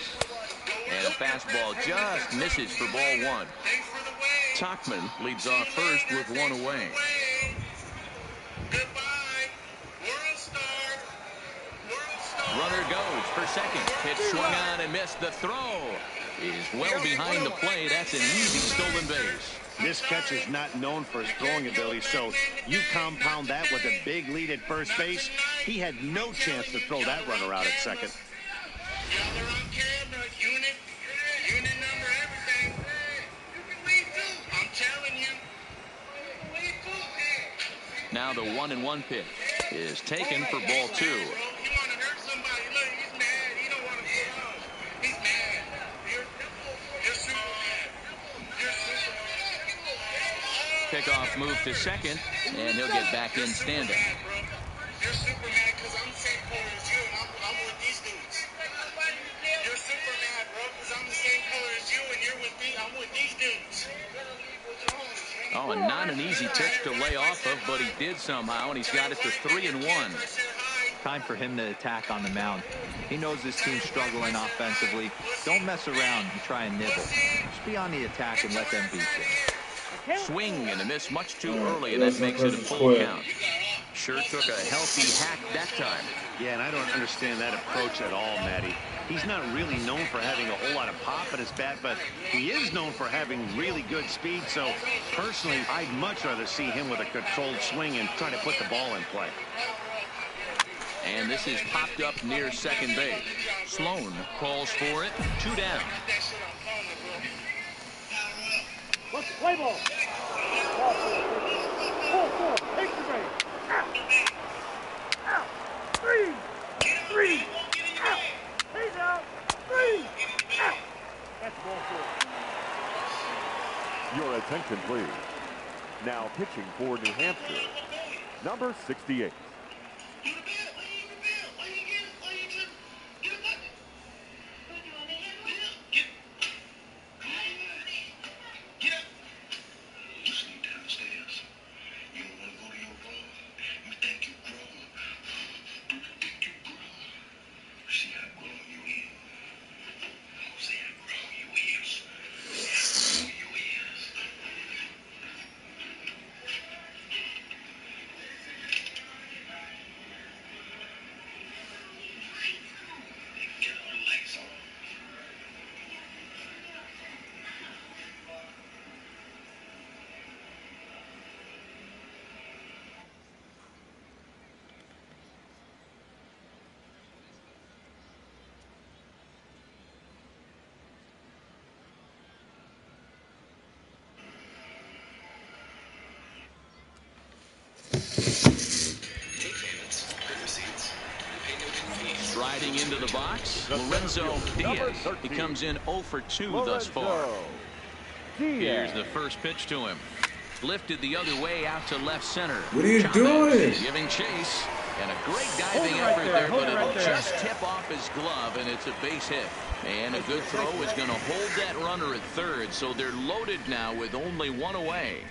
And a fastball just misses for ball 1. Tachman leads off first with 1 away. Runner goes for second. Pitch swung on and missed. The throw is well behind the plate. That's an easy stolen base. This catcher's not known for his throwing ability, so you compound that with a big lead at first base. He had no chance to throw that runner out at second. Y'all are on camera. Unit number, everything. You can lead too. I'm telling you. You can lead too. Now the 1-1 pitch is taken for ball 2. You want to hurt somebody. Look, he's mad. He don't want to pull out. He's mad. You're super mad. You're super mad. Pickoff move to second, and he'll get back in standing. You're super mad because I'm the same color as you, and I'm with these dudes. You're super mad, bro, because I'm the same color as you, and you're with me. I'm with these dudes. Oh, and not an easy pitch to lay off of, but he did somehow, and he's got it to 3-1. Time for him to attack on the mound. He knows his team's struggling offensively. Don't mess around and try and nibble. Just be on the attack and let them beat you. Swing and a miss much too early, and that makes it a full count. Sure took a healthy hack that time. Yeah, and I don't understand that approach at all, Matty. He's not really known for having a whole lot of pop at his bat, but he is known for having really good speed. So, personally, I'd much rather see him with a controlled swing and try to put the ball in play. And this is popped up near second base. Sloan calls for it. 2 down. Let's play ball. Ball 4. Take the base. Out. 3. Out. He's out. 3. Out. That's ball 4. Your attention, please. Now pitching for New Hampshire, number 68. Striding into the box, Lorenzo Diaz. He comes in 0 for 2 thus far. Here's the first pitch to him. Lifted the other way out to left center. What are you doing? Giving chase. And a great diving effort there, but it'll just tip off his glove, and it's a base hit. And a good throw is going to hold that runner at third, so they're loaded now with only 1 away.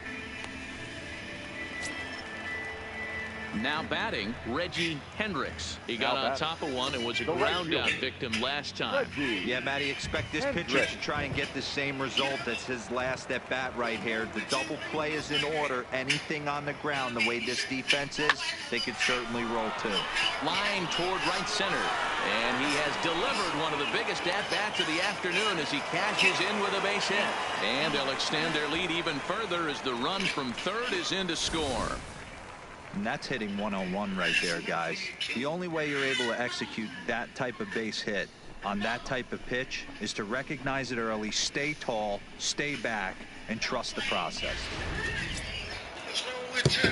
Now batting, Reggie Hendricks. He got on top of one and was a ground out victim last time. Yeah, Matty, expect this pitcher to try and get the same result as his last at bat right here. The double play is in order. Anything on the ground, the way this defense is, they could certainly roll too. Flying toward right center. And he has delivered one of the biggest at-bats of the afternoon as he cashes in with a base hit. And they'll extend their lead even further as the run from third is in to score. And that's hitting one-on-one right there, guys. The only way you're able to execute that type of base hit on that type of pitch is to recognize it early, stay tall, stay back, and trust the process.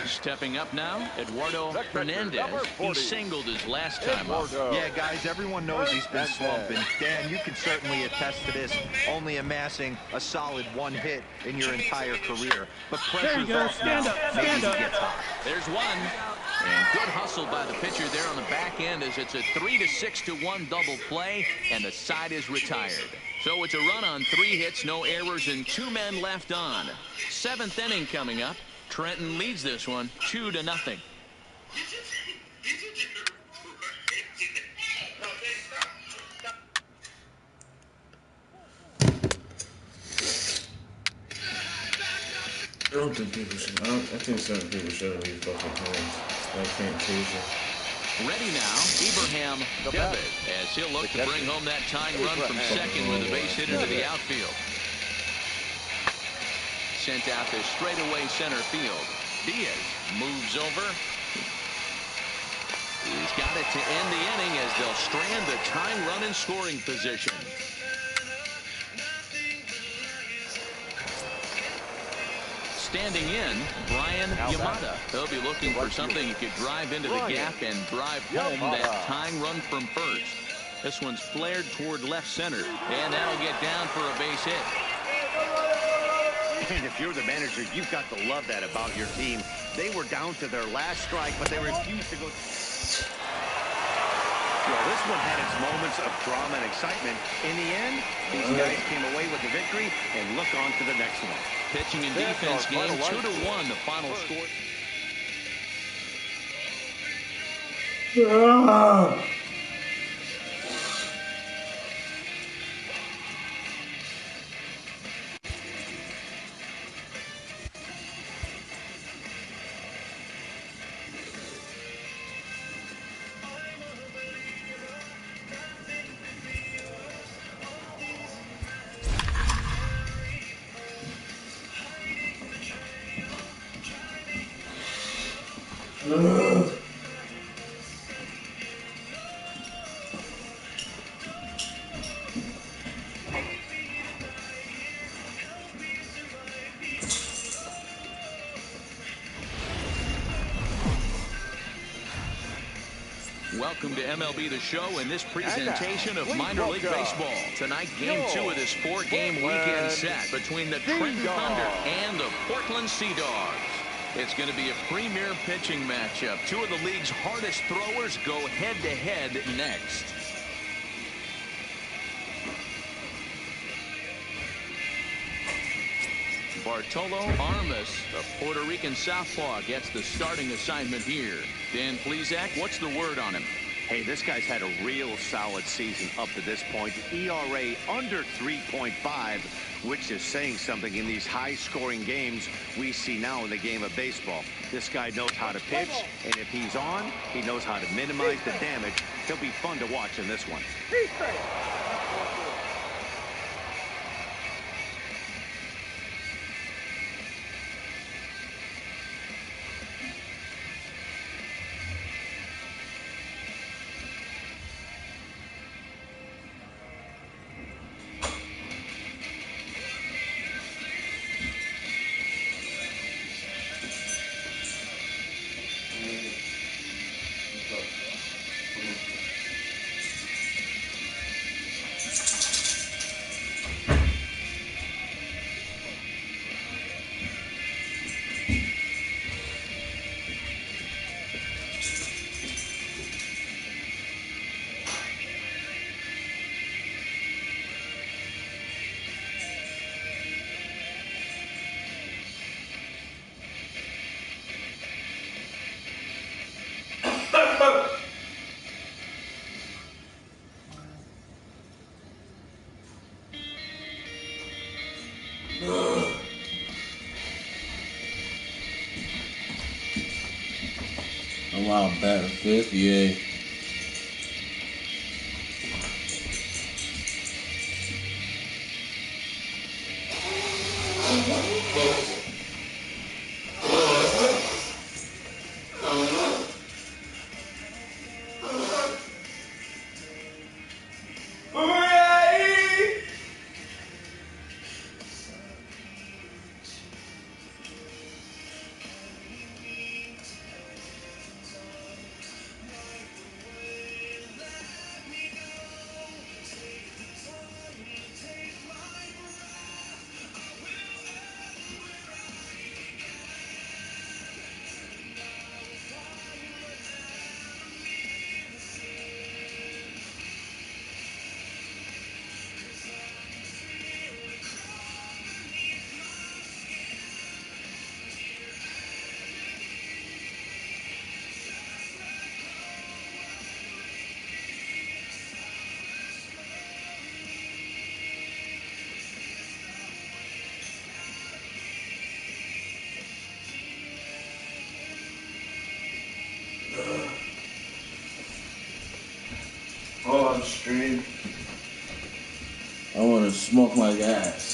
Stepping up now, Eduardo Hernandez. He singled his last time up. Yeah, guys, everyone knows he's been slumping. Dan, you can certainly attest to this, only amassing a solid one hit in your entire career. But pressure's off now. Maybe he gets hot. There's one. And good hustle by the pitcher there on the back end as it's a 3-6-1 double play, and the side is retired. So it's a run on 3 hits, no errors, and 2 men left on. 7th inning coming up. Trenton leads this one 2-0. I don't think people should. I think certain people shouldn't leave fucking homes. I can't tease it. Ready now, Ibrahim Devitt, as he'll look to bring home that tying run from second with a base hit into the outfield. Sent out to straightaway center field. Diaz moves over. He's got it to end the inning as they'll strand the tying run in scoring position. Standing in, Brian Yamada. He'll be looking for something he could drive into the gap and drive home that tying run from first. This one's flared toward left center, and that'll get down for a base hit. And if you're the manager, you've got to love that about your team. They were down to their last strike, but they refused to go. Well, this one had its moments of drama and excitement. In the end, these guys came away with the victory and look on to the next one. Pitching and defense game 2-1, the final score. Welcome to MLB The Show and this presentation of minor league baseball. Tonight, game 2 of this 4-game weekend set between the Trenton Thunder and the Portland Sea Dogs. It's going to be a premier pitching matchup. 2 of the league's hardest throwers go head-to-head next. Bartolo Armas, a Puerto Rican southpaw, gets the starting assignment here. Dan Plesac, what's the word on him? Hey, this guy's had a real solid season up to this point. ERA under 3.5, which is saying something in these high-scoring games we see now in the game of baseball. This guy knows how to pitch, and if he's on, he knows how to minimize the damage. He'll be fun to watch in this one. Oh, batting fifth, yeah. All on the stream. I want to smoke my gas.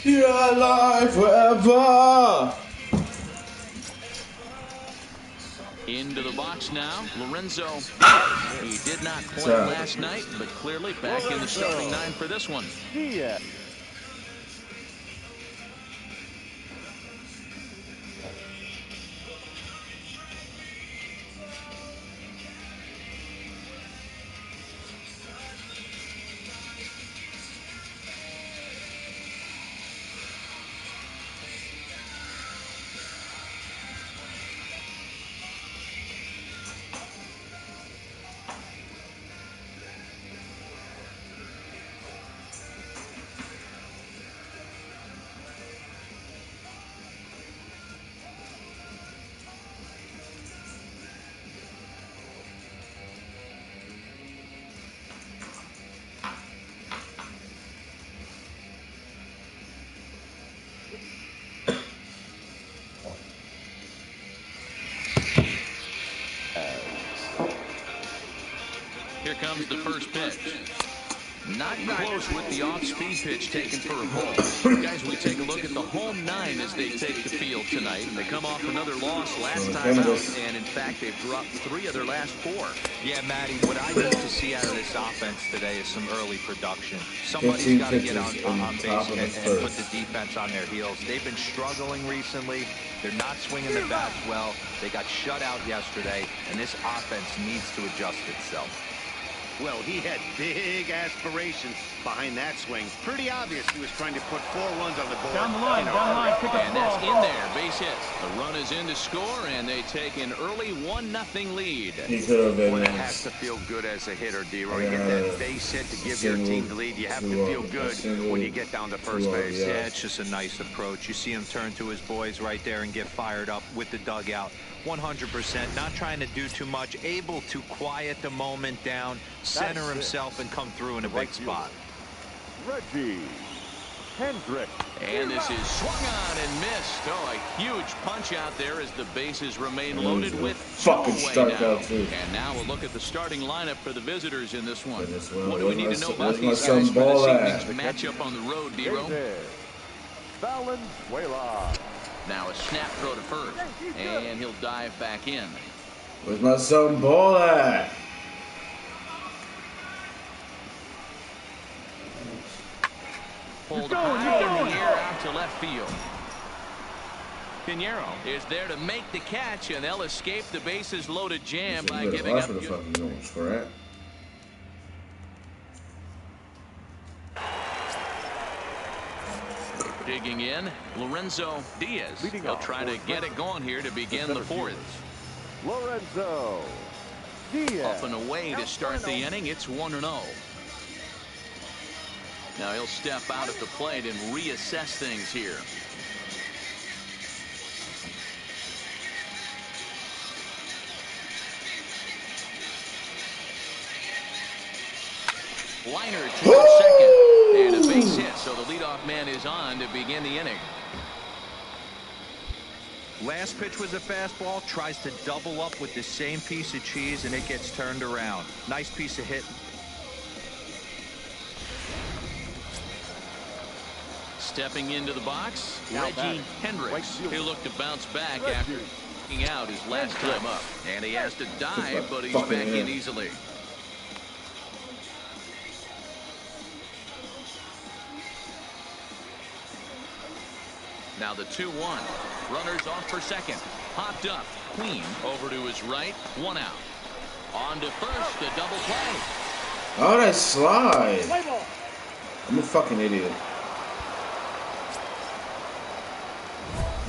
You're alive forever. Into the box now, Lorenzo. He did not play last night, but clearly back in the starting nine for this one. Yeah. Here comes the first pitch. Not close with the off-speed pitch taken for a ball. Guys, we take a look at the home 9 as they take the field tonight. They come off another loss last time out, and in fact, they've dropped 3 of their last 4. Yeah, Matty, what I need to see out of this offense today is some early production. Somebody's got to get on base and put the defense on their heels. They've been struggling recently. They're not swinging the bats well. They got shut out yesterday, and this offense needs to adjust itself. Well, he had big aspirations behind that swing. Pretty obvious he was trying to put 4 runs on the board. Down the line, pick up and that's in there. Base hit. The run is in to score, and they take an early 1-0 lead. He could have been. Well, it has to feel good as a hitter, D-Roy. Get that base hit to give your team the lead. You have to feel good when you get down to first base. Yeah, it's just a nice approach. You see him turn to his boys right there and get fired up with the dugout. 100%, not trying to do too much, able to quiet the moment down, center himself, and come through in a big spot. Reggie Hendrick. And this is swung on and missed. Oh, a huge punch out there as the bases remain loaded with fucking strikeout too. And now we'll look at the starting lineup for the visitors in this one. What do we need to know about these guys for this evening's matchup on the road, D-Ro? Valenzuela. Now a snap throw to first, and he'll dive back in. Where's my son ball at? Pulled high in the air out to left field. Pinheiro is there to make the catch, and they'll escape the bases loaded jam by giving up. Digging in, Lorenzo Diaz. He'll try to get it going here to begin the 4th. Lorenzo Diaz. Up and away to start the inning. It's 1-0. Now he'll step out at the plate and reassess things here. Liner to second. And a base hit, so the leadoff man is on to begin the inning. Last pitch was a fastball, tries to double up with the same piece of cheese, and it gets turned around. Nice piece of hit. Stepping into the box, Reggie Hendricks. He'll look to bounce back after kicking out his last time up. And he has to dive, but he's back in easily. Now the 2-1. Runners off for second. Popped up. Queen over to his right. 1 out. On to first. A double play. Oh, that slide. I'm a fucking idiot.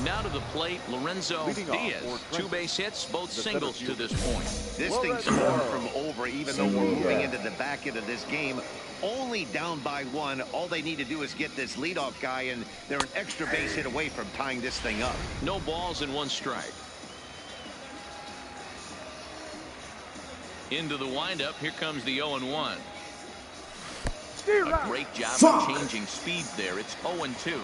Now to the plate, Lorenzo Diaz. 2 base hits, both singles to this point. This thing's far from over, even though we're moving into the back end of this game. Only down by 1. All they need to do is get this leadoff guy, and they're an extra base hit away from tying this thing up. No balls and 1 strike. Into the windup. Here comes the 0-1. A great job of changing speeds there. It's 0-2.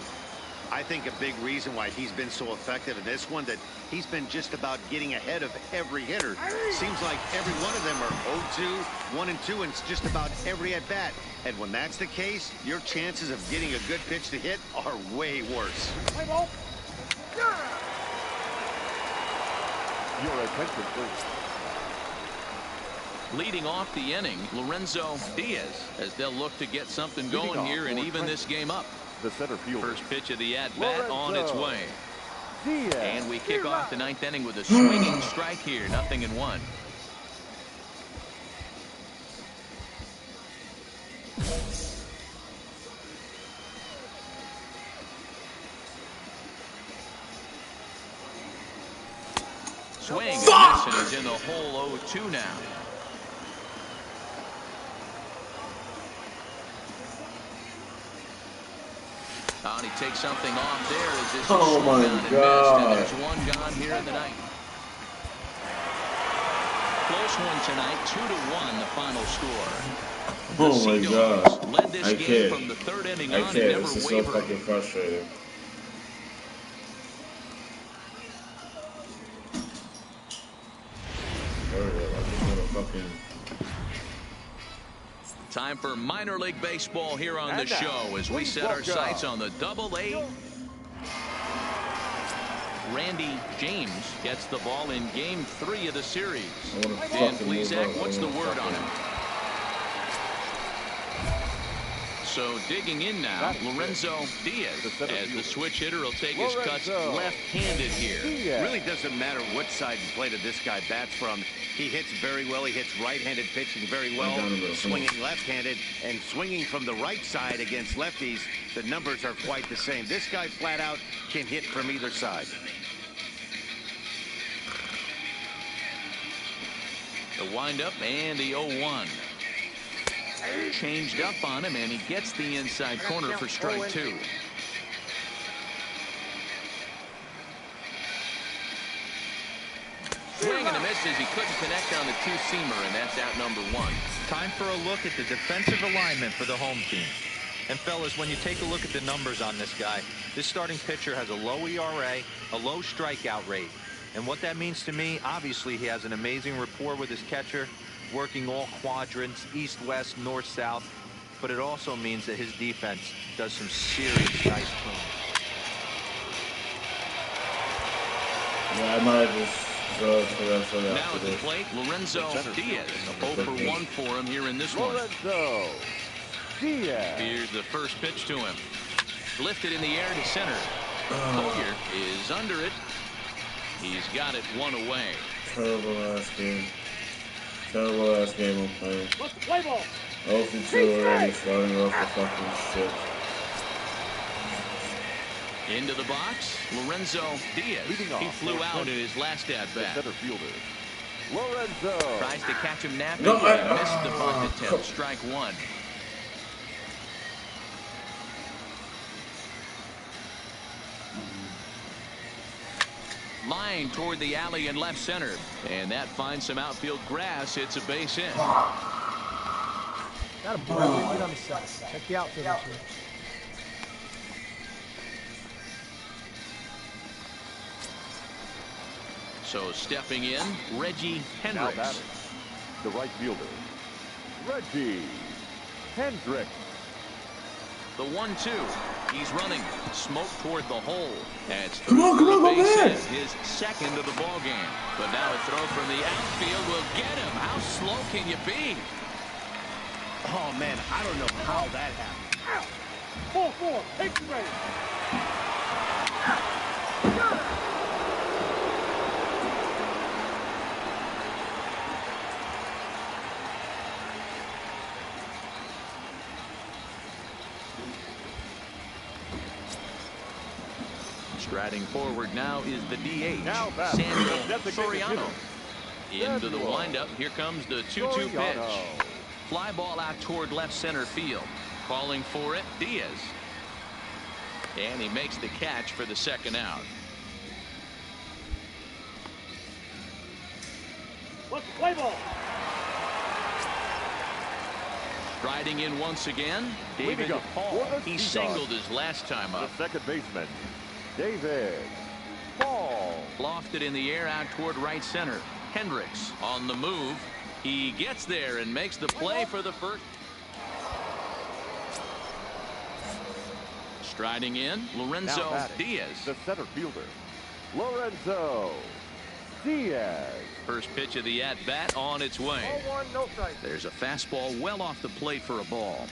I think a big reason why he's been so effective in this one, that he's been just about getting ahead of every hitter. Seems like every one of them are 0-2, 1-2, and it's just about every at-bat. And when that's the case, your chances of getting a good pitch to hit are way worse. Your attention, please. Leading off the inning, Lorenzo Diaz, as they'll look to get something going here and even this game up. The center field. First pitch of the at-bat on its way. And we kick off the 9th inning with a swinging strike here. 0-1. Swing and miss, and he's in the hole 0-2 now. And he takes something off there as this oh my God. And there's 1 gone here in the 9th. Close one tonight, 2-1 the final score. Oh my God. Led this I game can't. from the 3rd inning I on can't. and never This is wavered. so fucking frustrating. Time for minor league baseball here on the show as we set our sights on the Double-A. Randy James gets the ball in Game 3 of the series. Dan Plesac, what's the word on him? So digging in now, Lorenzo Diaz, as the switch hitter will take his cuts left-handed here. Really doesn't matter what side the plate of this guy bats from. He hits very well. He hits right-handed pitching very well, swinging left-handed and swinging from the right side against lefties. The numbers are quite the same. This guy flat out can hit from either side. The windup and the 0-1. Changed up on him, and he gets the inside corner for strike 2. Swing and a miss as he couldn't connect on the two-seamer, and that's out number 1. Time for a look at the defensive alignment for the home team. And fellas, when you take a look at the numbers on this guy, this starting pitcher has a low ERA, a low strikeout rate. And what that means to me, obviously he has an amazing rapport with his catcher, working all quadrants, east, west, north, south. But it also means that his defense does some serious nice cleaning. Yeah, I might just throw it now at the plate, Lorenzo Diaz. 0 for 1 for him here in this one. Lorenzo Diaz. Here's the first pitch to him. Lifted in the air to center. Collier is under it. He's got it 1 away. Terrible last game. Terrible last game I'm playing. What's the play ball? 0 for 2 already, starting off the fucking shit. Into the box, Lorenzo Diaz. He flew out in his last at-bat. Center fielder Lorenzo tries to catch him napping, but he missed the bunt attempt. Strike 1. Line toward the alley in left center, and that finds some outfield grass. It's a base hit. Got a ball right on the side. Check the outfield. So stepping in, Reggie Hendricks. The right fielder, Reggie Hendricks. The 1-2. He's running. Smoke toward the hole. That's come on, base hit, his second of the ball game. But now a throw from the outfield will get him. How slow can you be? Oh man, I don't know how that happened. 4-4. Take ready. Striding forward now is the DH, Samuel Soriano. Into the windup. Here comes the 2-2 pitch. Fly ball out toward left center field. Calling for it, Diaz. And he makes the catch for the second out. What's the play ball? Striding in once again, David Paul. He singled his last time up. The second baseman, David Paul. Lofted in the air out toward right center. Hendricks on the move. He gets there and makes the play for the first. Striding in, Lorenzo Diaz. The center fielder, Lorenzo Diaz. First pitch of the at-bat on its way. 0-1, no strike. There's a fastball well off the plate for a ball.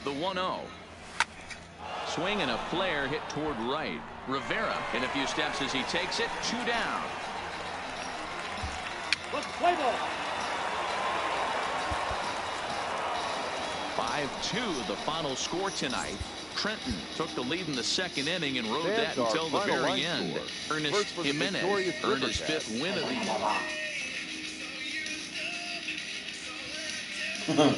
The 1-0. Swing and a flare hit toward right. Rivera in a few steps as he takes it. 2 down. What's the play ball? 5-2 the final score tonight. Trenton took the lead in the second inning and rode that until the very end. Ernest Jimenez earned his 5th win of the year.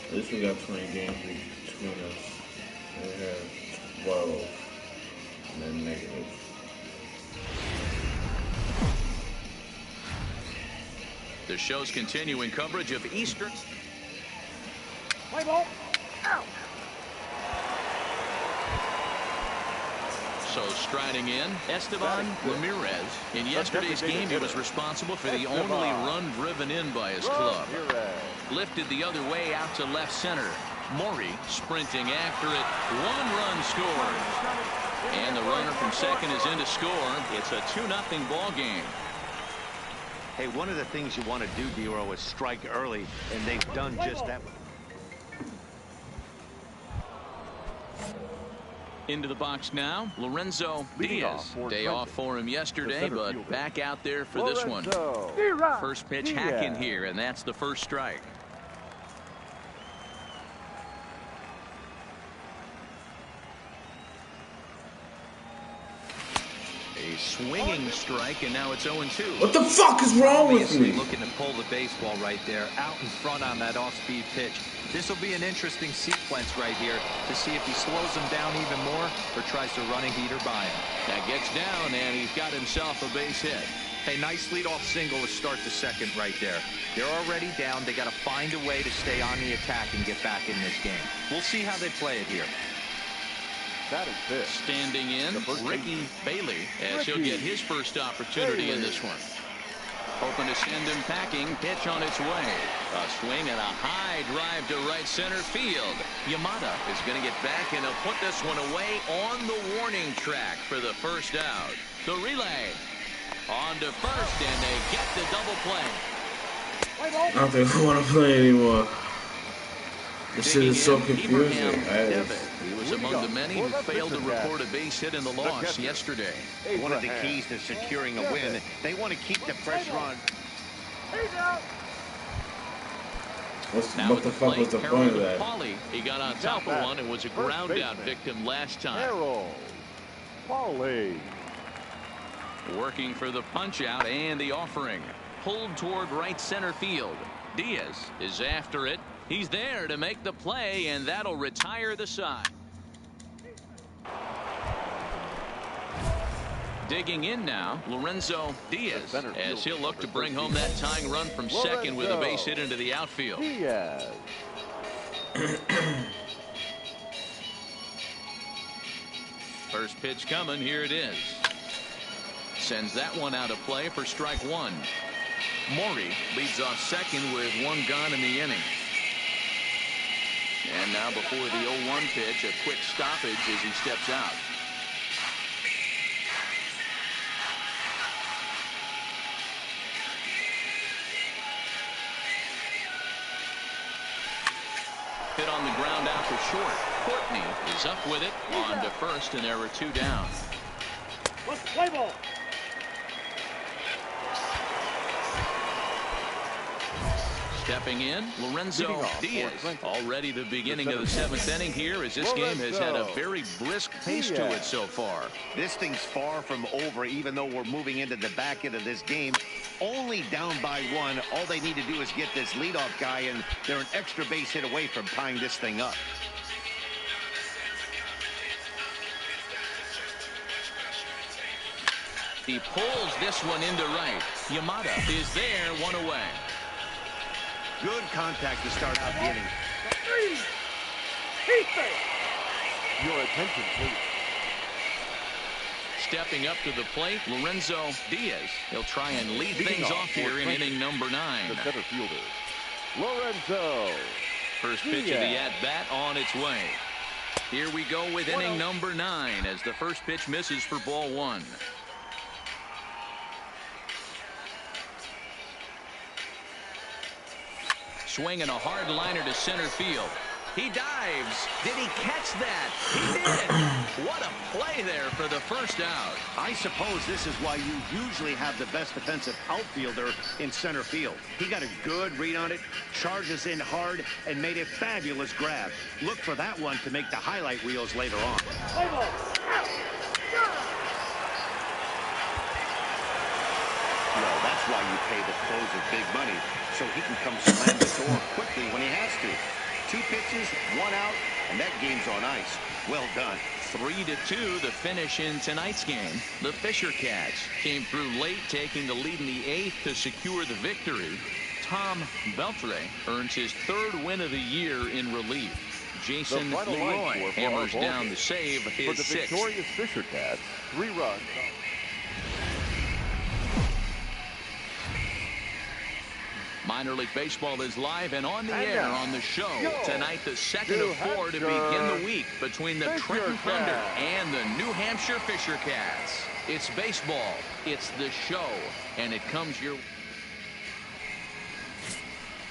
At least we got 20 games between us. We have 12 and then negative. The show's continuing coverage of Eastern. Play ball. Out. So striding in, Esteban Ramirez. In yesterday's game, he was responsible for the only run driven in by his club. Lifted the other way out to left center. Maury sprinting after it. 1 run scored. And the runner from second is in to score. It's a 2-0 ball game. Hey, one of the things you want to do, D-Row, is strike early, and they've done just that. Into the box now, Lorenzo Diaz. Day off for him yesterday, but back out there for this one. First pitch hacking here, and that's the first strike. A swinging strike, and now it's 0-2. What the fuck is wrong with me? Looking to pull the baseball right there, out in front on that off-speed pitch. This will be an interesting sequence right here to see if he slows him down even more or tries to run a heater by him. That gets down, and he's got himself a base hit. Hey, nice leadoff single to start the second right there. They're already down. They got to find a way to stay on the attack and get back in this game. We'll see how they play it here. That is it. Standing in, Ricky Bailey, as he'll get his first opportunity in this one. Hoping to send him packing. Pitch on its way. A swing and a high drive to right center field. Yamada is going to get back and he'll put this one away on the warning track for the first out. The relay on to first, and they get the double play. I don't think I want to play anymore. This shit is so confusing. He was among the many who failed to record a base hit in the loss yesterday. One of the keys to securing a win, they want to keep the pressure on. What the fuck was the point of that? Pauly, he got on top of one and was a ground out victim last time. Pauly. Working for the punch out and the offering. Pulled toward right center field. Diaz is after it. He's there to make the play, and that'll retire the side. Digging in now, Lorenzo Diaz, as he'll look to bring home that tying run from second with a base hit into the outfield. First pitch coming. Here it is. Sends that one out of play for strike 1. Maury leads off second with 1 gone in the inning. And now before the 0-1 pitch, a quick stoppage as he steps out. Hit on the ground out to short. Courtney is up with it on to first, and there are 2 down. Let's play ball. Stepping in, Lorenzo Diaz. Already the beginning of the 7th inning here, as this game has had a very brisk pace to it so far. This thing's far from over, even though we're moving into the back end of this game. Only down by 1. All they need to do is get this leadoff guy, and they're an extra base hit away from tying this thing up. He pulls this one into right. Yamada is there, 1 away. Good contact to start out the inning. Your attention, please. Stepping up to the plate, Lorenzo Diaz. He'll try and lead things off here in inning number 9. The center fielder, Lorenzo. First pitch of the at-bat on its way. Here we go with inning number 9 as the first pitch misses for ball 1. Swinging a hard liner to center field. He dives. Did he catch that? He did. What a play there for the first out. I suppose this is why you usually have the best defensive outfielder in center field. He got a good read on it, charges in hard, and made a fabulous grab. Look for that one to make the highlight reels later on. Well, that's why you pay the closer big money, so he can come slam the door quickly when he has to. 2 pitches, 1 out, and that game's on ice. Well done. 3-2 the finish in tonight's game. The Fisher Cats came through late, taking the lead in the 8th to secure the victory. Tom Beltre earns his 3rd win of the year in relief. Jason Leroy hammers down the save, his 6th. For the victorious Fisher Cats, 3 runs. Minor League Baseball is live and on the air on the show. Tonight, the 2nd of 4 to begin the week between the Trenton Thunder and the New Hampshire Fisher Cats. It's baseball, it's the show, and it comes your...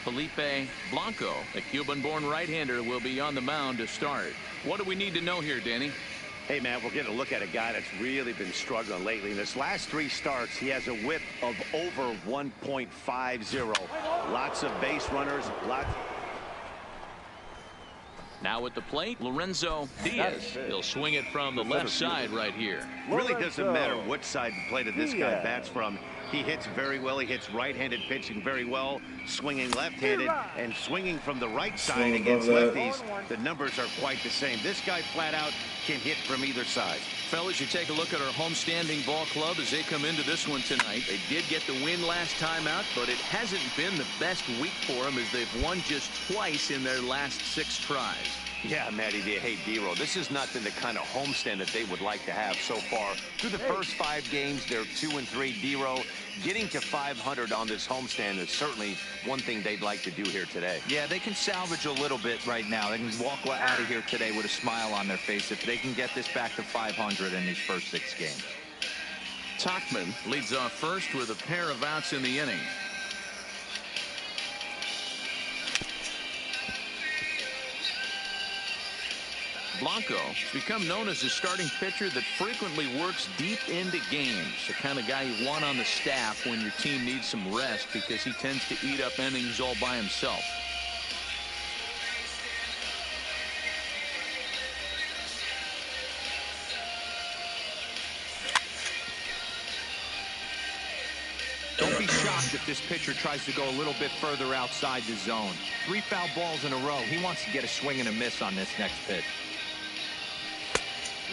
Felipe Blanco, the Cuban-born right-hander, will be on the mound to start. What do we need to know here, Danny? Hey, man, we're getting a look at a guy that's really been struggling lately. In his last 3 starts, he has a whip of over 1.50. Lots of base runners. Now at the plate, Lorenzo Diaz. He'll swing it from the left side right here. Really doesn't matter what side the plate this guy bats from. He hits very well. He hits right-handed pitching very well, swinging left-handed and swinging from the right side against lefties. The numbers are quite the same. This guy flat out can hit from either side. Fellas, you take a look at our homestanding ball club as they come into this one tonight. They did get the win last time out, but it hasn't been the best week for them as they've won just twice in their last 6 tries. Yeah, Matty, hey, D-Roll, this has not been the kind of homestand that they would like to have so far. Through the first 5 games, they're 2-3. D-Roll, getting to 500 on this homestand is certainly one thing they'd like to do here today. Yeah, they can salvage a little bit right now. They can walk out of here today with a smile on their face if they can get this back to 500 in these first 6 games. Tachman leads off first with a pair of outs in the inning. Blanco has become known as a starting pitcher that frequently works deep into games. The kind of guy you want on the staff when your team needs some rest because he tends to eat up innings all by himself. Don't be shocked if this pitcher tries to go a little bit further outside the zone. 3 foul balls in a row. He wants to get a swing and a miss on this next pitch.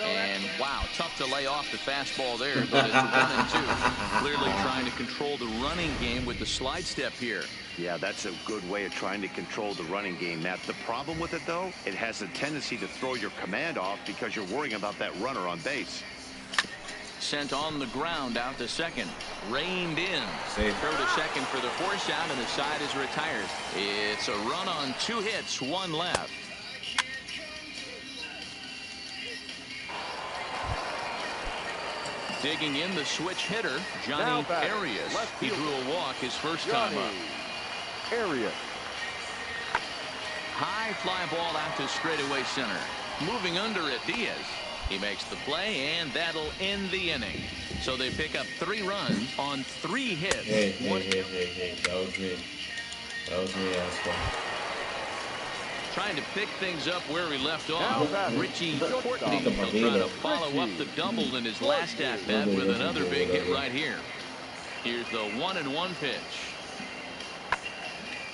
And wow, tough to lay off the fastball there, but it's 1-2. Clearly trying to control the running game with the slide step here. Yeah, that's a good way of trying to control the running game, Matt. The problem with it, though, it has a tendency to throw your command off because you're worrying about that runner on base. Sent on the ground out to second. Reined in. Safe. Throw to second for the force out, and the side is retired. It's a run on 2 hits, 1 left. Digging in the switch hitter, Johnny Arias. He drew a walk his first time up. Arias. High fly ball out to straightaway center. Moving under it, Diaz. He makes the play, and that'll end the inning. So they pick up 3 runs on 3 hits. Hey. That was me. That was me, asshole. Trying to pick things up where we left off. Richie Courtney will try to follow up the double in his last at-bat with another big hit right here. Here's the 1-1 pitch.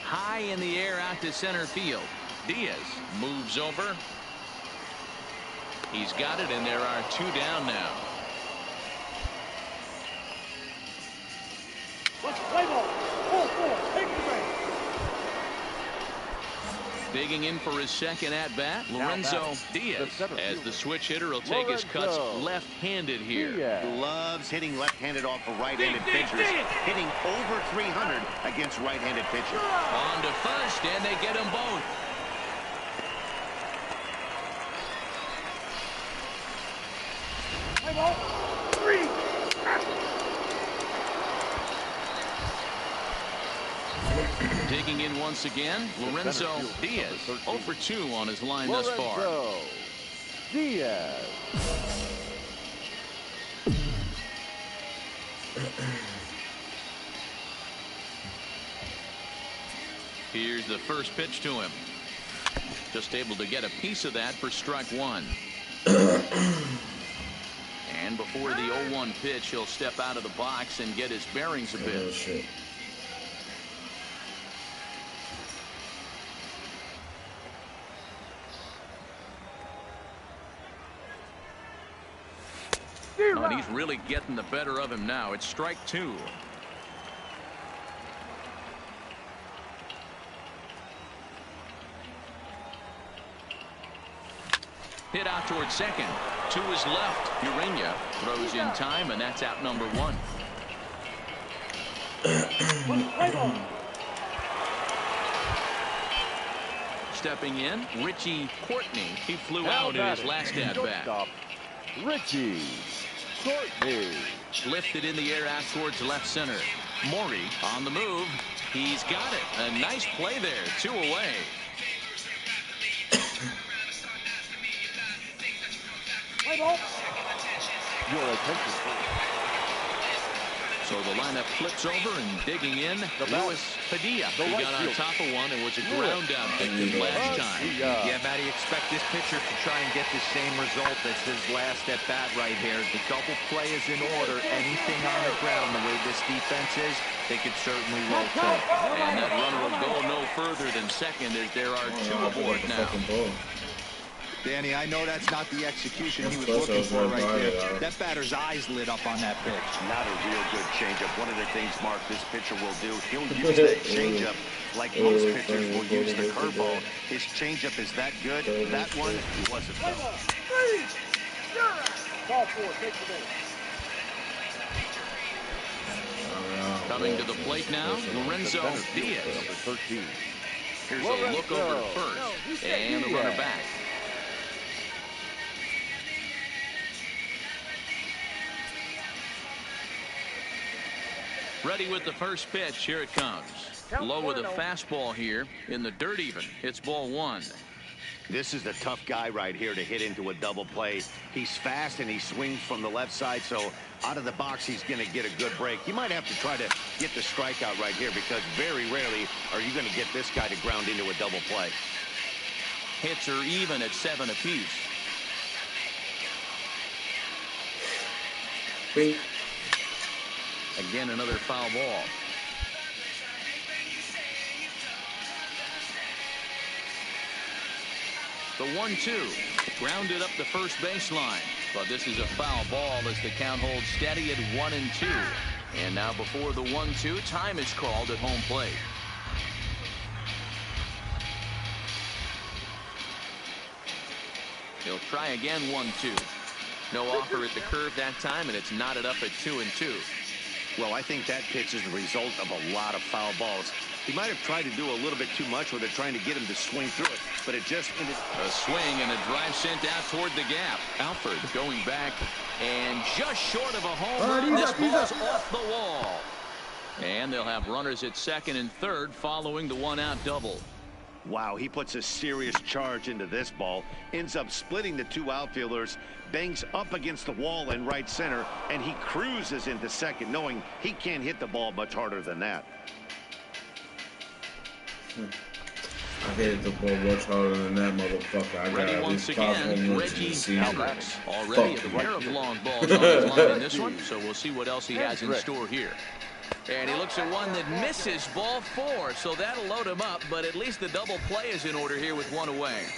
High in the air out to center field. Diaz moves over. He's got it, and there are 2 down now. Play ball. 4-4. Take the break. Digging in for his second at-bat, Lorenzo Diaz, as the switch hitter will take his cuts left-handed here. Loves hitting left-handed off of right-handed pitchers, hitting over 300 against right-handed pitchers. On to first, and they get them both. Play ball. 3. Digging Checking in once again, Lorenzo Diaz, 0 for 2 on his line thus far. Diaz. Here's the first pitch to him. Just able to get a piece of that for strike one. And before the 0-1 pitch, he'll step out of the box and get his bearings a bit. Oh, shit. Oh, and he's really getting the better of him now. It's strike two. Hit out towards second. To his left. Urania throws in time, and that's out number one. Stepping in, Richie Courtney. He flew out in his last at-bat. Richie Courtney. Lifted in the air out towards left center. Maury on the move. He's got it. A nice play there. 2 away. Your attention. So the lineup flips over and digging in. Luis Padilla. He got on top of one and was a ground down victim last time. Yeah, Matty, expect this pitcher to try and get the same result as his last at bat right here. The double play is in order. Anything on the ground, the way this defense is, they could certainly rotate. And that runner will go no further than second as there are 2 aboard now. Danny, I know that's not the execution he was looking for right there. That batter's eyes lit up on that pitch. Not a real good changeup. One of the things, Mark, this pitcher will do, he'll use that changeup like most pitchers will use the curveball. His changeup is that good. That one, he wasn't. Ball 4, take the base. Coming to the plate now, Lorenzo Diaz. Here's a look over to first, and the runner back. Ready with the first pitch. Here it comes. Low with a fastball here in the dirt even. It's ball 1. This is the tough guy right here to hit into a double play. He's fast and he swings from the left side, so out of the box he's going to get a good break. You might have to try to get the strikeout right here because very rarely are you going to get this guy to ground into a double play. Hits are even at 7 apiece. Bing. Again, another foul ball. The 1-2 grounded up the first baseline, but this is a foul ball as the count holds steady at 1-2. And now before the 1-2, time is called at home plate. He'll try again. 1-2. No offer at the curve that time, and it's knotted up at 2-2. Well, I think that pitch is the result of a lot of foul balls. He might have tried to do a little bit too much with it, trying to get him to swing through it, but it just ended. A swing and a drive sent out toward the gap. Alford going back and just short of a home run. This ball's off the wall. And they'll have runners at second and third following the 1-out double. Wow, he puts a serious charge into this ball, ends up splitting the 2 outfielders, bangs up against the wall in right center, and he cruises into second, knowing he can't hit the ball much harder than that. I hit the ball much harder than that motherfucker. I got at least 5 home runs in the season. Already a pair of long balls on his line in this one, so we'll see what else he has in store here. And he looks at one that misses, ball 4, so that'll load him up, but at least the double play is in order here with 1 away.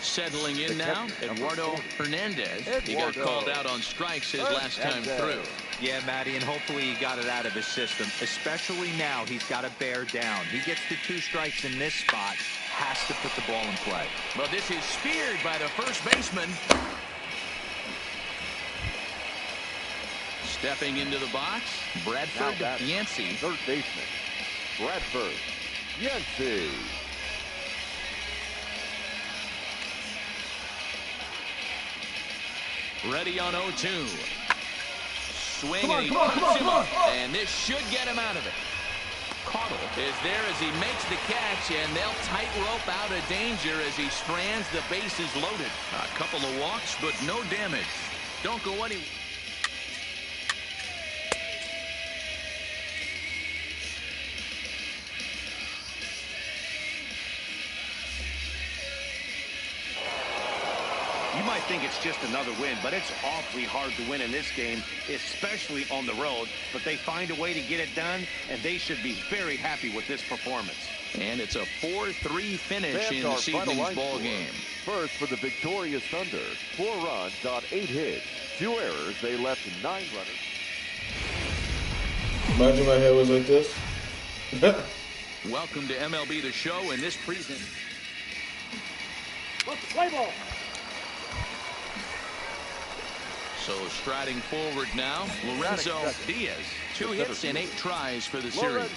Settling in now, Eduardo Hernandez. He got called out on strikes his last time through. Yeah, Matty, and hopefully he got it out of his system, especially now he's got to bear down. He gets the 2 strikes in this spot, has to put the ball in play. Well, this is speared by the first baseman. Stepping into the box, Bradford Yancey. Third baseman, Bradford Yancey. Ready on 0-2. Swing and he puts him up, and this should get him out of it. Caudle is there as he makes the catch, and they'll tightrope out of danger as he strands the bases loaded. A couple of walks, but no damage. Don't go anywhere. You might think it's just another win, but it's awfully hard to win in this game, especially on the road. But they find a way to get it done, and they should be very happy with this performance. And it's a 4-3 finish in this evening's ball game. First for the victorious Thunder, 4 runs on 8 hits, 2 errors. They left 9 runners. Imagine my head was like this. Welcome to MLB The Show in this present. Play ball. So striding forward now, Lorenzo Diaz. 2 hits and 8 tries for the series.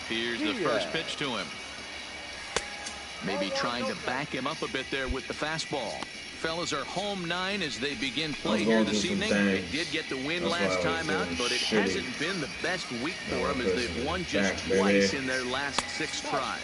Here's the first pitch to him. Maybe trying to back him up a bit there with the fastball. Fellas are home 9 as they begin play here this evening. They did get the win last time out, but it hasn't been the best week for them as they've won just twice in their last 6 tries.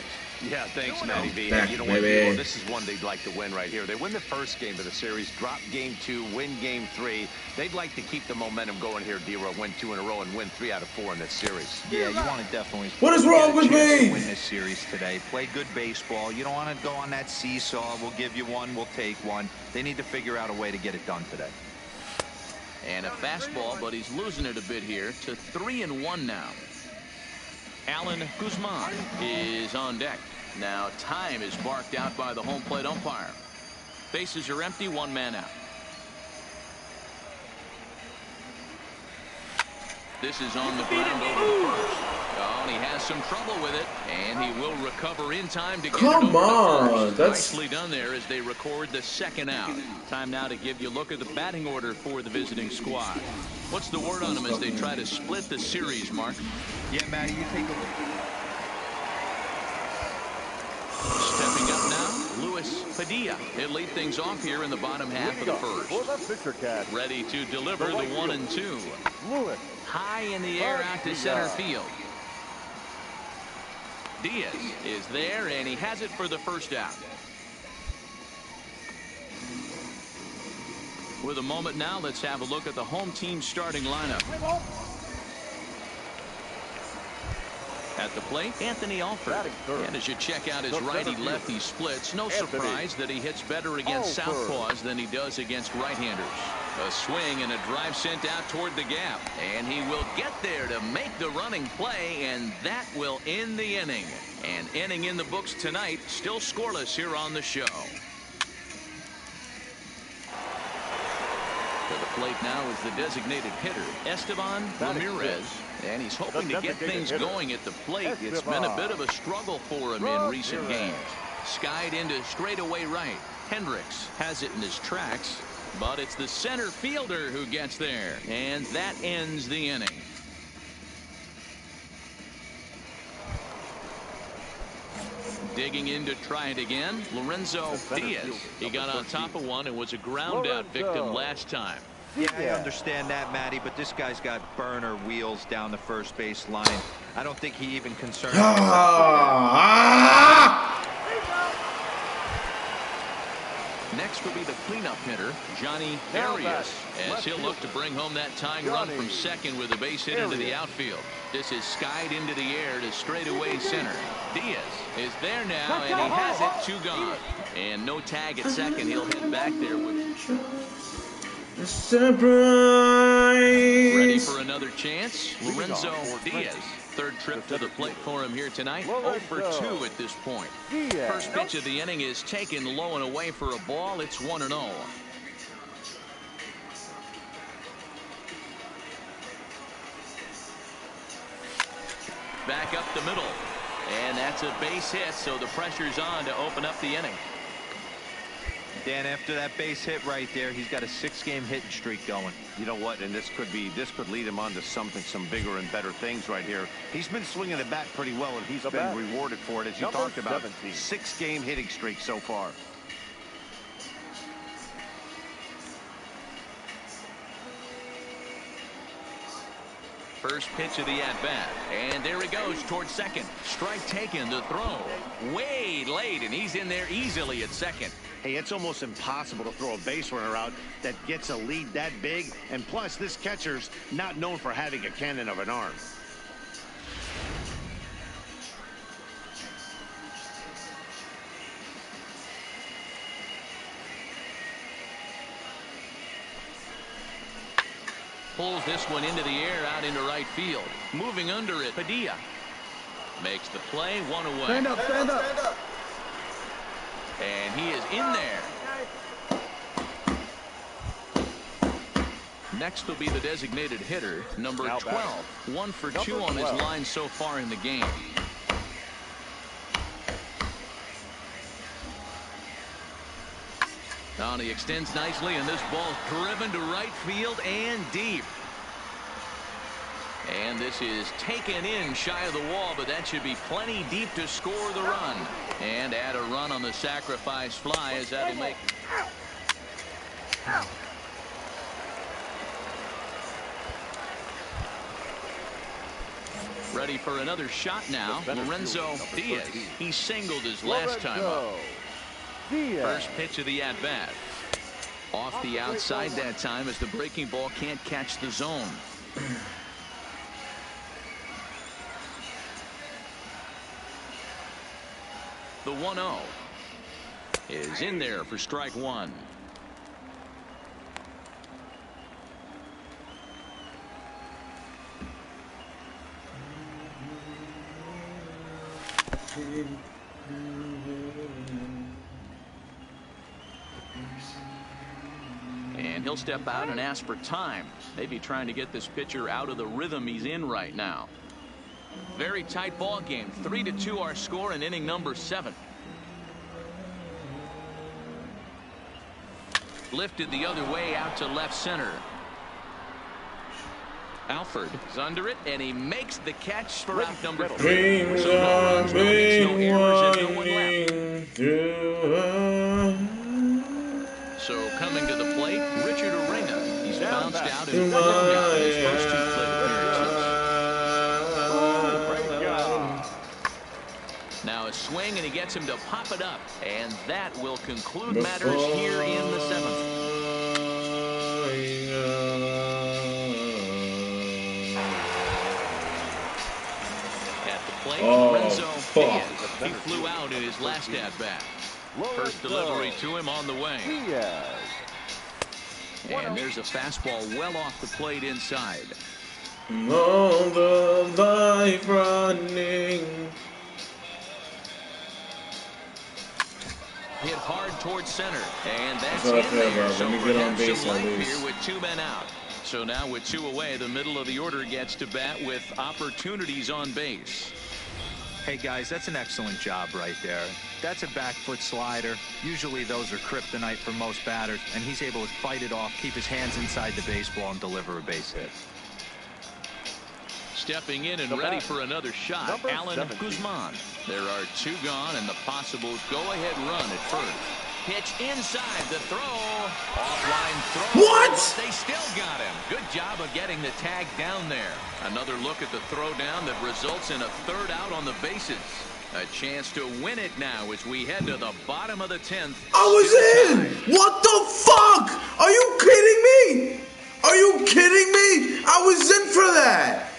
Yeah, thanks, Matty B. You know what, this is one they'd like to win right here. They win the first game of the series, drop game 2, win game 3. They'd like to keep the momentum going here, D-Row, win 2 in a row and win 3 out of 4 in this series. Yeah, you want to definitely What is wrong with me? win this series today. Play good baseball. You don't want to go on that seesaw. We'll give you one, we'll take one. They need to figure out a way to get it done today. And a fastball, but he's losing it a bit here to 3-1 now. Alan Guzman is on deck. Now time is marked out by the home plate umpire. Bases are empty, 1 man out. This is on the ground over the first. Oh, and he has some trouble with it, and he will recover in time to get it over the first. That's nicely done there as they record the 2nd out. Time now to give you a look at the batting order for the visiting squad. What's the word on them as they try to split the series, Mark? Yeah, Matty, you take a look. Stepping up now, Luis Padilla. He'll lead things off here in the bottom half of the first. Ready to deliver the 1-2. High in the air out to center field. Diaz is there, and he has it for the first out. With a moment now, let's have a look at the home team starting lineup. At the plate, Anthony Alford. And as you check out his righty-lefty splits, no surprise that he hits better against southpaws than he does against right-handers. A swing and a drive sent out toward the gap. And he will get there to make the running play, and that will end the inning. An inning in the books tonight, still scoreless here on the show. To the plate now is the designated hitter, Esteban Ramirez. And he's hoping to get things going at the plate. It's been a bit of a struggle for him in recent games. Skied into straightaway right. Hendricks has it in his tracks, but it's the center fielder who gets there. And that ends the inning. Digging in to try it again, Lorenzo Diaz. He got on top of one and was a ground out victim last time. Yeah, I understand that, Matty, but this guy's got burner wheels down the first base line. I don't think he even concerns himself with that. Next will be the cleanup hitter, Johnny Arias, as he'll look to bring home that tying run from second with a base hit into the outfield. This is skied into the air to straightaway center. Diaz is there now, and he has it 2 gone. And no tag at second. He'll head back there with surprise. Ready for another chance, Lorenzo Diaz. 3rd trip to the plate for him here tonight. 0 for 2 at this point. First pitch of the inning is taken low and away for a ball. It's 1-0. Back up the middle. And that's a base hit, so the pressure's on to open up the inning. Dan, after that base hit right there, he's got a 6-game hitting streak going. You know what? And this could lead him on to some bigger and better things right here. He's been swinging the bat pretty well, and he's been rewarded for it, as you talked about. 6-game hitting streak so far. First pitch of the at-bat. And there he goes towards second. Strike taken, the throw. Way late, and he's in there easily at second. Hey, it's almost impossible to throw a base runner out that gets a lead that big. And plus, this catcher's not known for having a cannon of an arm. Pulls this one into the air out into right field. Moving under it, Padilla. Makes the play, one away. Stand up, stand up. And he is in there. Next will be the designated hitter, number 12. 1 for 2 on his line so far in the game. Now he extends nicely, and this ball driven to right field and deep. And this is taken in shy of the wall, but that should be plenty deep to score the run. And add a run on the sacrifice fly, as that'll make. Ready for another shot now. Delorenzo Diaz. He singled his last time up. First pitch of the at-bat. Off the outside that time as the breaking ball can't catch the zone. The 1-0 is in there for strike one. And he'll step out and ask for time. Maybe trying to get this pitcher out of the rhythm he's in right now. Very tight ball game. 3-2 our score in inning number 7. Lifted the other way out to left center. Alford is under it, and he makes the catch for out number 3. So no runs, no hits, no errors, and no one left. So coming to the plate, Richard Arena. He's bounced out in his first 2 plate appearances. Now a swing, and he gets him to pop it up, and that will conclude matters here in the 7th. At the plate, Delorenzo Diaz. He flew out in his last at-bat. First delivery to him on the way. And there's a fastball well off the plate inside. All the life running. Hit hard towards center, and that's in there. So perhaps some life here with 2 men out. So now with 2 away, the middle of the order gets to bat with opportunities on base. Hey guys, that's an excellent job right there. That's a back foot slider. Usually those are kryptonite for most batters, and he's able to fight it off, keep his hands inside the baseball, and deliver a base hit. Stepping in and ready for another shot, Alan Guzman. There are 2 gone, and the possible go-ahead run at first. Pitch inside, the throw. Offline throw. What? But they still got him. Good job of getting the tag down there. Another look at the throw down that results in a 3rd out on the bases. A chance to win it now as we head to the bottom of the 10th. I was in! What the fuck? Are you kidding me? Are you kidding me? I was in for that.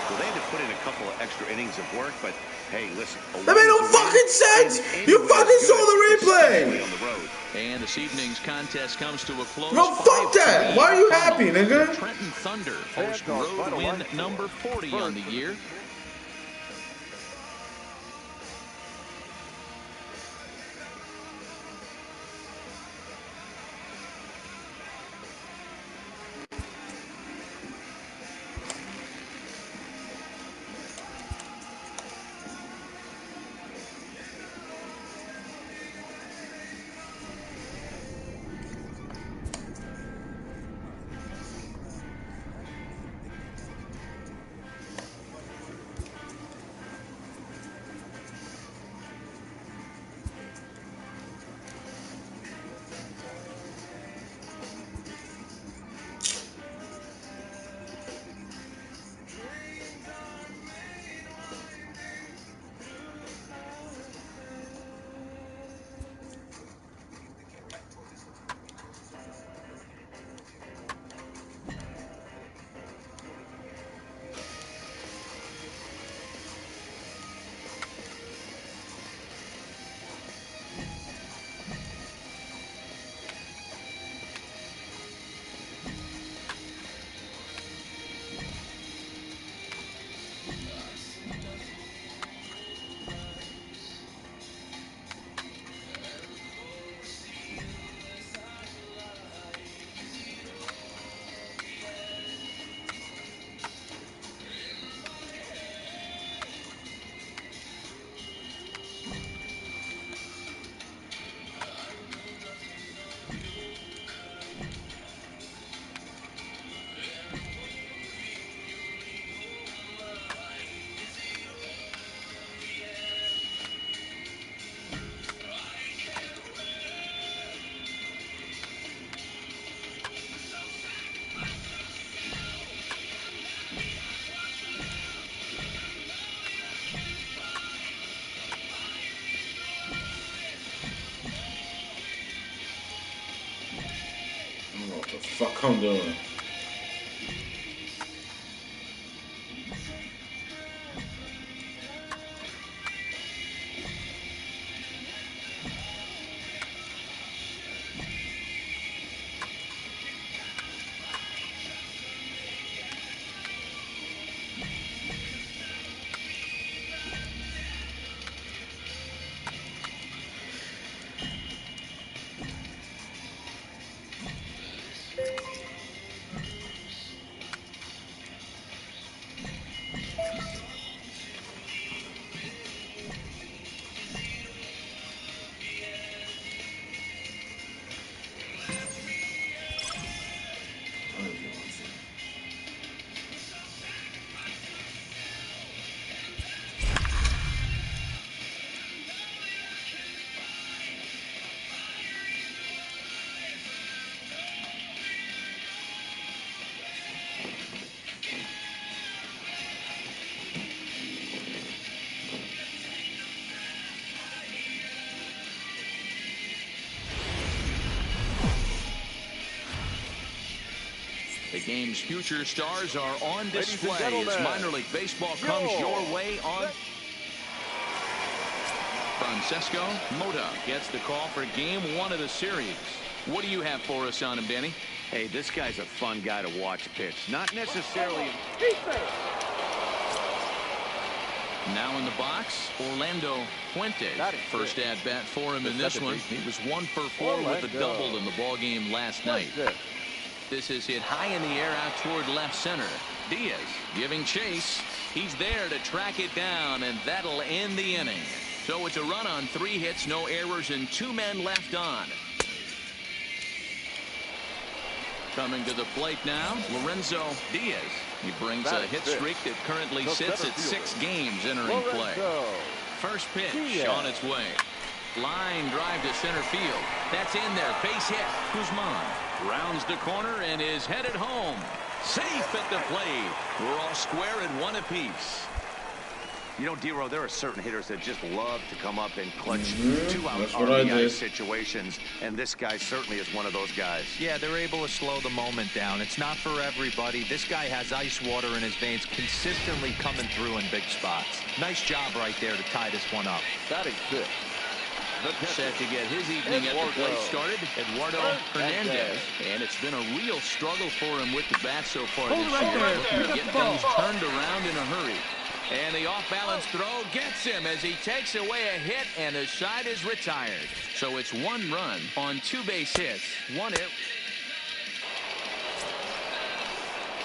Well, they had to put in a couple of extra innings of work, but hey, listen. That made no fucking sense! You fucking saw the replay! And this evening's contest comes to a close. No, fuck that! Why are you happy, nigga? Trenton Thunder post road win number 40 on the year. fuck I'm doing? The game's future stars are on display as minor league baseball comes your way on. Francesco Mota gets the call for game 1 of the series. What do you have for us on him, Danny? Hey, this guy's a fun guy to watch pitch. Not necessarily. Now in the box, Orlando Fuentes. First at bat for him in this one. He was 1 for 4 with a double in the ball game last night. This is hit high in the air out toward left center. Diaz giving chase. He's there to track it down, and that'll end the inning. So it's a run on 3 hits, no errors, and 2 men left on. Coming to the plate now, Delorenzo Diaz. He brings a hit streak that currently sits at 6 games entering play. First pitch on its way. Line drive to center field. That's in there. Base hit. Guzman rounds the corner and is headed home. Safe at the plate. We're all square at 1 apiece. You know, D-Row, there are certain hitters that just love to come up and clutch 2-out That's what I RBI did. situations, and this guy certainly is one of those guys. Yeah, they're able to slow the moment down. It's not for everybody. This guy has ice water in his veins, consistently coming through in big spots. Nice job right there to tie this one up. Batting 6. Set to get his evening at the plate started, Eduardo Hernandez. And it's been a real struggle for him with the bat so far this year. Looking to get things turned around in a hurry. And the off-balance throw gets him as he takes away a hit, and the side is retired. So it's 1 run on 2 base hits. 1 error.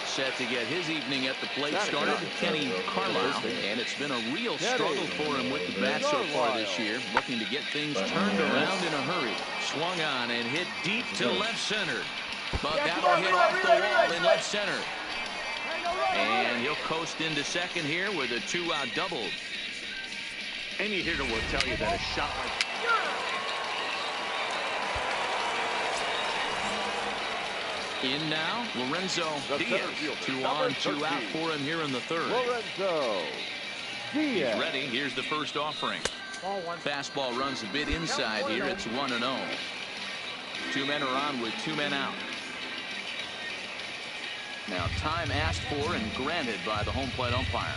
Set to get his evening at the plate started, Kenny Carlisle. And it's been a real struggle for him with the bat so far this year. Looking to get things turned around in a hurry. Swung on and hit deep to left center. But that'll hit off the wall in left center. And he'll coast into second here with a 2-out double. Any hitter will tell you that a shot like... In now, Lorenzo Diaz. 2 on, 2 out for him here in the 3rd. Lorenzo Diaz. He's ready. Here's the first offering. Fastball runs a bit inside here. It's 1-0. 2 men are on with 2 men out. Now time asked for and granted by the home plate umpire.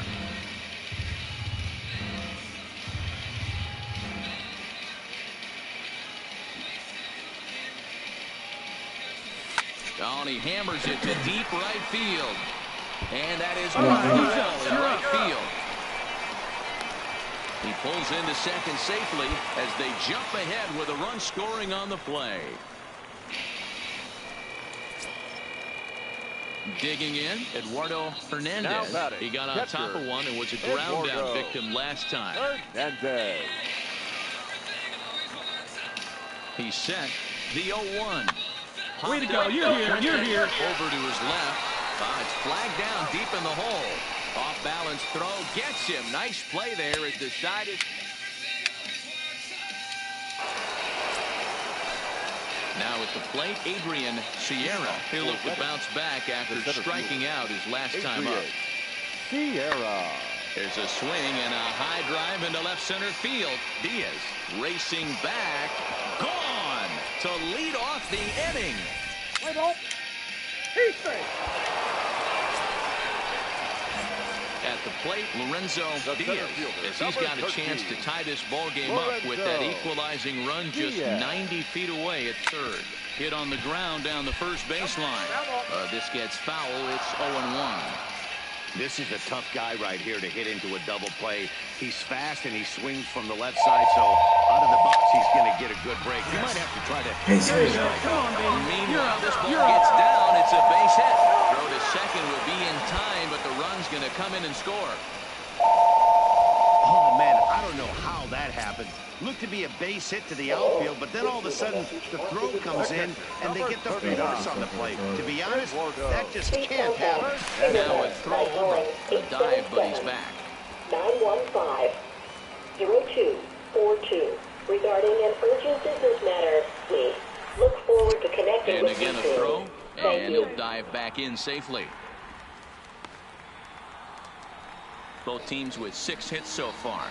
Oh, and he hammers it to deep right field. And that is well in right field. He pulls into second safely as they jump ahead with a run scoring on the play. Digging in, Eduardo Hernandez. He got on top of one and was a ground out victim last time. Hernandez. He's set. The 0-1. Way to go. You're here. You're here. Over to his left. It's flagged down deep in the hole. Off balance throw gets him. Nice play there as the side is. Now at the plate, Adrian Sierra. He'll look to bounce back after striking out his last time up. Sierra. There's a swing and a high drive into left center field. Diaz racing back. Gone to lead off the inning. At the plate, Lorenzo Diaz, as he's got a chance to tie this ball game up with that equalizing run just 90 feet away at third. Hit on the ground down the first baseline. This gets foul. It's 0-1. This is a tough guy right here to hit into a double play. He's fast and he swings from the left side, so out of the box he's going to get a good break. You might have to try to. Meanwhile, this ball gets down. It's a base hit. Throw to second would be in time, but the run's going to come in and score. Oh, man, I don't know how that happened. Looked to be a base hit to the outfield, but then all of a sudden the throw comes in and they get the force on the play. To be honest, that just can't happen. Now a throw over. A dive, but he's back. 915-0242. Regarding an urgent business matter, please look forward to connecting and with again you a soon. throw, Thank and you. he'll dive back in safely. Both teams with 6 hits so far.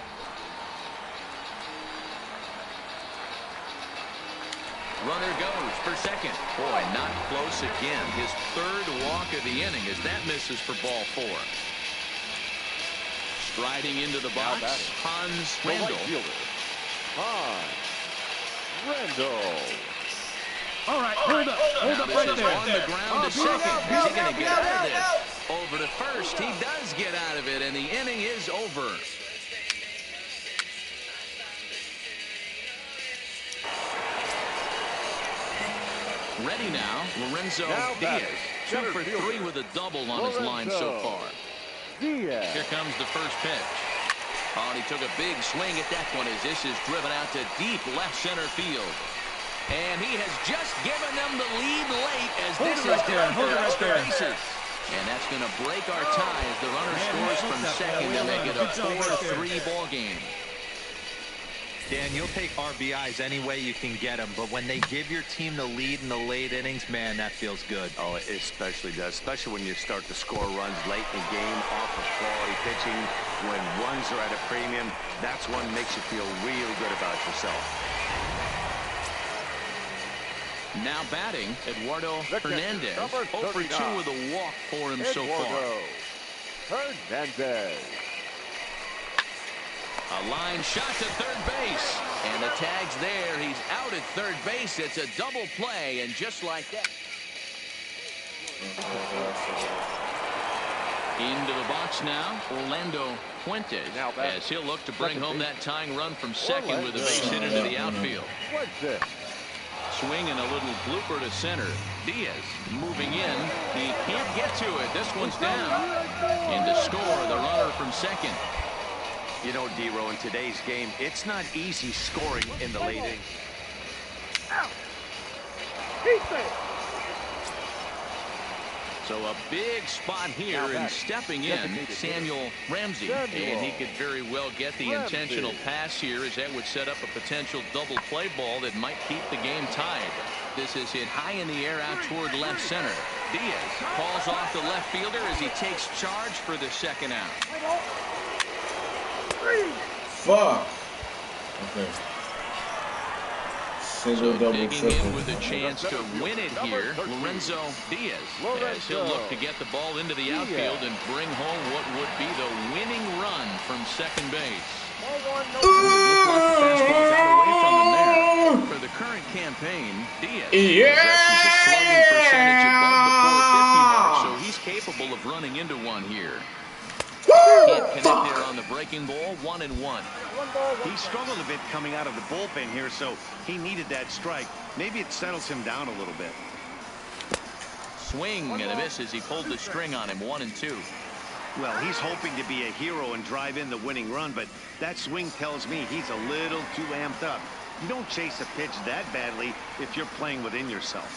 Runner goes for second. Boy, not close again. His third walk of the inning as that misses for ball 4. Striding into the box, Hans Randall. All right, hold up right there. On the ground to second. Is he going to get out of this? Over to first. He does get out of it, and the inning is over. Ready now, Lorenzo Diaz. 2 for 3 with a double on his line so far. Here comes the first pitch. Oh, and he took a big swing at that one as this is driven out to deep left center field. And he has just given them the lead late as this is down for extra bases. And that's going to break our tie as the runner scores from second to make it a 4-3 ball game. Dan, you'll take RBIs any way you can get them, but when they give your team the lead in the late innings, man, that feels good. Oh, it especially does, especially when you start to score runs late in the game off of quality pitching. When runs are at a premium, that's when it makes you feel really good about yourself. Now batting, Eduardo Hernandez. 0 for 2 with a walk for him so far. Hernandez. A line shot to third base. And the tag's there. He's out at third base. It's a double play. And just like that. Into the box now, Orlando Fuentes. As he'll look to bring home that tying run from second with a base hit into the outfield. Swing and a little blooper to center. Diaz moving in. He can't get to it. This one's down. And to score, the runner from second. You know, D-Row, in today's game, it's not easy scoring in the late innings. So a big spot here, and stepping in, Samuel Ramsey. And he could very well get the intentional pass here, as that would set up a potential double play ball that might keep the game tied. This is hit high in the air out toward left center. Diaz calls off the left fielder as he takes charge for the second out. Fuck. Okay. Single, so double, digging triple. in with a chance to win it here, Lorenzo Diaz, as he'll look to get the ball into the outfield and bring home what would be the winning run from second base. For the current campaign, Diaz possesses a slugging percentage above the .450 mark, so he's capable of running into one here. Can't connect there on the breaking ball. 1-1. He struggled a bit coming out of the bullpen here, so he needed that strike. Maybe it settles him down a little bit. Swing and a miss as he pulled the string on him. 1-2. Well, he's hoping to be a hero and drive in the winning run, but that swing tells me he's a little too amped up. You don't chase a pitch that badly if you're playing within yourself.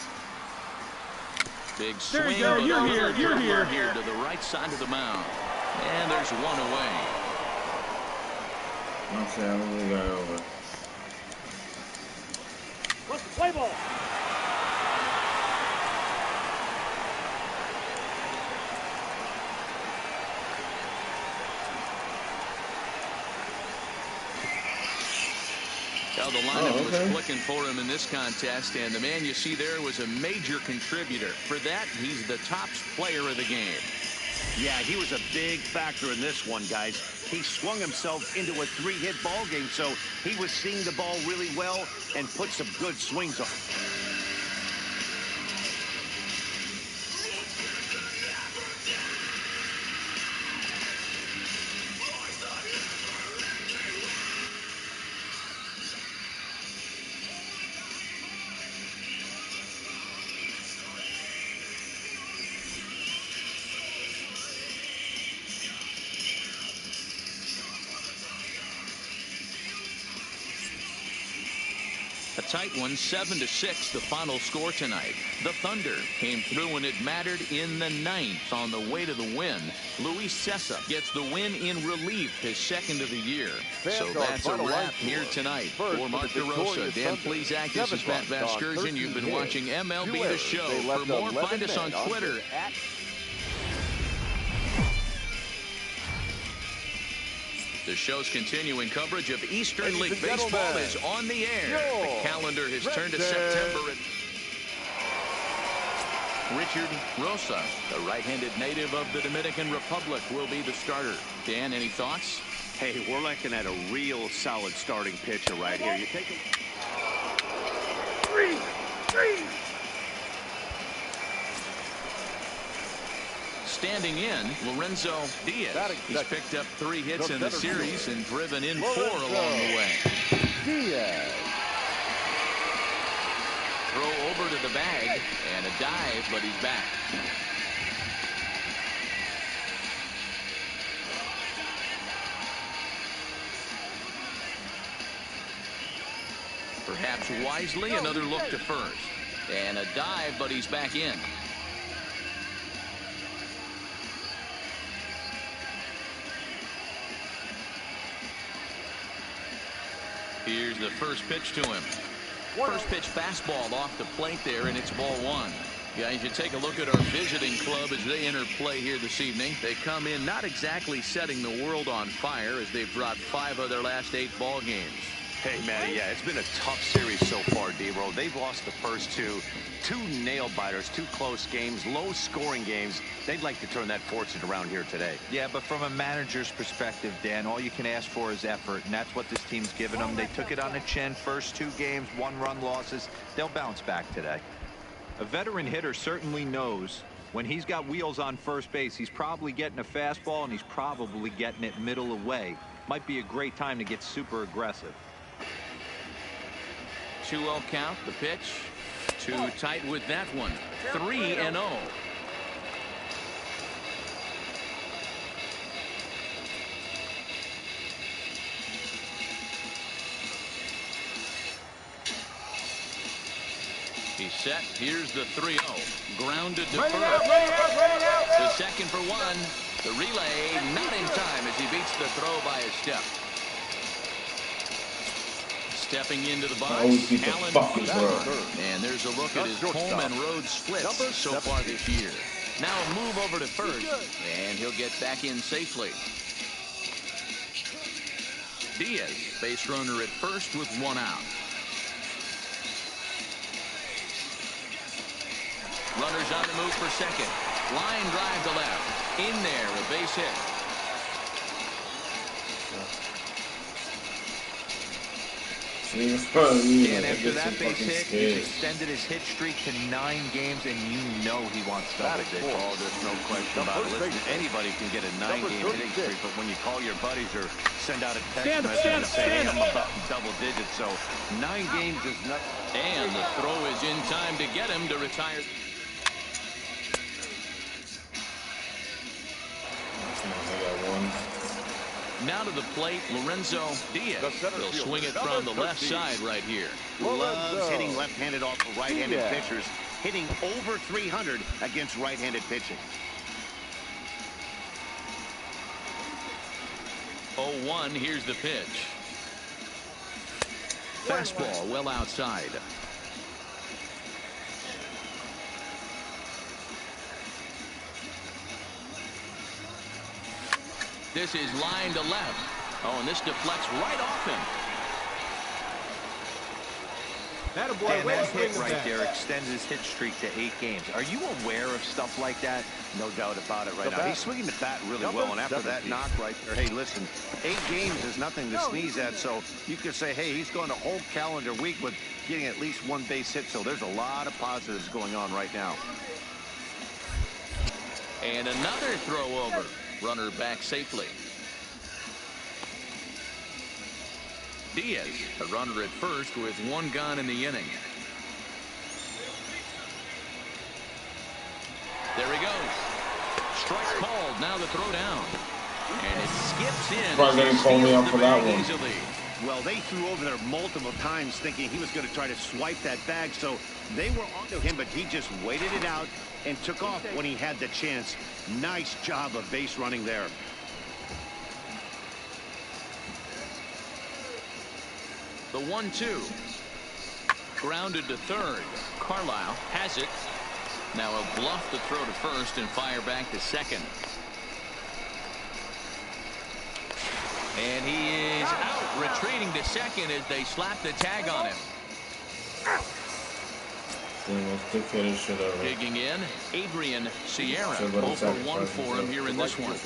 Big swing. There you go. You're here. To the right side of the mound. And there's one away. Okay, I'm gonna go over. Let's play ball. Well, the lineup was clicking for him in this contest, and the man you see there was a major contributor. For that, he's the top player of the game. Yeah, he was a big factor in this one, guys. He swung himself into a 3-hit ball game, so he was seeing the ball really well and put some good swings on. A tight one, 7-6, the final score tonight. The Thunder came through when it mattered in the 9th on the way to the win. Luis Cessa gets the win in relief, his 2nd of the year. So that's a wrap here tonight. For Mark DeRosa, Dan Plesac, this is Pat Vasgersian. You've been watching MLB The Show. For more, find us on Twitter at... The show's continuing coverage of Eastern League Baseball is on the air. The calendar has turned to September. Richard Rosa, the right-handed native of the Dominican Republic, will be the starter. Dan, any thoughts? Hey, we're looking at a real solid starting pitcher right here. You take a... Three. Standing in, Delorenzo Diaz. He's picked up 3 hits in the series and driven in 4 along the way. Diaz. Throw over to the bag and a dive, but he's back. Perhaps wisely, another look to first. And a dive, but he's back in. Here's the first pitch to him. First pitch fastball off the plate there, and it's ball 1. Guys, you take a look at our visiting club as they enter play here this evening. They come in not exactly setting the world on fire as they've dropped 5 of their last 8 ball games. Hey, Matty, yeah, it's been a tough series so far, D-Roll. They've lost the first 2 nail-biters, 2 close games, low-scoring games. They'd like to turn that fortune around here today. Yeah, but from a manager's perspective, Dan, all you can ask for is effort, and that's what this team's given them. They took it on the chin, first 2 games, 1-run losses. They'll bounce back today. A veteran hitter certainly knows when he's got wheels on first base, he's probably getting a fastball, and he's probably getting it middle away. Might be a great time to get super aggressive. 2-0 count, the pitch. Too tight with that one. 3-0. He's set. Here's the 3-0. Grounded to first. To second for 1. The relay not in time as he beats the throw by a step. Stepping into the box, Allen. And there's a look at his home and road splits so far this year. Now a move over to first, and he'll get back in safely. Diaz, base runner at first with 1 out. Runners on the move for second. Line drive to left. In there, a base hit. And after that base hit, he's extended his hit streak to 9 games, and you know he wants double digits. Oh, there's no question about it. Listen, anybody can get a 9-game hitting streak, but when you call your buddies or send out a text message and say, hey, I'm about double digits, so 9 games is nothing. And the throw is in time to get him to retire. Now to the plate, Delorenzo Diaz. He'll swing it from the left side right here. Loves hitting left-handed off of right-handed pitchers, hitting over 300 against right-handed pitching. 0-1, here's the pitch. Fastball well outside. This is line to left. Oh, and this deflects right off him. And that hit right there extends his hit streak to 8 games. Are you aware of stuff like that? No doubt about it right now. He's swinging the bat really well, and after that knock right there, hey, listen, 8 games is nothing to sneeze at, so you could say, hey, he's going a whole calendar week with getting at least 1 base hit, so there's a lot of positives going on right now. And another throw over. Runner back safely. Diaz, a runner at first with 1 gone in the inning. There he goes. Strike called. Now the throw down. And it skips in. Probably didn't call me up for that one. Easily. Well, they threw over there multiple times thinking he was going to try to swipe that bag, so they were onto him, but he just waited it out and took off when he had the chance. Nice job of base running there. The 1-2. Grounded to third. Carlisle has it. Now he'll bluff the throw to first and fire back to second. And he is out, retreating to second as they slap the tag on him. Digging in, Adrian Sierra. Over 1 for him here in this one.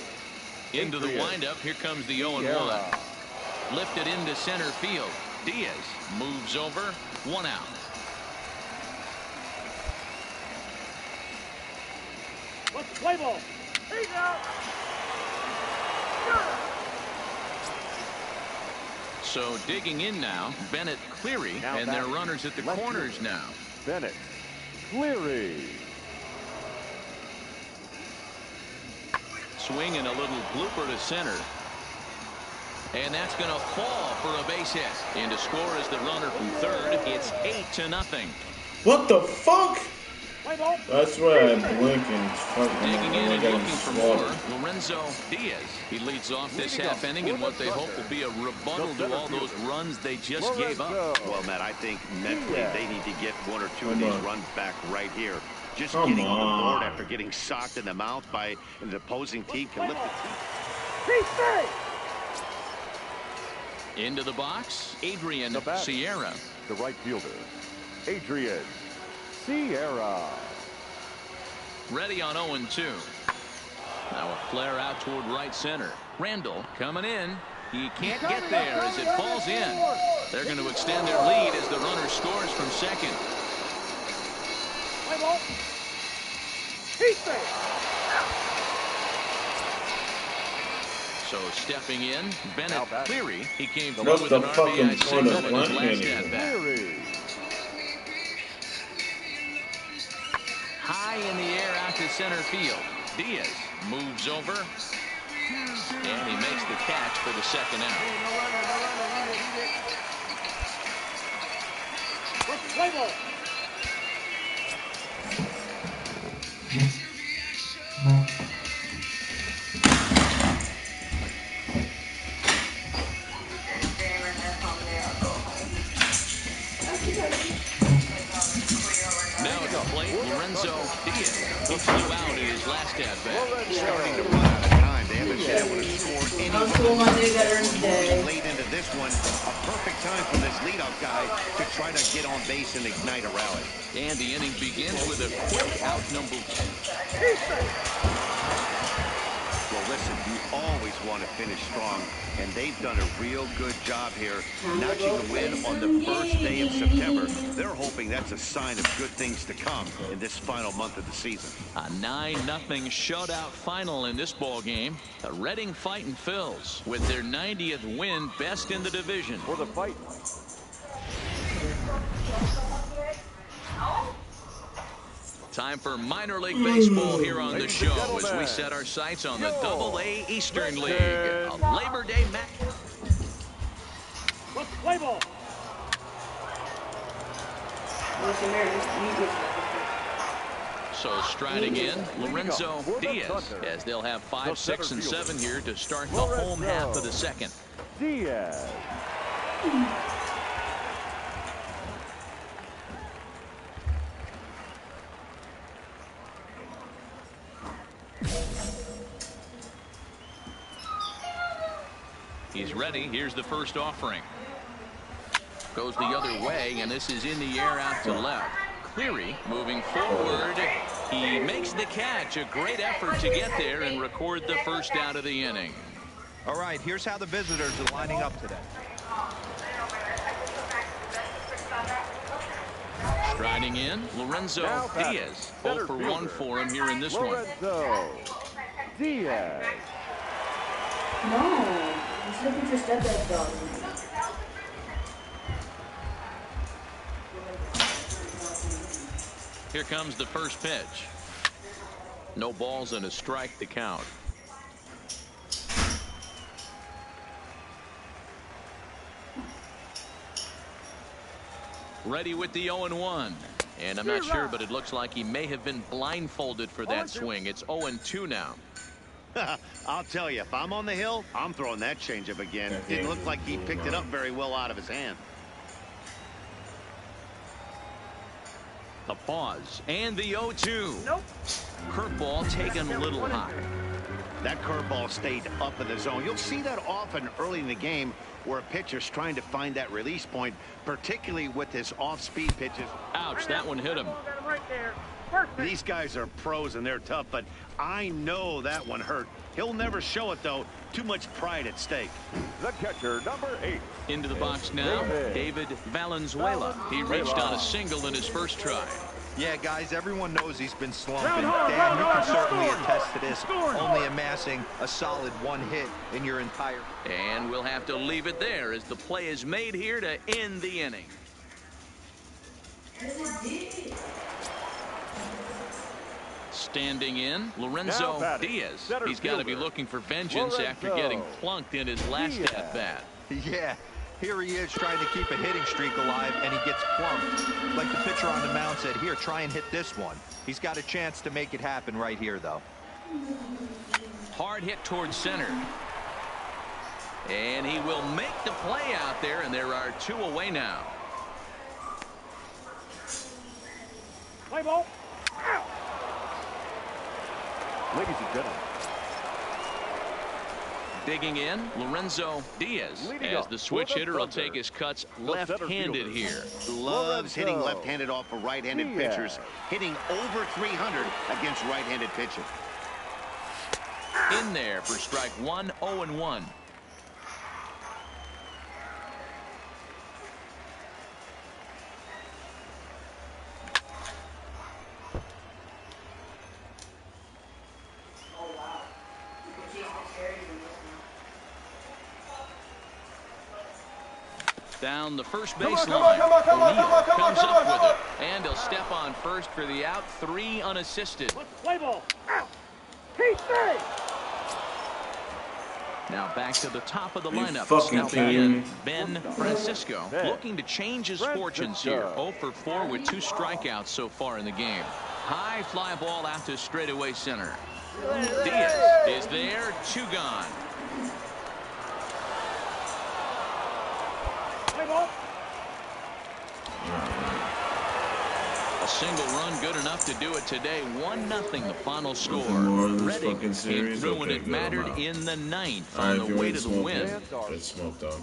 Into the windup, here comes the 0-1. Lifted into center field. Diaz moves over, 1 out. What's the play ball? He's out. So digging in now, Bennett, Cleary, and their runners at the corners now. Bennett, Cleary. Swinging a little blooper to center. And that's going to fall for a base hit. And to score is the runner from third. It's 8-0. What the fuck? That's right, blinking. Digging in and looking for more. Delorenzo Diaz. He leads off this half inning in what they hope will be a rebuttal to all those runs they just gave up. Well, Matt, I think mentally they need to get 1 or 2 of these runs back right here. Just getting on the board after getting socked in the mouth by an opposing team can lift the team. Into the box, Adrian Sierra. The right fielder, Adrian Sierra. Ready on 0-2. Now a flare out toward right center. Randall coming in. He can't get there as it falls in. They're going to extend their lead as the runner scores from second. Play ball. He's safe. So stepping in, Bennett Cleary. He came through What's with the an fucking RBI point single of in his last playing at-bat. High in the air out to center field. Diaz moves over. And he makes the catch for the second out. What's the play ball? Now at the plate, Delorenzo Diaz. He flew out in his last at-bat. Starting to run out of time. They haven't been able to score any late into this one. A perfect time for this leadoff guy to try to get on base and ignite a rally. And the inning begins with a quick out number 2. Well, listen, you always want to finish strong, and they've done a real good job here, notching the win on the first day of September. They're hoping that's a sign of good things to come in this final month of the season. A 9-0 shutout final in this ball game. The Reading Fightin' Phils with their 90th win, best in the division. For the fight. Time for minor league baseball here on the show as we set our sights on the AA Eastern League. A Labor Day match. What's the play ball? So striding in, Delorenzo Diaz, as they'll have 5, 6, and 7 here to start the home half of the second. Diaz. He's ready. Here's the first offering. Goes the other way, and this is in the air out to left. Cleary moving forward. He makes the catch. A great effort to get there and record the first out of the inning. All right, here's how the visitors are lining up today. Striding in, Delorenzo Diaz. 0 for 1 for him here in this one. Diaz. No, he's looking for step-back dog. Here comes the first pitch. No balls and a strike to count. Ready with the 0-1. And I'm not sure, but it looks like he may have been blindfolded for that swing. It's 0-2 now. I'll tell you, if I'm on the hill, I'm throwing that changeup again. Didn't look like he picked it up very well out of his hand. The pause and the 0-2. Nope. Curveball taken a little high. That curveball stayed up in the zone. You'll see that often early in the game where a pitcher's trying to find that release point, particularly with his off-speed pitches. Ouch, that one hit him. These guys are pros and they're tough, but I know that one hurt. He'll never show it, though. Too much pride at stake. The catcher, number 8. Into the box now, David Valenzuela. He reached on a single in his first try. Yeah, guys, everyone knows he's been slumping. Dan, you can certainly attest to this, only amassing a solid 1 hit in your entire... And we'll have to leave it there as the play is made here to end the inning. Standing in, Delorenzo Diaz. He's got to be looking for vengeance after getting plunked in his last at-bat. Yeah, here he is trying to keep a hitting streak alive, and he gets plunked. Like the pitcher on the mound said, here, try and hit this one. He's got a chance to make it happen right here, though. Hard hit towards center. And he will make the play out there, and there are 2 away now. Play ball. Ladies and gentlemen. Digging in, Delorenzo Diaz, as the switch hitter will take his cuts left-handed here. Loves hitting left-handed off of right-handed pitchers, hitting over 300 against right-handed pitchers. In there for strike 1, 0-1. Down the first baseline. O'Neill comes up with it, and he'll step on first for the out. 3 unassisted. Play ball. Now back to the top of the lineup. Fucking in Ben Francisco, looking to change his fortunes here. 0 for 4 with 2 strikeouts so far in the game. High fly ball out to straightaway center. Diaz is there. 2 gone. A single run good enough to do it today. 1-0 the final score. Redding came through when it mattered in the 9th on the way to the win. It's smoked out.